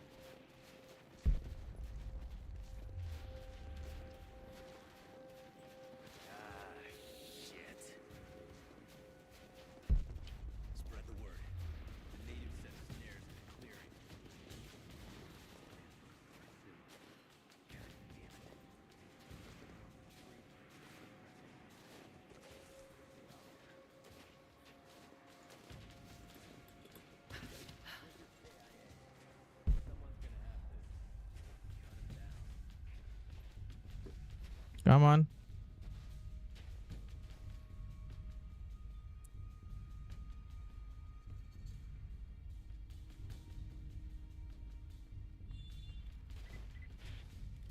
Shit. Come on.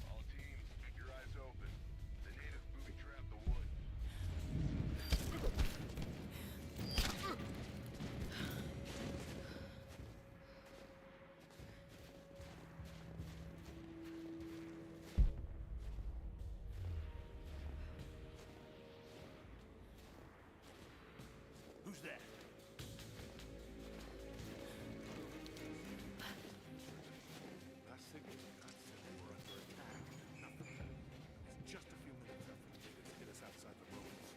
All teams, keep your eyes open. The natives booby-trapped the wood. Who's that? Last signal we got said they were under attack. Nothing. It's just a few minutes after the natives hit us outside the ruins.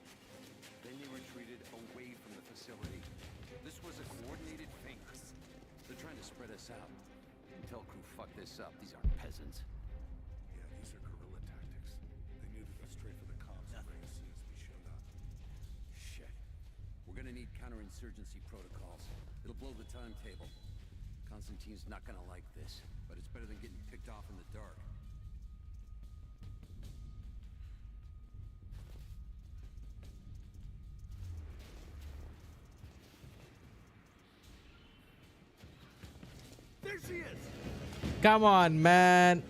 Then they retreated away from the facility. This was a coordinated feint. They're trying to spread us out. Tell crew, fuck this up. These aren't peasants. Yeah, these are guerrilla tactics. They knew to go straight for the comms ring as soon as we showed up. Shit. We're gonna need counterinsurgency protocols. It'll blow the timetable. Constantine's not gonna like this, but it's better than getting picked off in the dark. There she is! Come on, man.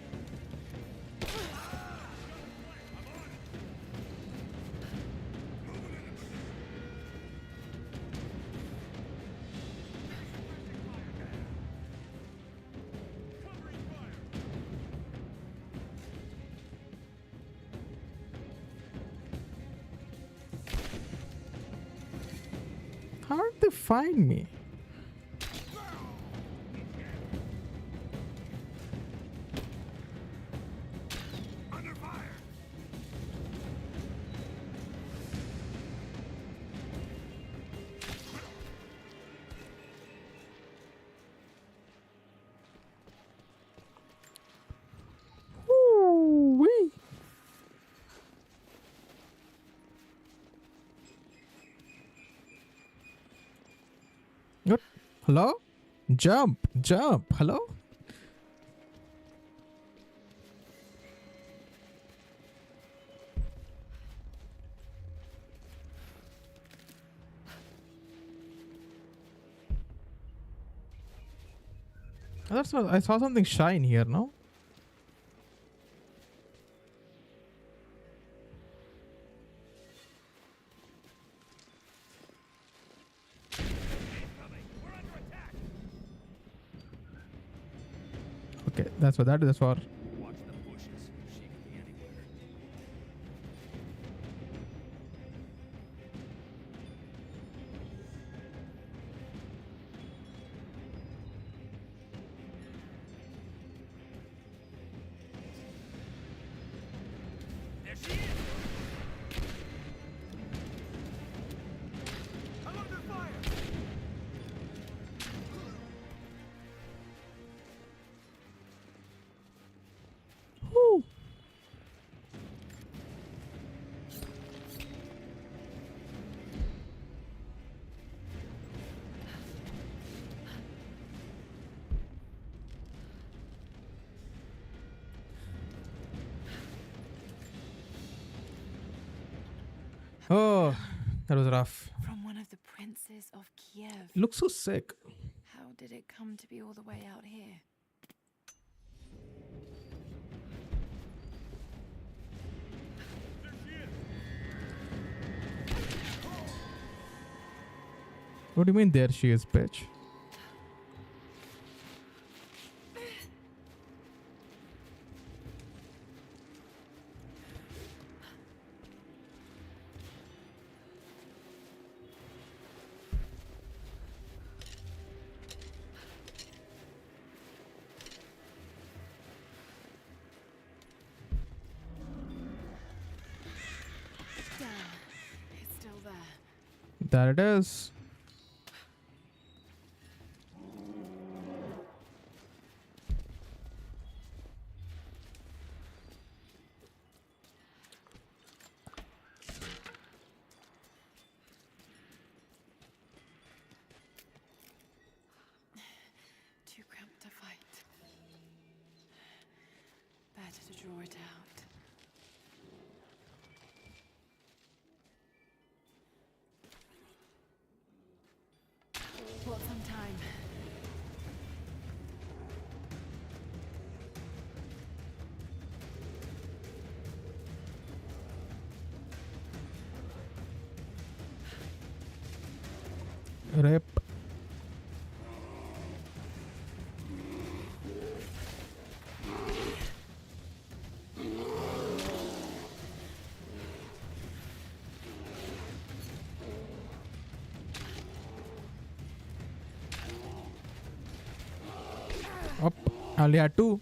How did they find me? Under fire! Ooh-wee. What? Hello? Jump, jump. Hello? I saw something shine here, no? Okay, that's what that is for. Watch the bushes. She could be anywhere. There she is! I'm under fire! Woo. Oh, that was rough. From one of the princes of Kiev. Looks so sick. How did it come to be all the way out here? What do you mean there she is, bitch? Damn. It's still there. There it is. Too cramped to fight. Better to draw it out. Rip. Up. I only had 2.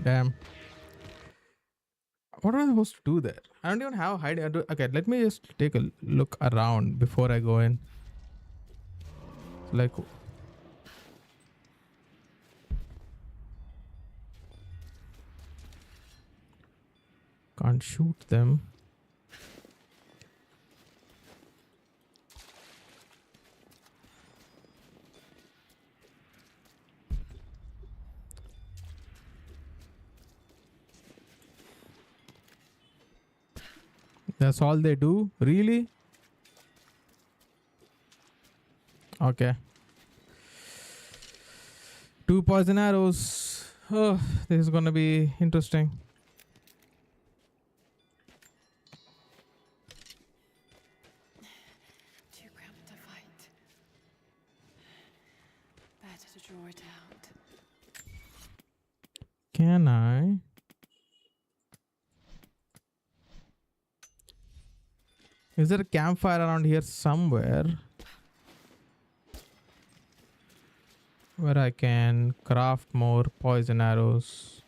Damn. What am I supposed to do there? I don't even have hiding. Okay, let me just take a look around before I go in. Like, can't shoot them. That's all they do? Really? Okay. 2 poison arrows. Oh, this is gonna be interesting. Too cramped to fight. Better to draw it out. Can I? Is there a campfire around here somewhere where I can craft more poison arrows?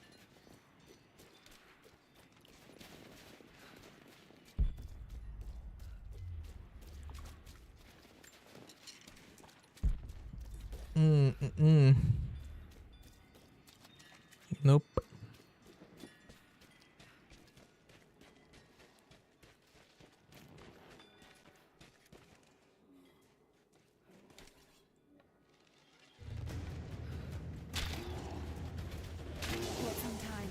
Nope. Get some time.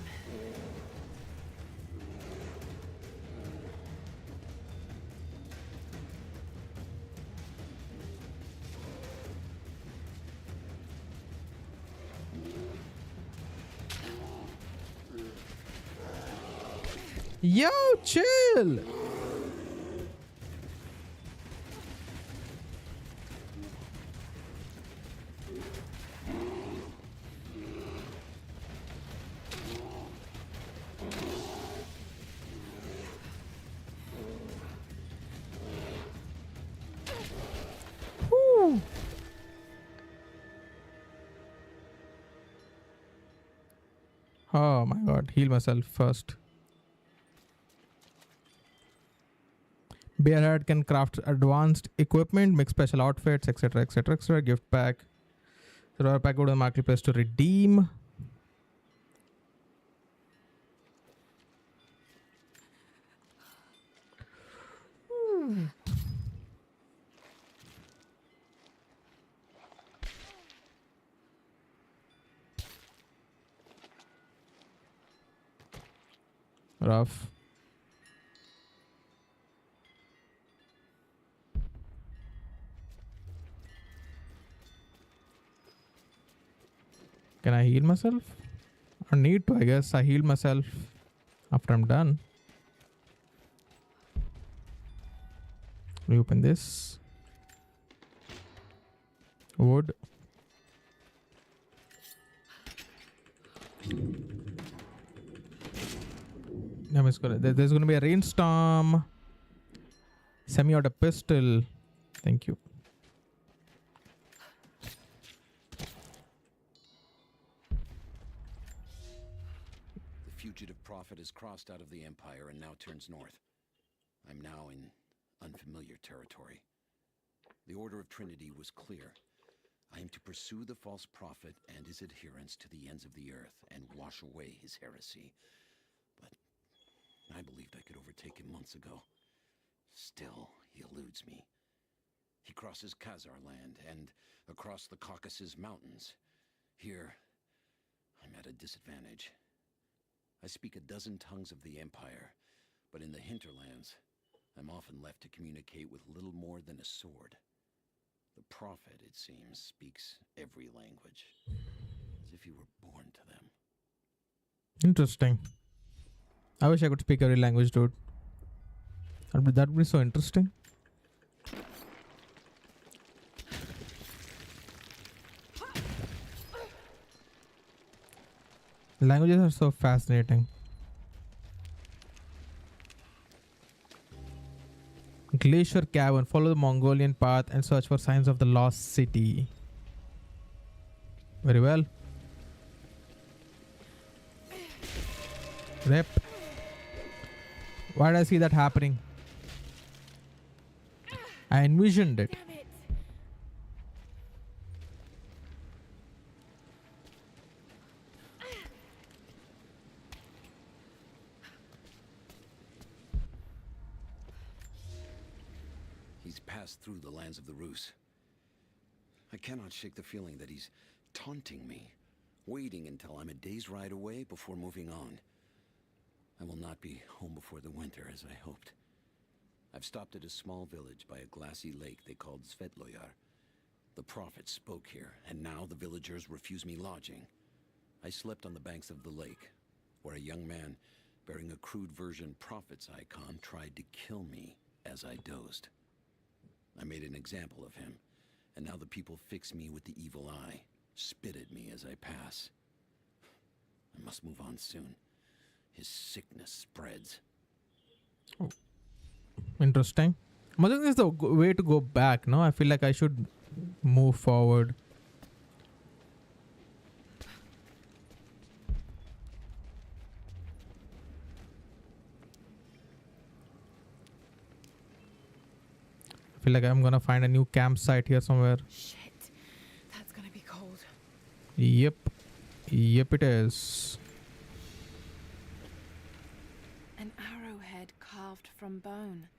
Yo, chill. Whew. Oh my god, heal myself first. Bearhead can craft advanced equipment, make special outfits, etc. etc. etc. Gift pack. Survivor pack, go to the marketplace to redeem. Rough. Can I heal myself? I need to, I guess. I heal myself after I'm done. Reopen this. Wood. There's gonna be a rainstorm. Semi-auto pistol. Thank you. The fugitive prophet has crossed out of the Empire and now turns north. I'm now in unfamiliar territory. The Order of Trinity was clear. I am to pursue the false prophet and his adherents to the ends of the earth and wash away his heresy. But I believed I could overtake him months ago. Still, he eludes me. He crosses Khazar land and across the Caucasus Mountains. Here, I'm at a disadvantage. I speak a dozen tongues of the Empire, but in the hinterlands, I'm often left to communicate with little more than a sword. The Prophet, it seems, speaks every language, as if he were born to them. Interesting. I wish I could speak every language, dude. That would be so interesting. Languages are so fascinating. Glacier Cavern. Follow the Mongolian path and search for signs of the lost city. Very well. Rep. Why did I see that happening? I envisioned it. He's passed through the lands of the Rus. I cannot shake the feeling that he's taunting me, waiting until I'm a day's ride away before moving on. I will not be home before the winter as I hoped. I've stopped at a small village by a glassy lake they called Svetloyar. The Prophet spoke here, and now the villagers refuse me lodging. I slept on the banks of the lake, where a young man bearing a crude version Prophet's icon tried to kill me as I dozed. I made an example of him, and now the people fix me with the evil eye, spit at me as I pass. I must move on soon. His sickness spreads. Oh. Interesting. I think this is the way to go back, no? I feel like I should move forward. I feel like I'm gonna find a new campsite here somewhere. Shit. That's gonna be cold. Yep. Yep, it is. An arrowhead carved from bone.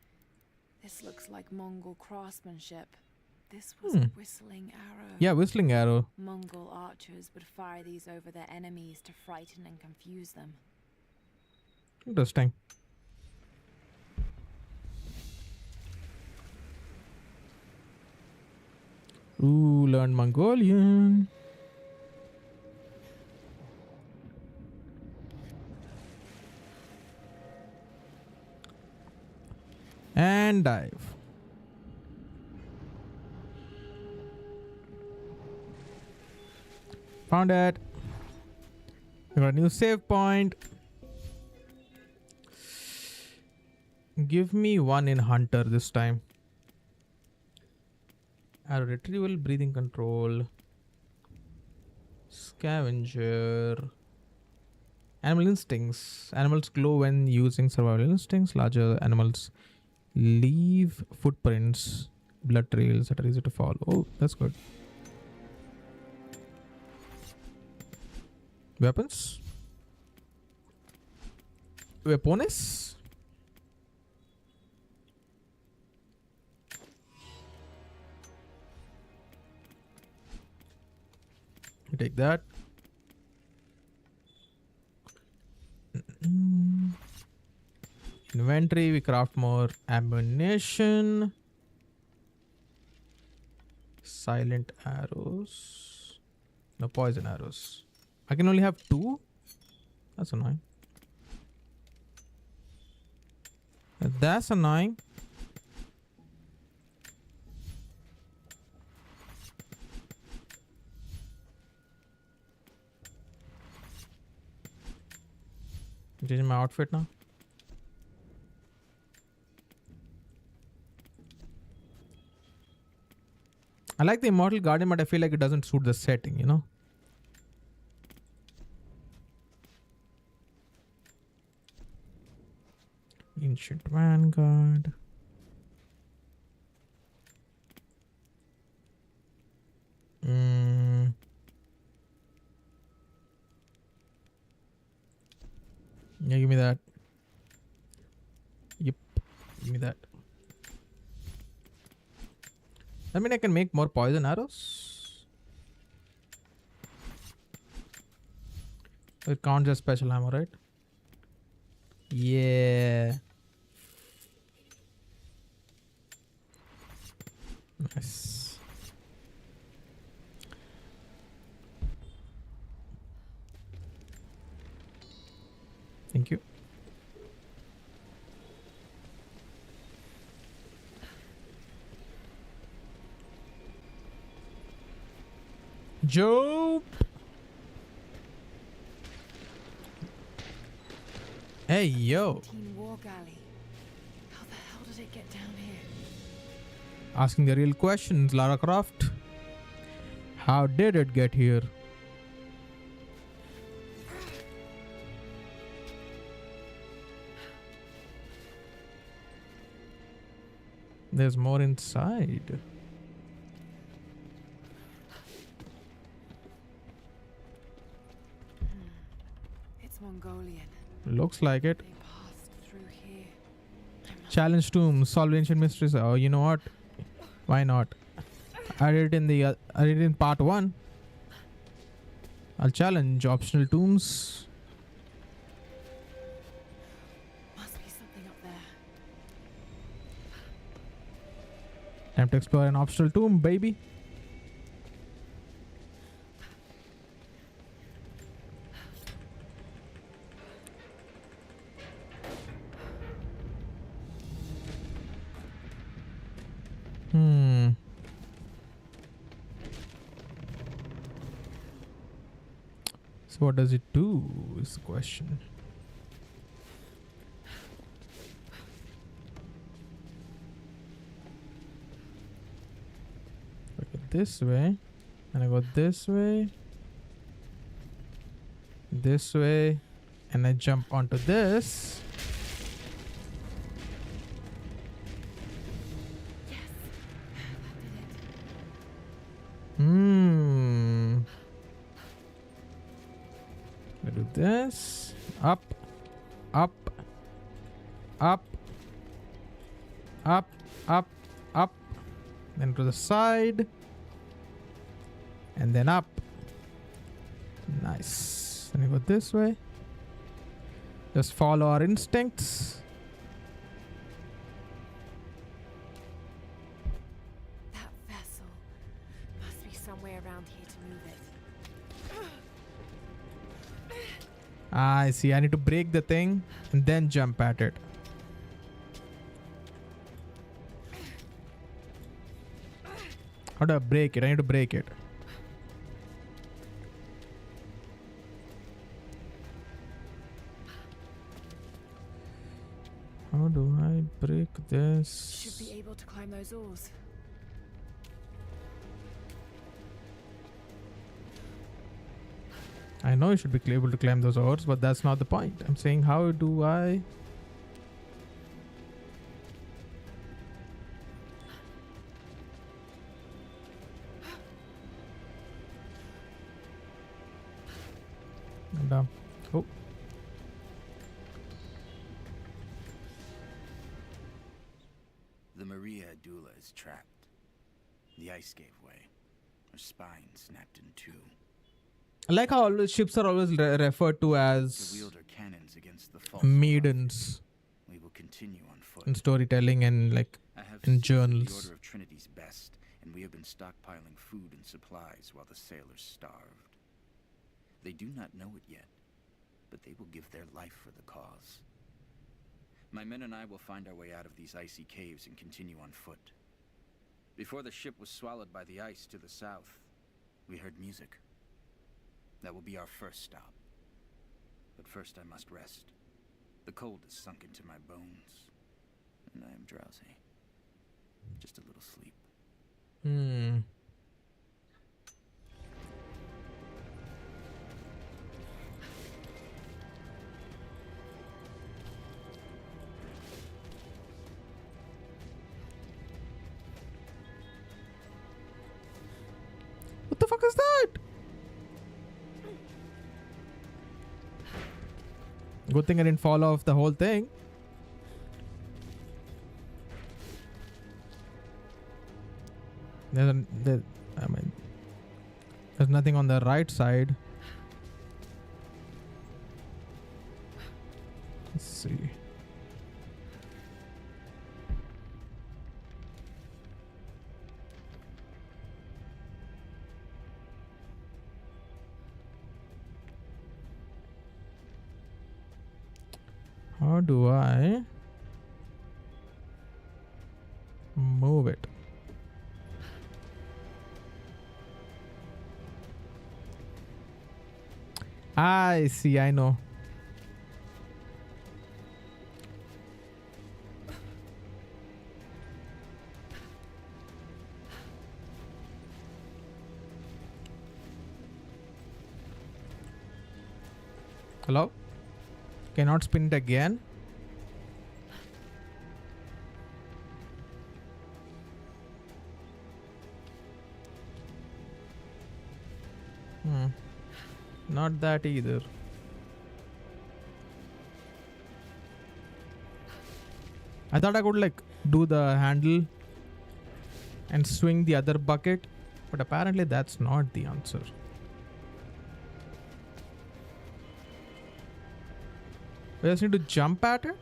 This looks like Mongol craftsmanship. This was a whistling arrow. Yeah, whistling arrow. Mongol archers would fire these over their enemies to frighten and confuse them. Interesting. Ooh, learn Mongolian. And dive. Found it. We got a new save point. Give me one in Hunter this time. Arrow retrieval, breathing control, scavenger, animal instincts. Animals glow when using survival instincts. Larger animals leave footprints, blood trails that are easy to follow. Oh, that's good. Weapons. Weapones. Take that. Inventory, we craft more ammunition. Silent arrows. No, poison arrows. I can only have 2? That's annoying. That's annoying. Changing my outfit now. I like the Immortal Guardian, but I feel like it doesn't suit the setting, you know? Ancient Vanguard. Yeah, give me that. Yep, give me that. I mean, I can make more poison arrows. It counts as special ammo, right? Yeah. Nice. Thank you. Joe. Hey, yo. War galley. How the hell did it get down here? Asking the real questions, Lara Croft. How did it get here? There's more inside. It's Mongolian. Looks like it. They passed through here. Challenge tomb, solve ancient mysteries. Oh, you know what? Why not? I did it in part 1. I'll challenge optional tombs. Must be something up there. Time to explore an optional tomb, baby. So what does it do is the question. I go this way, and I go this way, and I jump onto this. I do this. Up, up, up, up, up, up. Then to the side. And then up. Nice. Then we go this way. Just follow our instincts. That vessel must be somewhere around here to move it. I see. I need to break the thing and then jump at it. How do I break it? I need to break it. How do I break this? Should be able to climb those oars. I know you should be able to climb those oars, but that's not the point. I'm saying, how do I? And, oh. The Maria Adula is trapped. The ice gave way. Her spine snapped in two. I like how all the ships are always referred to as maidens We will continue on foot. in storytelling and like in The journals. Order of Trinity's best, and we have been stockpiling food and supplies while the sailors starved. They do not know it yet, but they will give their life for the cause. My men and I will find our way out of these icy caves and continue on foot. Before the ship was swallowed by the ice to the south, we heard music. That will be our first stop. But first I must rest. The cold has sunk into my bones, and I am drowsy. Just a little sleep. What the fuck is that? Good thing I didn't fall off the whole thing. There's nothing on the right side. Let's see. How do I move it? I see, I know. Hello? Cannot spin it again? Not that either. I thought I could like do the handle and swing the other bucket, but apparently that's not the answer. I just need to jump at it?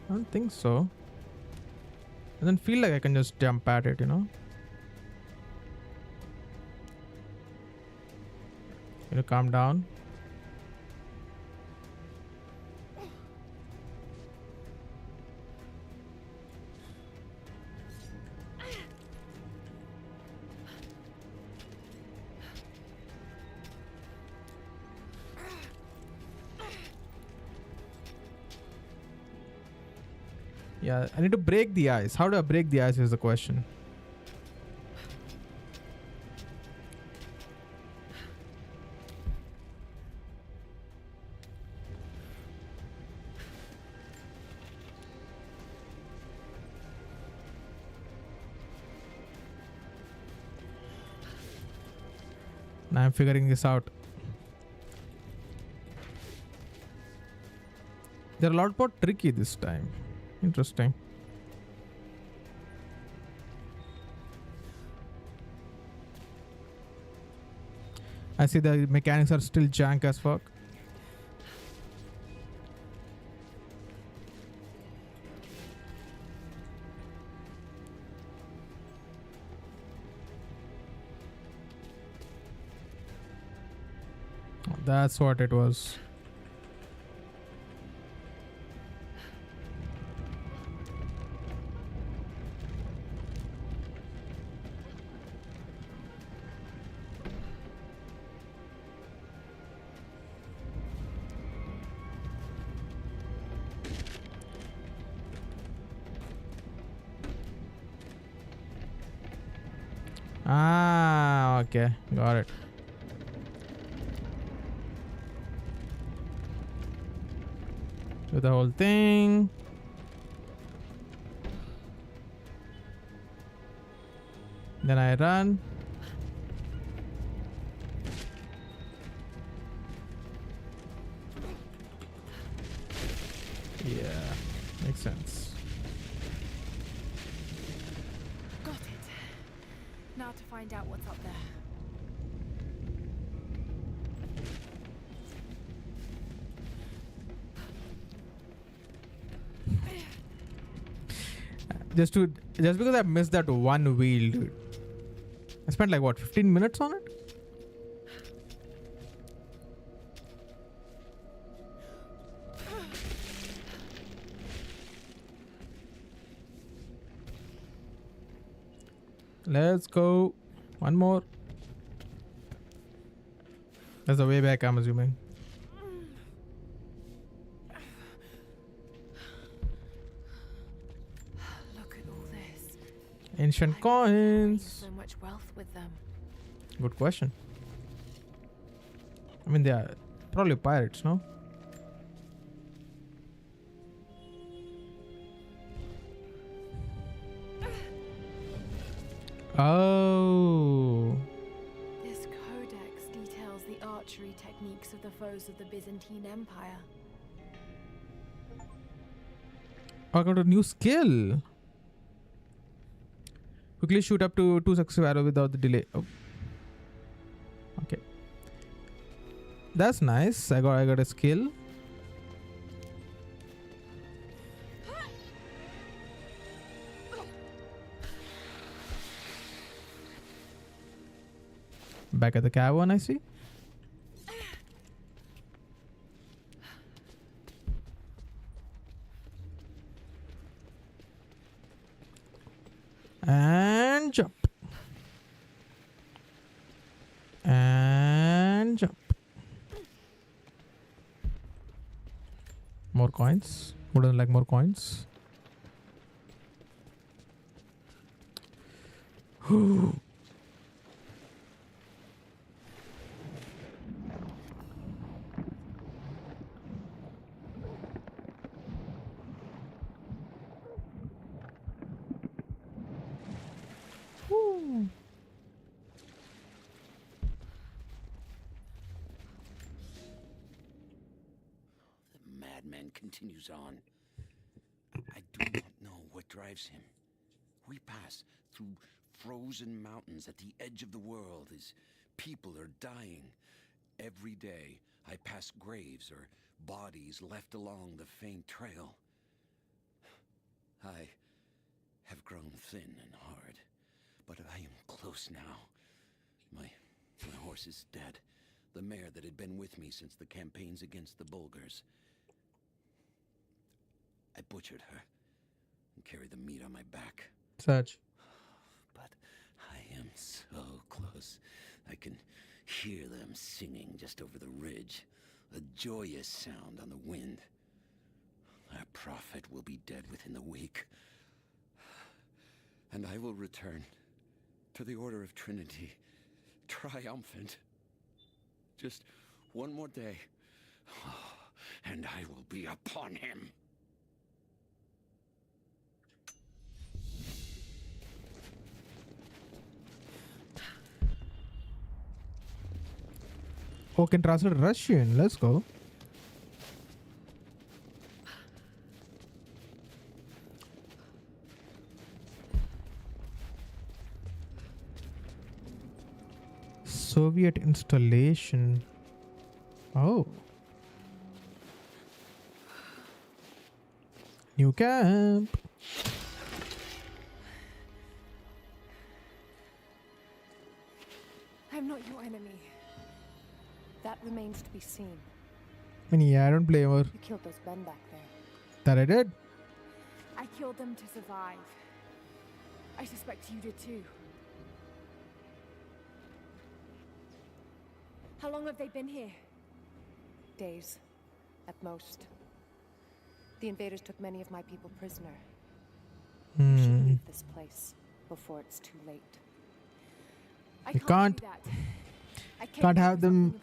I don't think so. Doesn't feel like I can just jump at it, you know? Can you calm down? Yeah, I need to break the ice. How do I break the ice is the question. Now I'm figuring this out. They're a lot more tricky this time. Interesting. I see the mechanics are still jank as fuck. That's what it was. Ah, okay. Got it. Do the whole thing. Then I run. Yeah, makes sense. Got it. Now to find out what's up there. Just because I missed that one wheel, dude. I spent like what, 15 minutes on it? Let's go. One more. That's the way back, I'm assuming. Look at all this. Ancient coins. So much wealth with them. Good question. I mean, they are probably pirates, no? Oh. This codex details the archery techniques of the foes of the Byzantine Empire. I got a new skill. Quickly shoot up to 2 successive arrows without the delay. Oh. Okay. That's nice. I got a skill. Back at the cavern, I see. And jump. And jump. More coins. Who doesn't like more coins? The madman continues on. I do not know what drives him. We pass through frozen mountains at the edge of the world as people are dying. Every day, I pass graves or bodies left along the faint trail. I have grown thin and hard, but I am close now. My horse is dead. The mare that had been with me since the campaigns against the Bulgars. I butchered her and carried the meat on my back. Such. But I am so close. I can hear them singing just over the ridge. A joyous sound on the wind. Our prophet will be dead within the week. And I will return to the Order of Trinity, triumphant. Just one more day, and I will be upon him. Oh, can translate Russian. Let's go. Soviet installation. Oh. New camp. I'm not your enemy. That remains to be seen. I mean, yeah, I don't blame her. You killed those men back there. That I did. I killed them to survive. I suspect you did too. How long have they been here? Days, at most. The invaders took many of my people prisoner. We should leave this place before it's too late. I can't do that. I Can't have them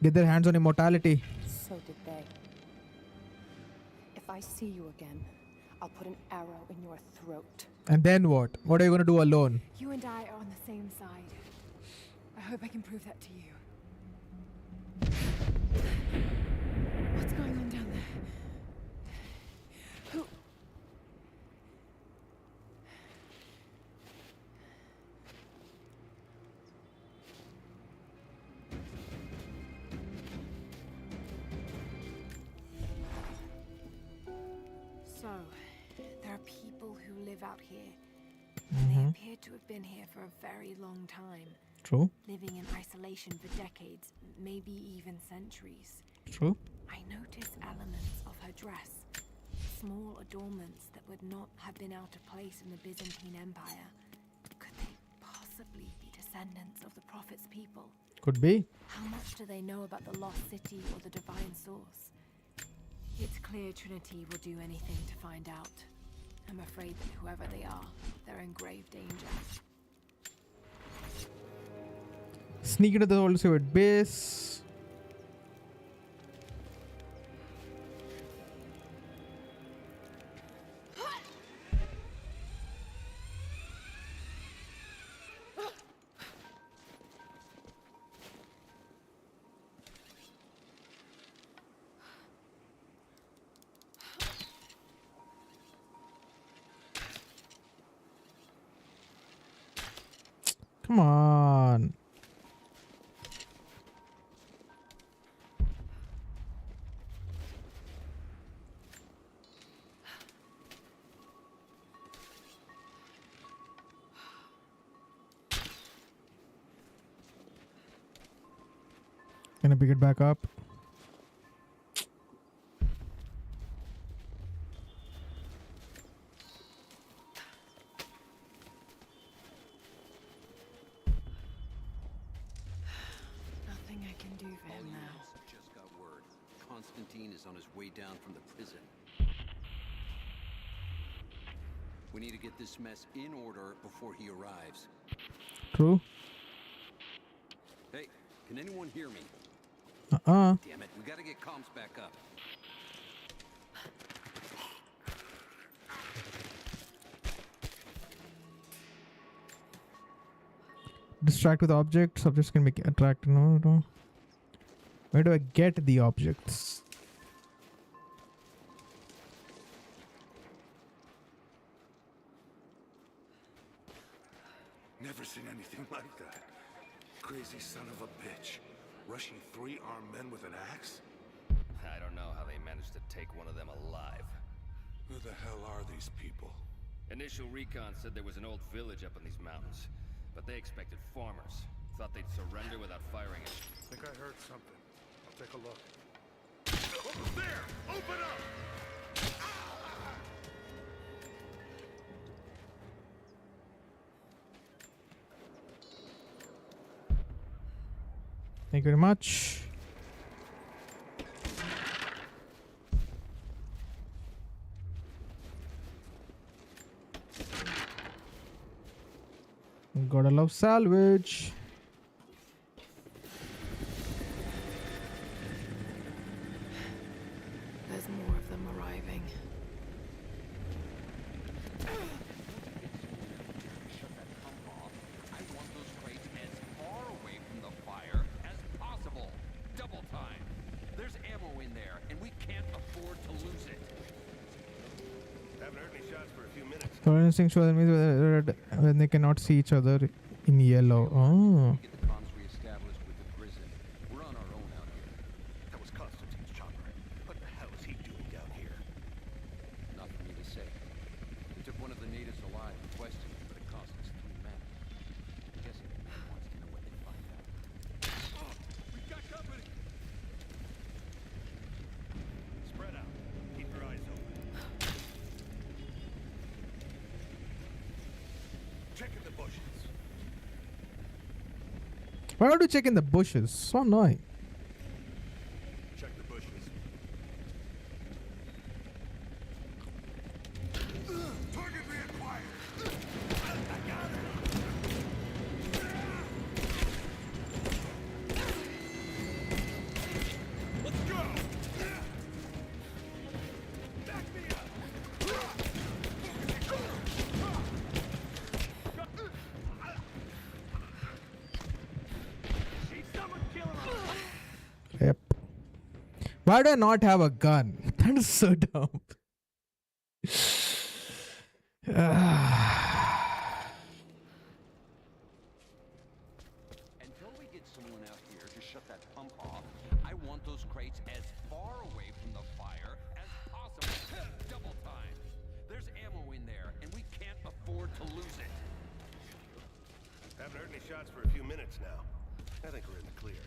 get their hands on immortality. So did they. If I see you again, I'll put an arrow in your throat. And then what? What are you going to do alone? You and I are on the same side. I hope I can prove that to you. What's going on down there? Who? So, there are people who live out here. And they appear to have been here for a very long time. True. Living in isolation for decades, maybe even centuries. True. I notice elements of her dress. Small adornments that would not have been out of place in the Byzantine Empire. Could they possibly be descendants of the Prophet's people? Could be. How much do they know about the lost city or the divine source? It's clear Trinity will do anything to find out. I'm afraid that whoever they are, they're in grave danger. Sneak into the old Soviet base. Come on. Can I pick it back up? Nothing I can do for him now. Just got word. Constantine is on his way down from the prison. We need to get this mess in order before he arrives. True. Hey, can anyone hear me? Uh-uh. Damn it, we gotta get comms back up. Distract with objects. Objects can be attracted. No. Where do I get the objects? Never seen anything like that. Crazy son of a bitch. Rushing 3 armed men with an axe? I don't know how they managed to take one of them alive. Who the hell are these people? Initial recon said there was an old village up in these mountains, but they expected farmers. Thought they'd surrender without firing it. Think I heard something. I'll take a look. There! Open up! Thank you very much. Gotta love salvage. There's more of them arriving. I want those crates as far away from the fire as possible. Double time. There's ammo in there, and we can't afford to lose it. Haven't heard any shots for a few minutes. Silencing show enemies when they cannot see each other in yellow. Oh. Get the comms reestablished with the prison. We're on our own out here. That was Constantine's chopper. What the hell is he doing down here? Not for me to say. They took one of the natives alive and questioned him, but it cost us 3 men. I'm guessing the man wants to know what they find out. Oh, we've got company! Spread out. Keep your eyes open. Check in the bushes. Why don't you check in the bushes? So annoying. Check the bushes. Target reacquired. I got it. Let's go. Back me up. See someone killing her. Yep. Why do I not have a gun? That is so dumb. Until we get someone out here to shut that pump off, I want those crates as far away from the fire as possible. Double time. There's ammo in there, and we can't afford to lose it. Haven't heard any shots for a few minutes now. I think we're in the clear.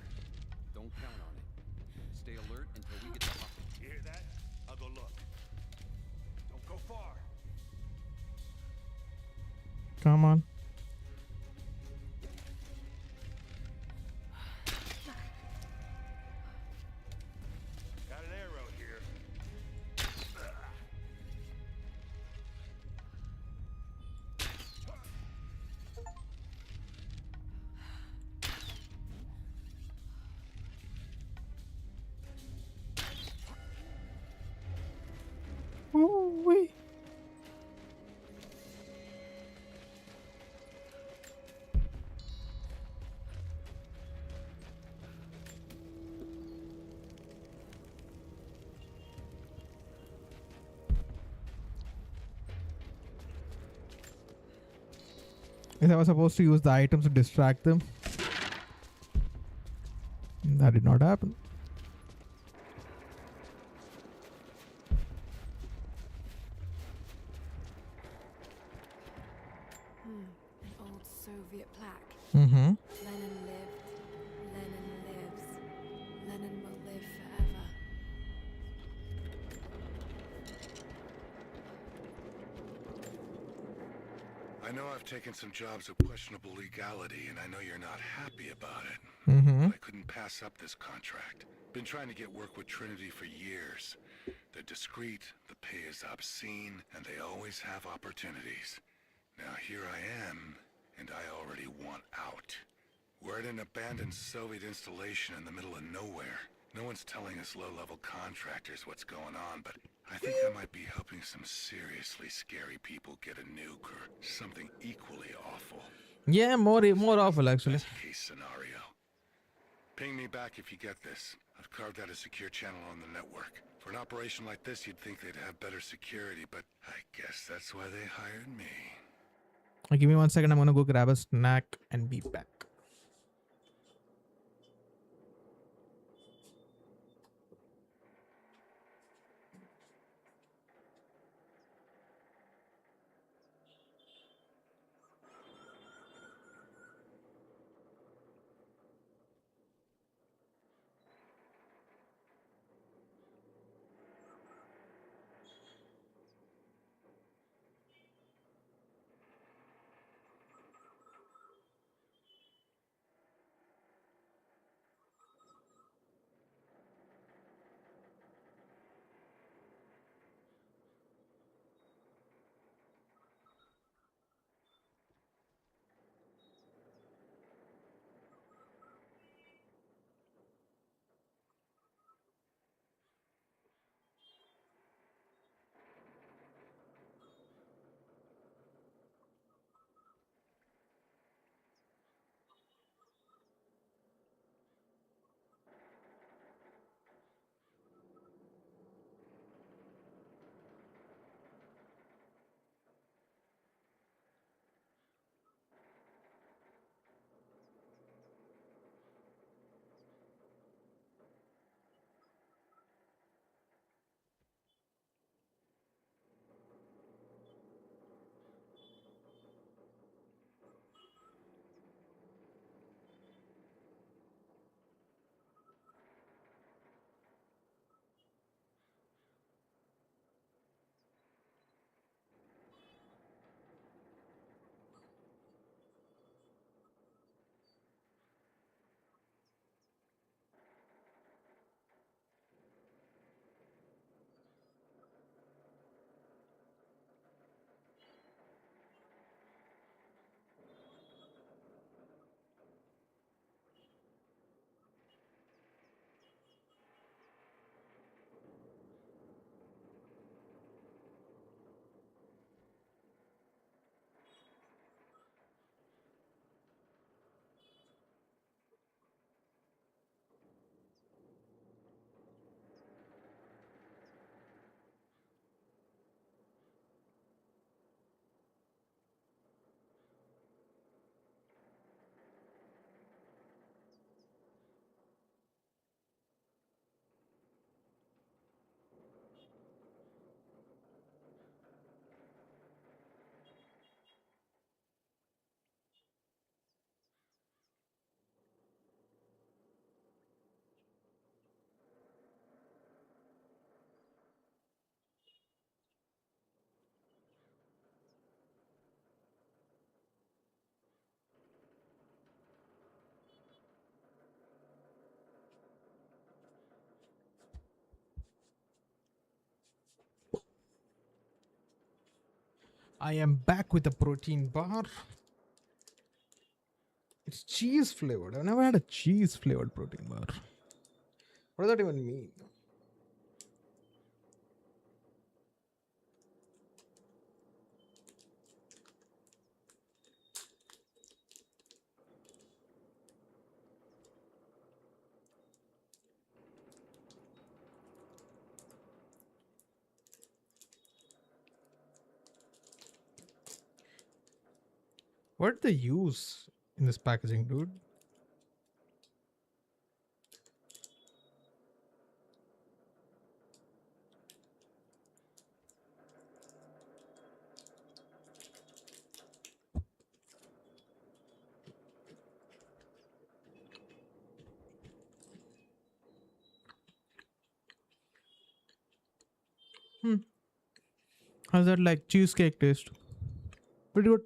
Don't count on it. Stay alert until we get the... You hear that? I'll go look. Don't go far. Come on. Got an arrow here. Ooh-wee. Because I was supposed to use the items to distract them. That did not happen. An old Soviet plaque. Mm-hmm. Lenin lived. Lenin lives. Lenin will live forever. I know I've taken some jobs of questionable legality, and I know you're not happy about it. Mm-hmm. I couldn't pass up this contract. Been trying to get work with Trinity for years. They're discreet, the pay is obscene, and they always have opportunities. Now here I am, and I already want out. We're at an abandoned Soviet installation in the middle of nowhere. No one's telling us low-level contractors what's going on, but I think I might be helping some seriously scary people get a nuke or something equally awful. Yeah, more awful actually. Best case scenario. Ping me back if you get this. I've carved out a secure channel on the network. For an operation like this, you'd think they'd have better security, but I guess that's why they hired me. Give me 1 second. I'm gonna go grab a snack and be back. I am back with a protein bar. It's cheese flavored. I've never had a cheese flavored protein bar. What does that even mean? What did they use in this packaging, dude? How's that like cheesecake taste? Pretty good.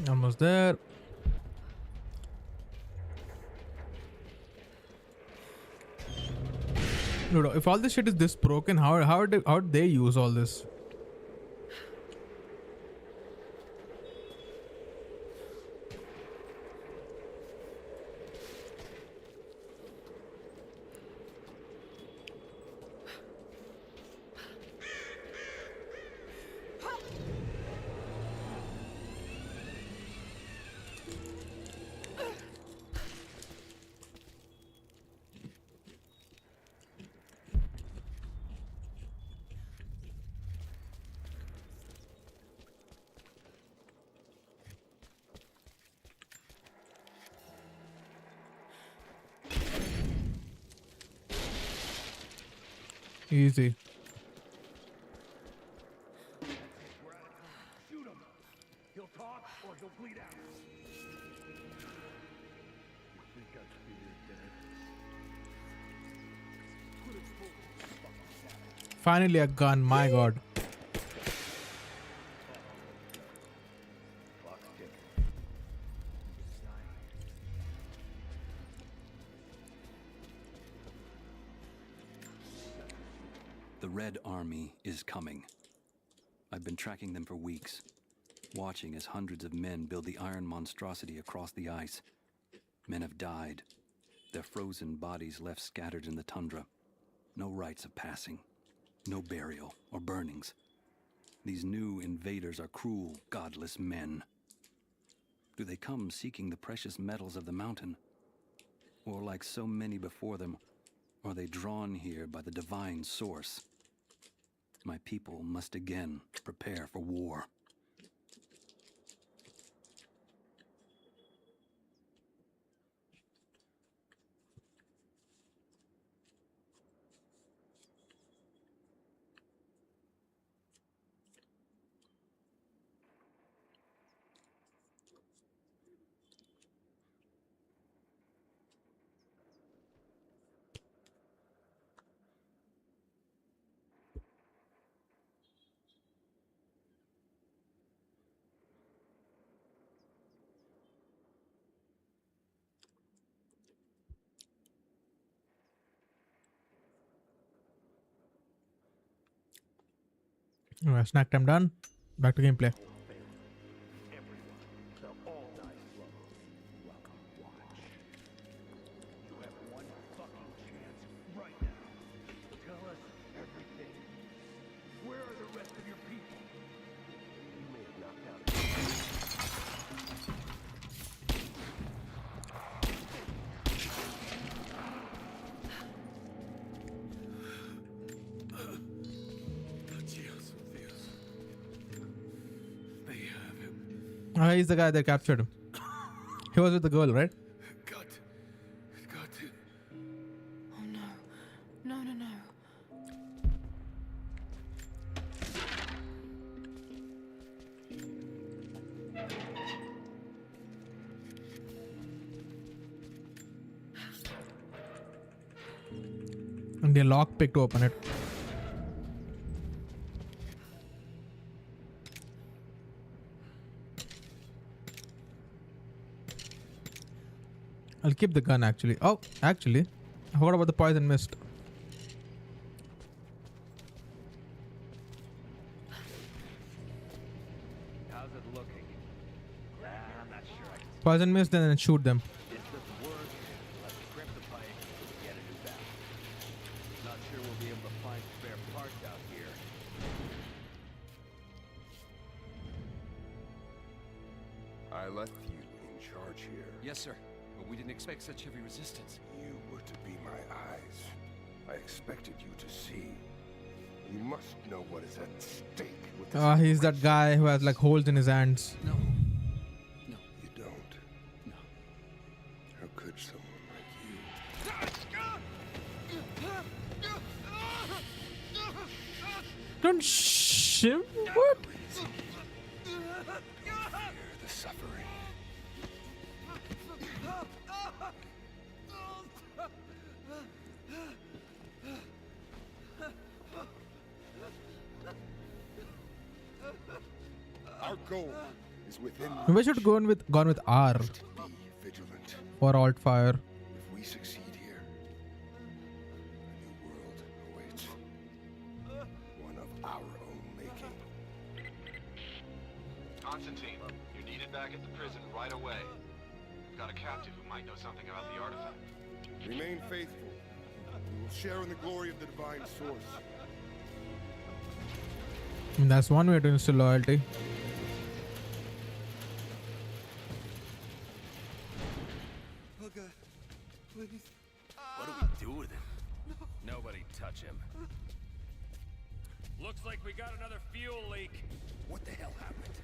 Almost there. Dude, if all this shit is this broken, how'd they use all this? Easy. Shoot him. He'll talk or he'll bleed out. You think I'd figure dead? Finally a gun, my god. The Red Army is coming. I've been tracking them for weeks, watching as hundreds of men build the iron monstrosity across the ice. Men have died, their frozen bodies left scattered in the tundra. No rites of passing, no burial or burnings. These new invaders are cruel, godless men. Do they come seeking the precious metals of the mountain? Or like so many before them, are they drawn here by the divine source? My people must again prepare for war. Alright, snack time done. Back to gameplay. He's the guy that captured him. He was with the girl, right? Got to. Oh no. No. And they lockpick to open it. I'll keep the gun actually. Oh, actually. I forgot about the poison mist. How's it looking? I'm not sure I can Poison mist and then shoot them. It doesn't work. Let's crimp the pipe and get a new batch. Not sure we'll be able to find spare parts out here. I left you in charge here. Yes, sir. But we didn't expect such heavy resistance. You were to be my eyes. I expected you to see. You must know what is at stake with this. He's that guy who has like holes in his hands. No. You don't. No. How could someone like you? Don't shim. What? The suffering. Our goal is within. Maybe I should go on with gone with R Be vigilant. for alt fire. If we succeed here, a new world awaits. One of our own making. Constantine, you're needed back at the prison right away. We've got a captive who might know something about the artifact. Remain faithful. We will share in the glory of the divine source. And that's one way to instill loyalty. Oh God, please. What do we do with him? Nobody touch him. Looks like we got another fuel leak. What the hell happened?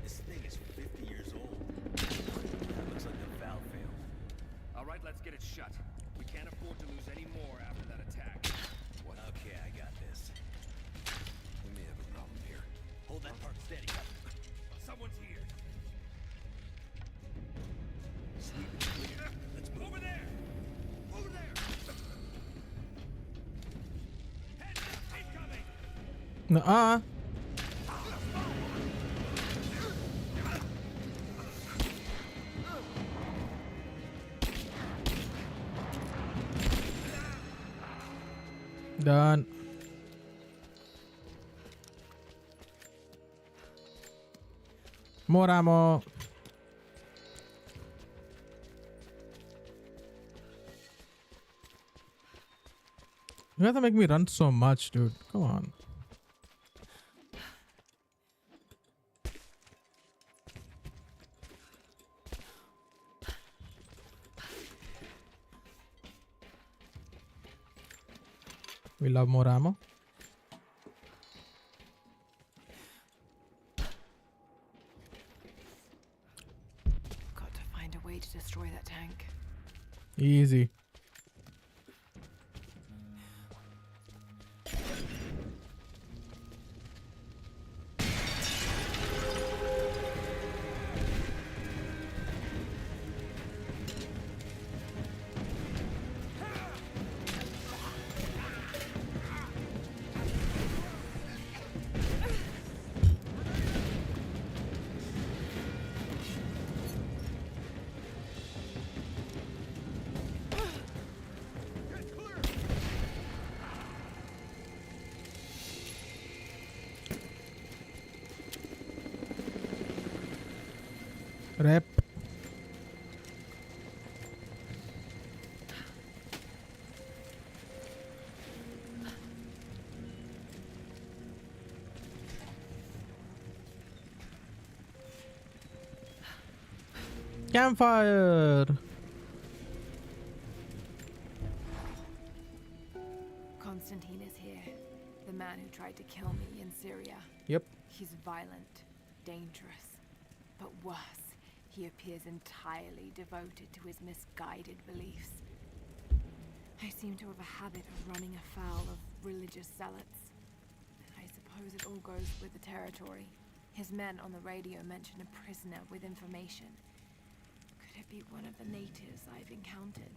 This thing is 50 years old. That looks like the valve failed. All right, let's get it shut. We can't afford to lose any more after that attack. What? Okay, I got this. We may have a problem here. Hold that part steady. Someone's here. Sweep it clear. Let's move. Over there. Over there. Heads up, incoming. No, Done. More ammo. You have to make me run so much, dude. Come on. We love more ammo. Got to find a way to destroy that tank. Easy. Rep. Campfire. Constantine is here. The man who tried to kill me in Syria. Yep. He's violent, dangerous, but worse, he appears entirely devoted to his misguided beliefs. I seem to have a habit of running afoul of religious zealots. I suppose it all goes with the territory. His men on the radio mention a prisoner with information. Could it be one of the natives I've encountered?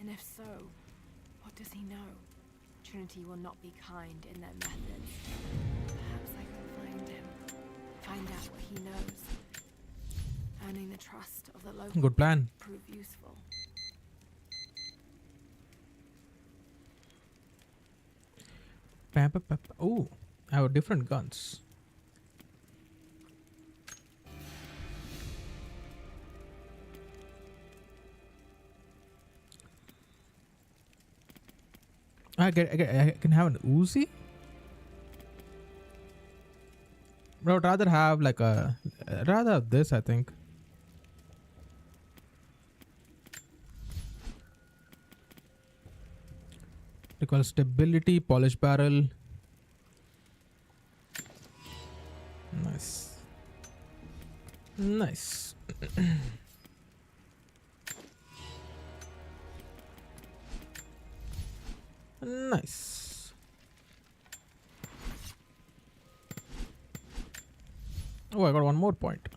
And if so, what does he know? Trinity will not be kind in their methods. Perhaps I can find him. Find out what he knows. Earning the trust of the local Good plan. prove useful. Oh, I have different guns. I can have an Uzi. But I would rather have like rather have this, I think. They call stability, polish barrel. Nice. Nice. Nice. Oh, I got one more point.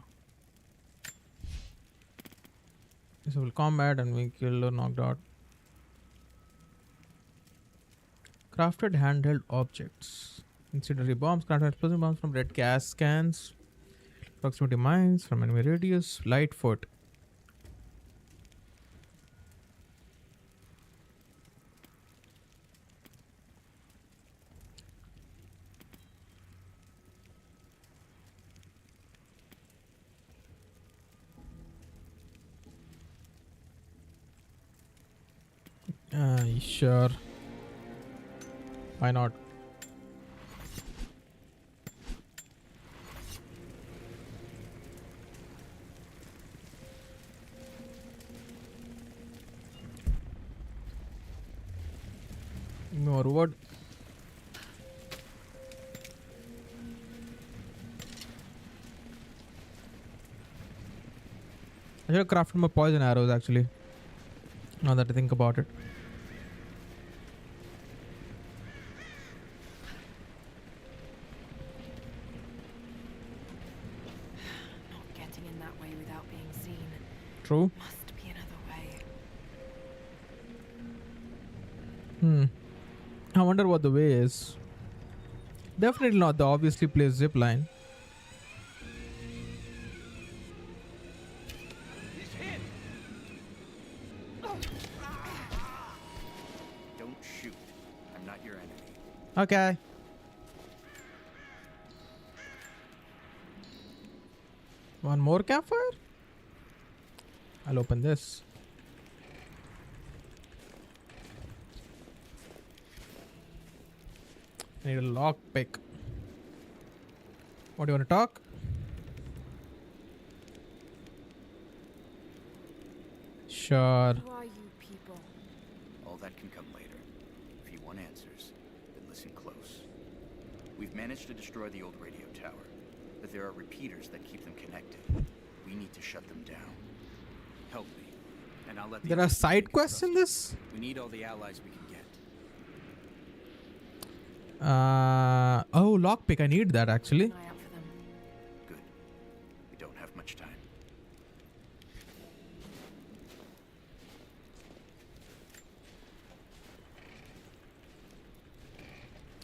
Disable combat and we kill or knocked out. Crafted handheld objects. Incendiary bombs, crafted explosive bombs from red gas cans. Proximity mines from enemy radius. Lightfoot. Sure. Why not? More wood. I should have crafted my poison arrows actually. Now that I think about it. Not getting in that way without being seen. True. Must be another way. I wonder what the way is. Definitely not the obviously placed zip line. Don't shoot. I'm not your enemy. Okay. One more campfire? I'll open this. I need a lock pick. What do you want to talk? Sure. Who are you people? All that can come later. If you want answers, then listen close. We've managed to destroy the old radio tower, but there are repeaters that keep them connected. We need to shut them down. Help me, and I'll let the There are side quests in this? We need all the allies we can get. Oh, lockpick. I need that actually. Eye out for them. Good. We don't have much time.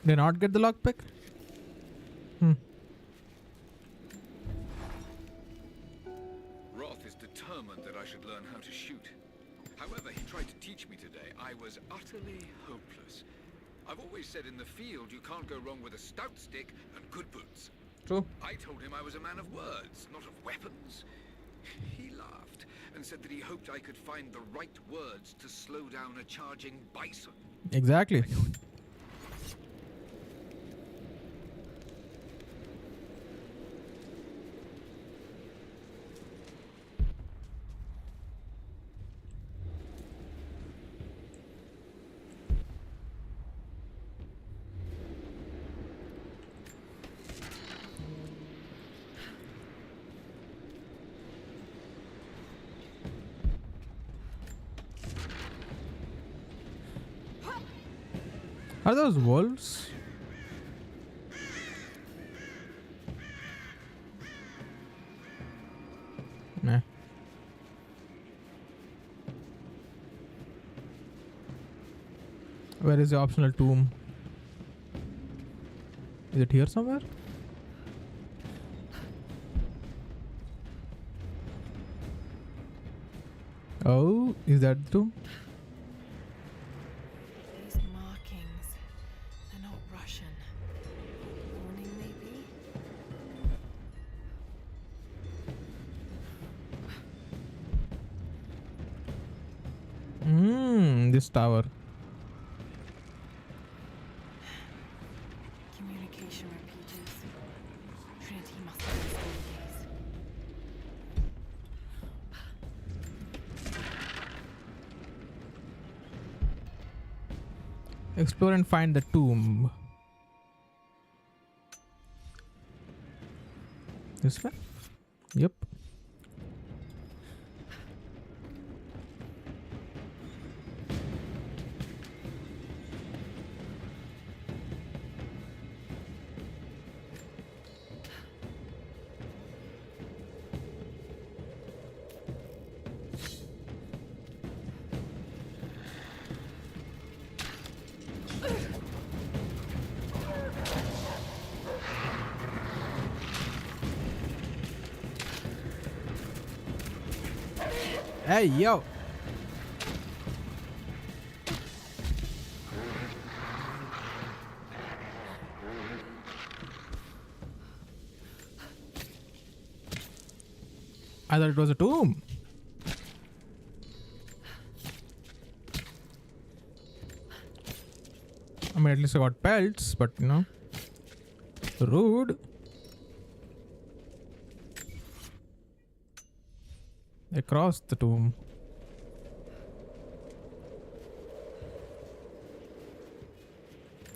Did I not get the lockpick? Roth is determined that I should learn how to shoot. However, he tried to teach me today. I was utterly hopeless. I've always said in the field you can't go wrong with a stout stick and good boots. True. I told him I was a man of words, not of weapons. He laughed and said that he hoped I could find the right words to slow down a charging bison. Exactly. Are those wolves? Nah. Where is the optional tomb? Is it here somewhere? Oh, is that the tomb? These markings, they're not Russian. This tower. Communication repeaters. Trinity must have installed these. Explore and find the tomb. This way? Yep. Hey, yo. I thought it was a tomb. I mean, at least I got pelts, but you know, rude. Across the tomb.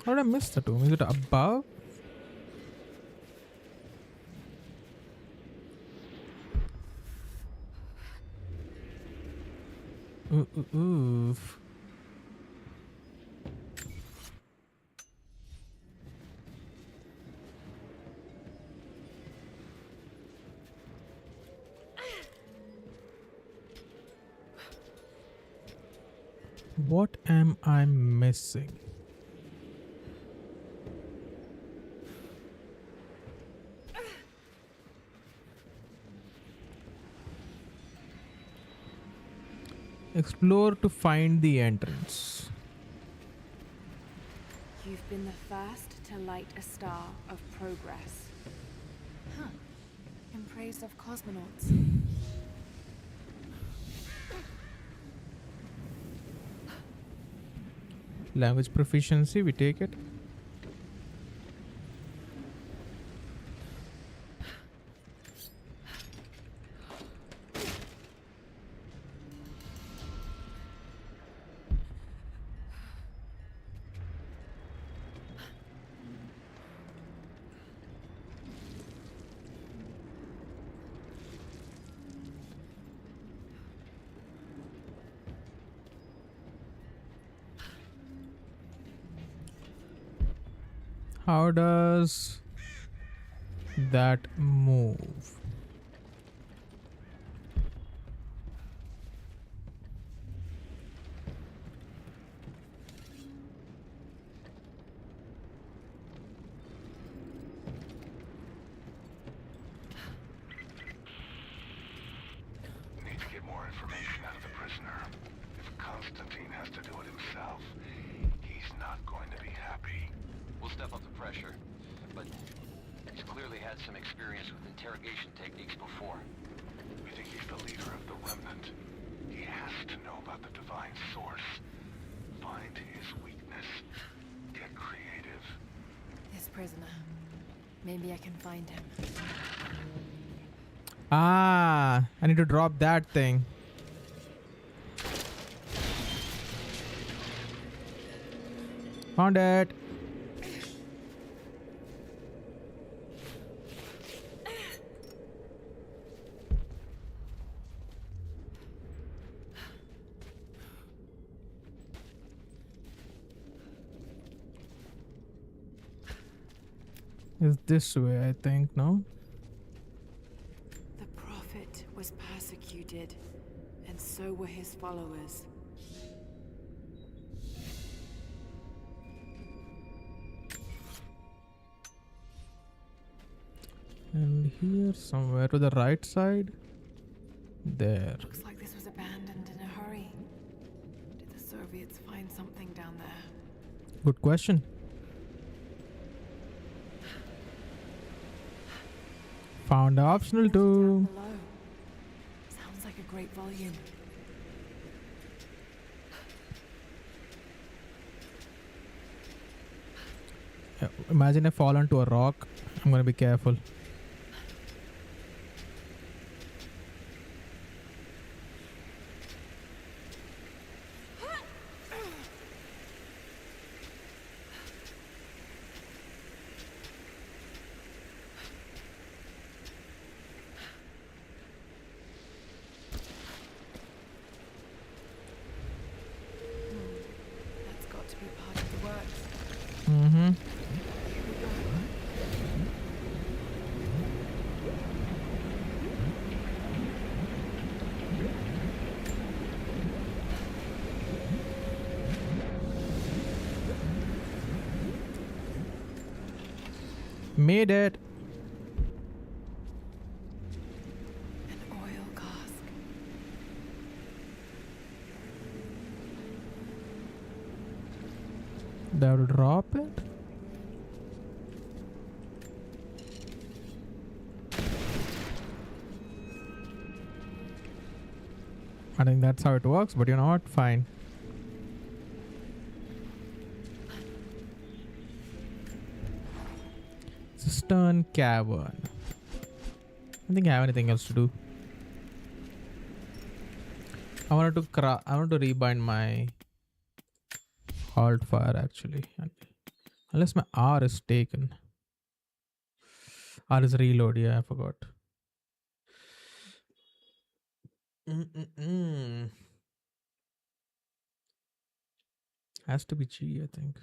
How did I miss the tomb? Is it above? Oof. What am I missing? Explore to find the entrance. You've been the first to light a star of progress. Huh. In praise of cosmonauts. Language proficiency, we take it. How does that move? Need to get more information out of the prisoner. If Constantine has to do it himself, he's not going to be happy. We'll step up the pressure, but he's clearly had some experience with interrogation techniques before. We think he's the leader of the Remnant. He has to know about the divine source. Find his weakness. Get creative. This prisoner. Maybe I can find him. Ah, I need to drop that thing. Found it. Is this way, I think, no? The prophet was persecuted, and so were his followers. And here, somewhere to the right side. There. Looks like this was abandoned in a hurry. Did the Soviets find something down there? Good question. Found the optional too. Below. Sounds like a great volume. Imagine I fall onto a rock. I'm gonna be careful. That's got to be part of the works. Mm-hmm. Made it. An oil cask. That would drop it. I think that's how it works, but you know what? Fine. Cistern cavern. I don't think I have anything else to do. I wanted to rebind my alt fire actually. Unless my R is taken. R is reload, yeah, I forgot. Has to be G, I think.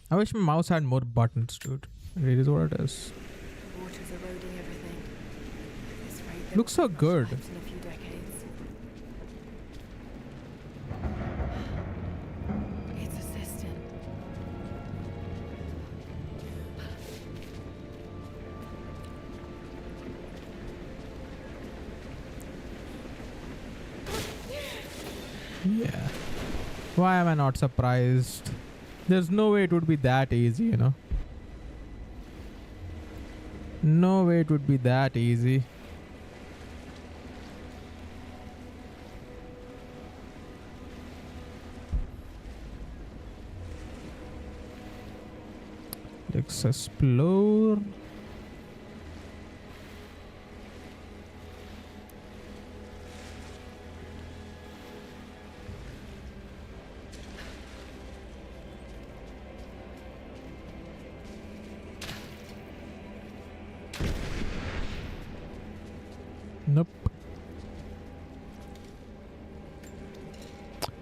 I wish my mouse had more buttons, dude. It is what it is. The water's eroding everything. At this rate, there Looks will so be much good. left in a few decades. It's a cistern. Yeah. Why am I not surprised? There's no way it would be that easy, you know. No way it would be that easy. Let's explore. Nope.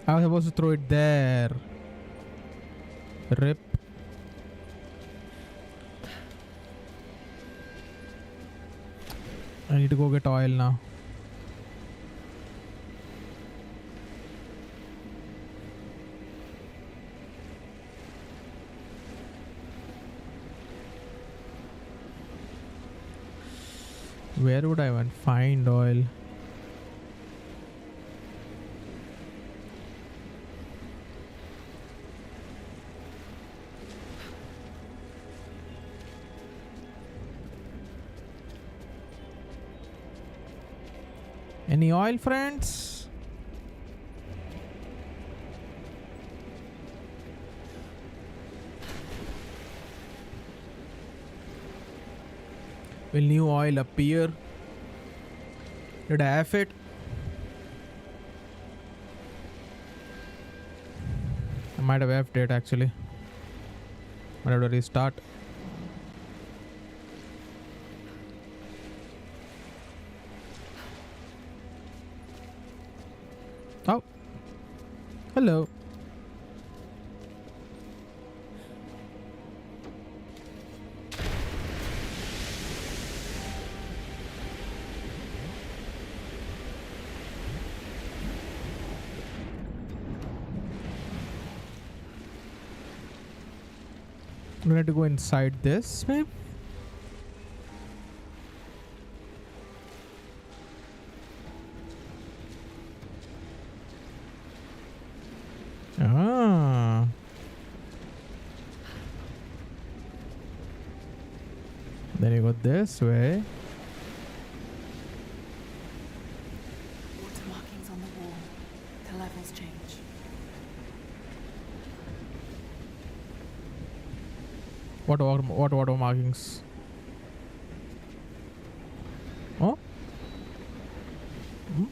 I was supposed to throw it there. Rip. I need to go get oil now. Where would I even find oil? Any oil, friends? Will new oil appear? Did I have it? I might have F'd it actually. Might have to restart. Oh. Hello. We need to go inside this, maybe? Ah. Then you go this way. Water markings on the wall. The levels change. What water markings? Oh? Hmm?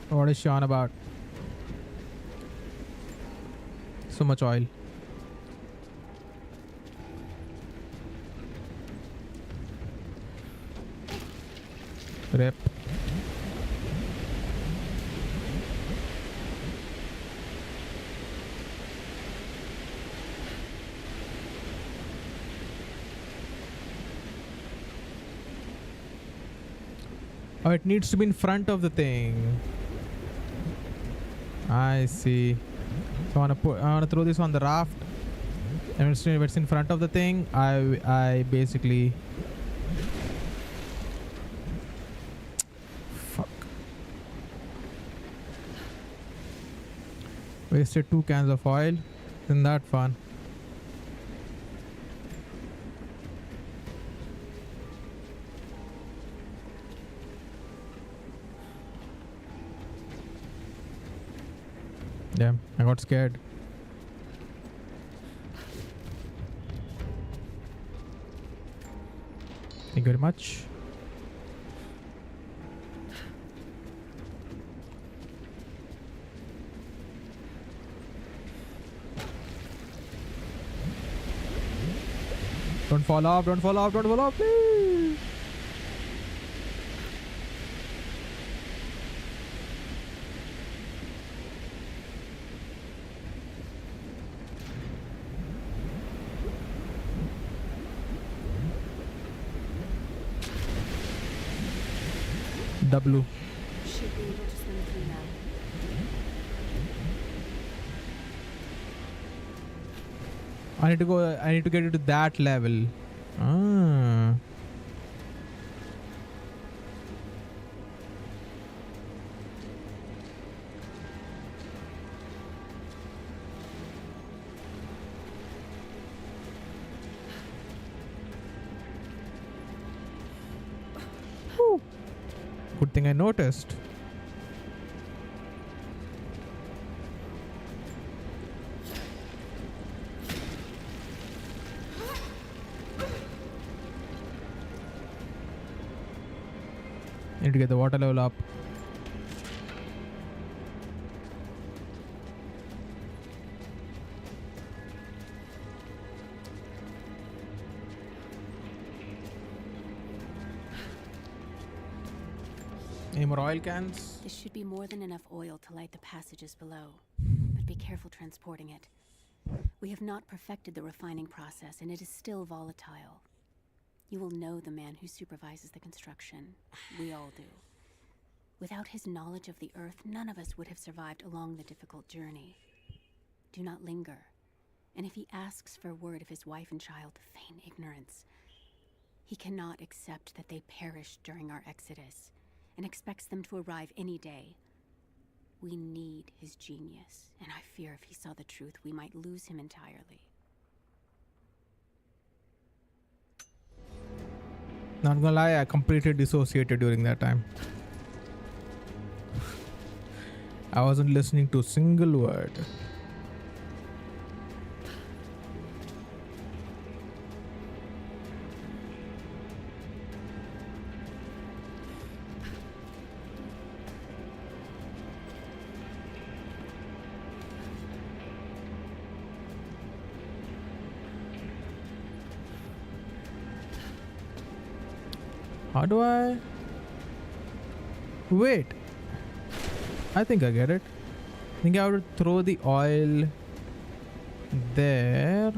What is she on about? So much oil. Rip. Oh, it needs to be in front of the thing. I see. So I wanna throw this on the raft. And if it's in front of the thing, I basically wasted 2 cans of oil. Isn't that fun? Damn, I got scared. Thank you very much. Don't fall off, don't fall off, don't fall off, please. W. Should be able to swim through now. I need to get it to that level. Ah. Whew. Good thing I noticed. Need to get the water level up. Any more oil cans? This should be more than enough oil to light the passages below, but be careful transporting it. We have not perfected the refining process, and it is still volatile. You will know the man who supervises the construction. We all do. Without his knowledge of the Earth, none of us would have survived along the difficult journey. Do not linger. And if he asks for word of his wife and child, feign ignorance. He cannot accept that they perished during our exodus, and expects them to arrive any day. We need his genius, and I fear if he saw the truth, we might lose him entirely. Not gonna lie, I completely dissociated during that time. I wasn't listening to a single word. How do I... Wait. I think I get it. I think I have to throw the oil there.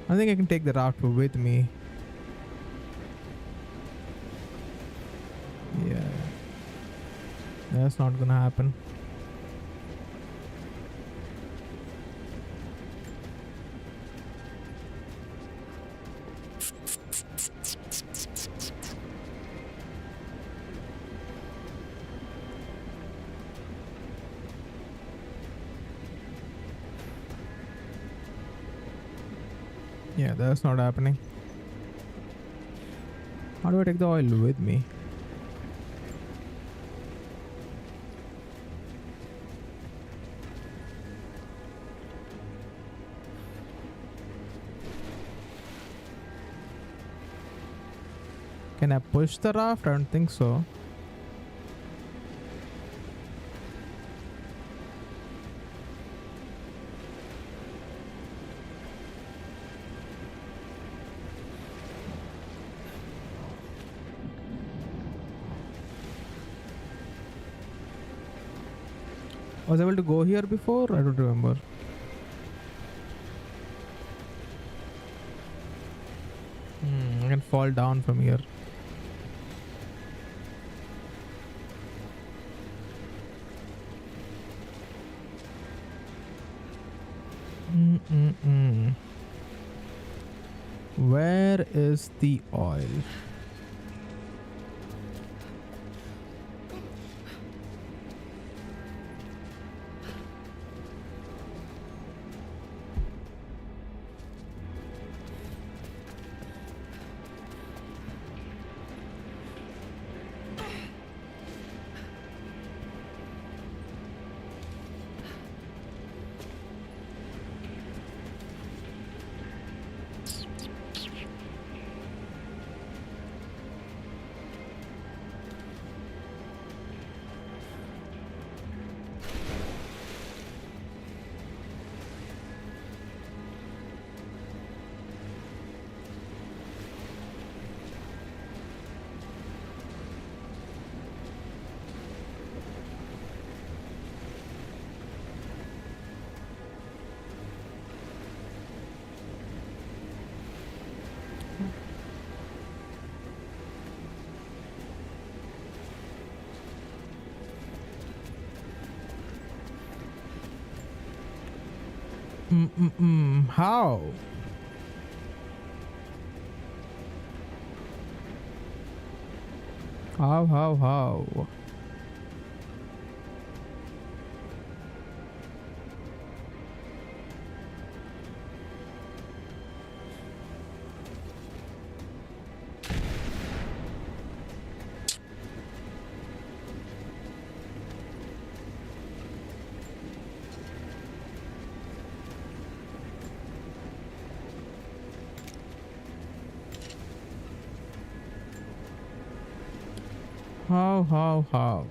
I think I can take the raft with me. Yeah. That's not gonna happen. Yeah, that's not happening. How do I take the oil with me? Can I push the raft? I don't think so. I was able to go here before? I don't remember. I can fall down from here. Where is the oil? How? How? How?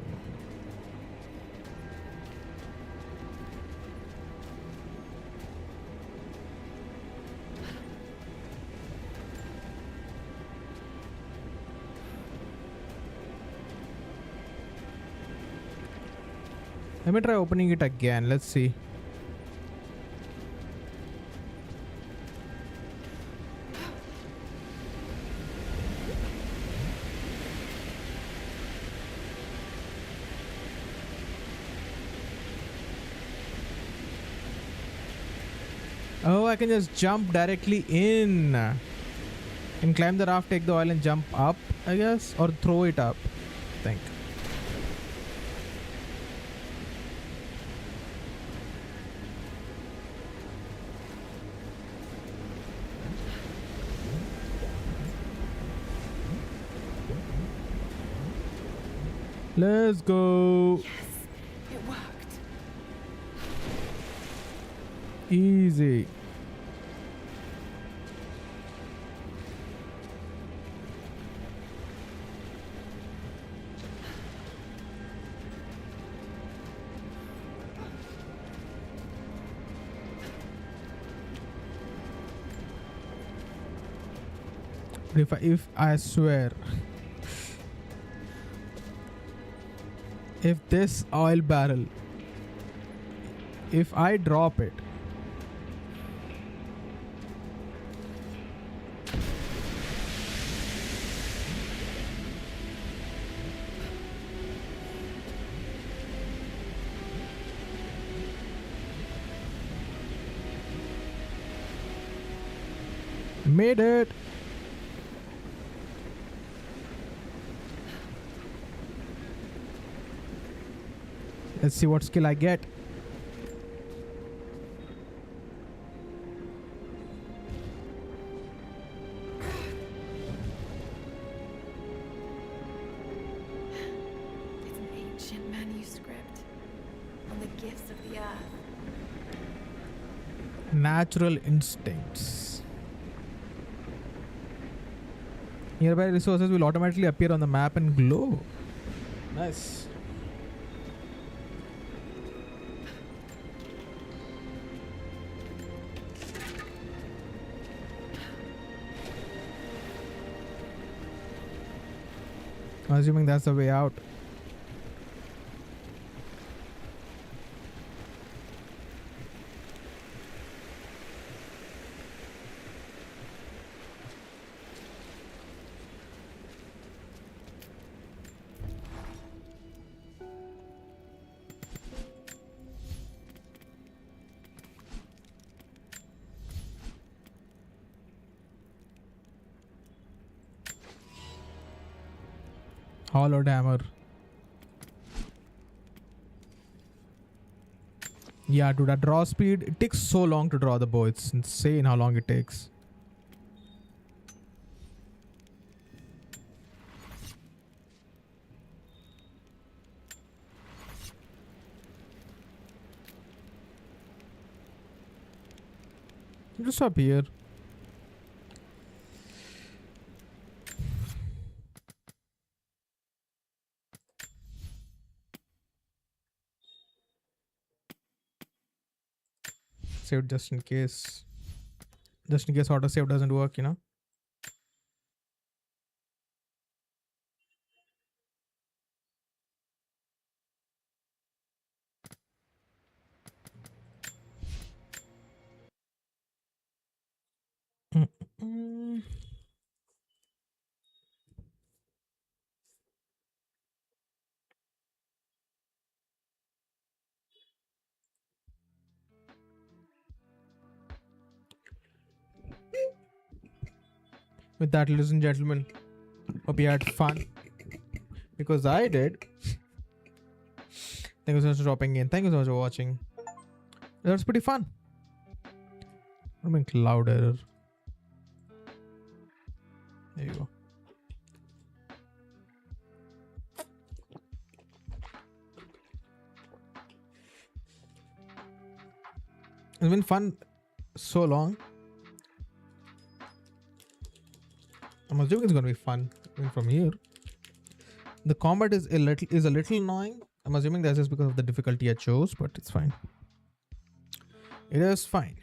Let me try opening it again. Let's see. Oh, I can just jump directly in and climb the raft, take the oil and jump up, I guess, or throw it up, I think. Let's go. Yes, it worked. Easy. If I swear, if this oil barrel, if I drop it, made it. Let's see what skill I get. It's an ancient manuscript on the gifts of the earth. Natural instincts. Nearby resources will automatically appear on the map and glow. Nice. I'm assuming that's the way out. Hollowed hammer. Yeah, dude, that draw speed, it takes so long to draw the bow. It's insane how long it takes. Just up here. Save just in case. Just in case auto save doesn't work, you know. Mm-mm. With that, ladies and gentlemen, hope you had fun. Because I did. Thank you so much for dropping in. Thank you so much for watching. That was pretty fun. I'm make louder. There you go. It's been fun so long. I'm assuming it's gonna be fun even from here. The combat is a little annoying. I'm assuming that's just because of the difficulty I chose, but it's fine. It is fine.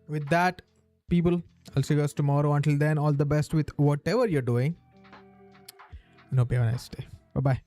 With that, people, I'll see you guys tomorrow. Until then, all the best with whatever you're doing. And hope you have a nice day. Bye-bye.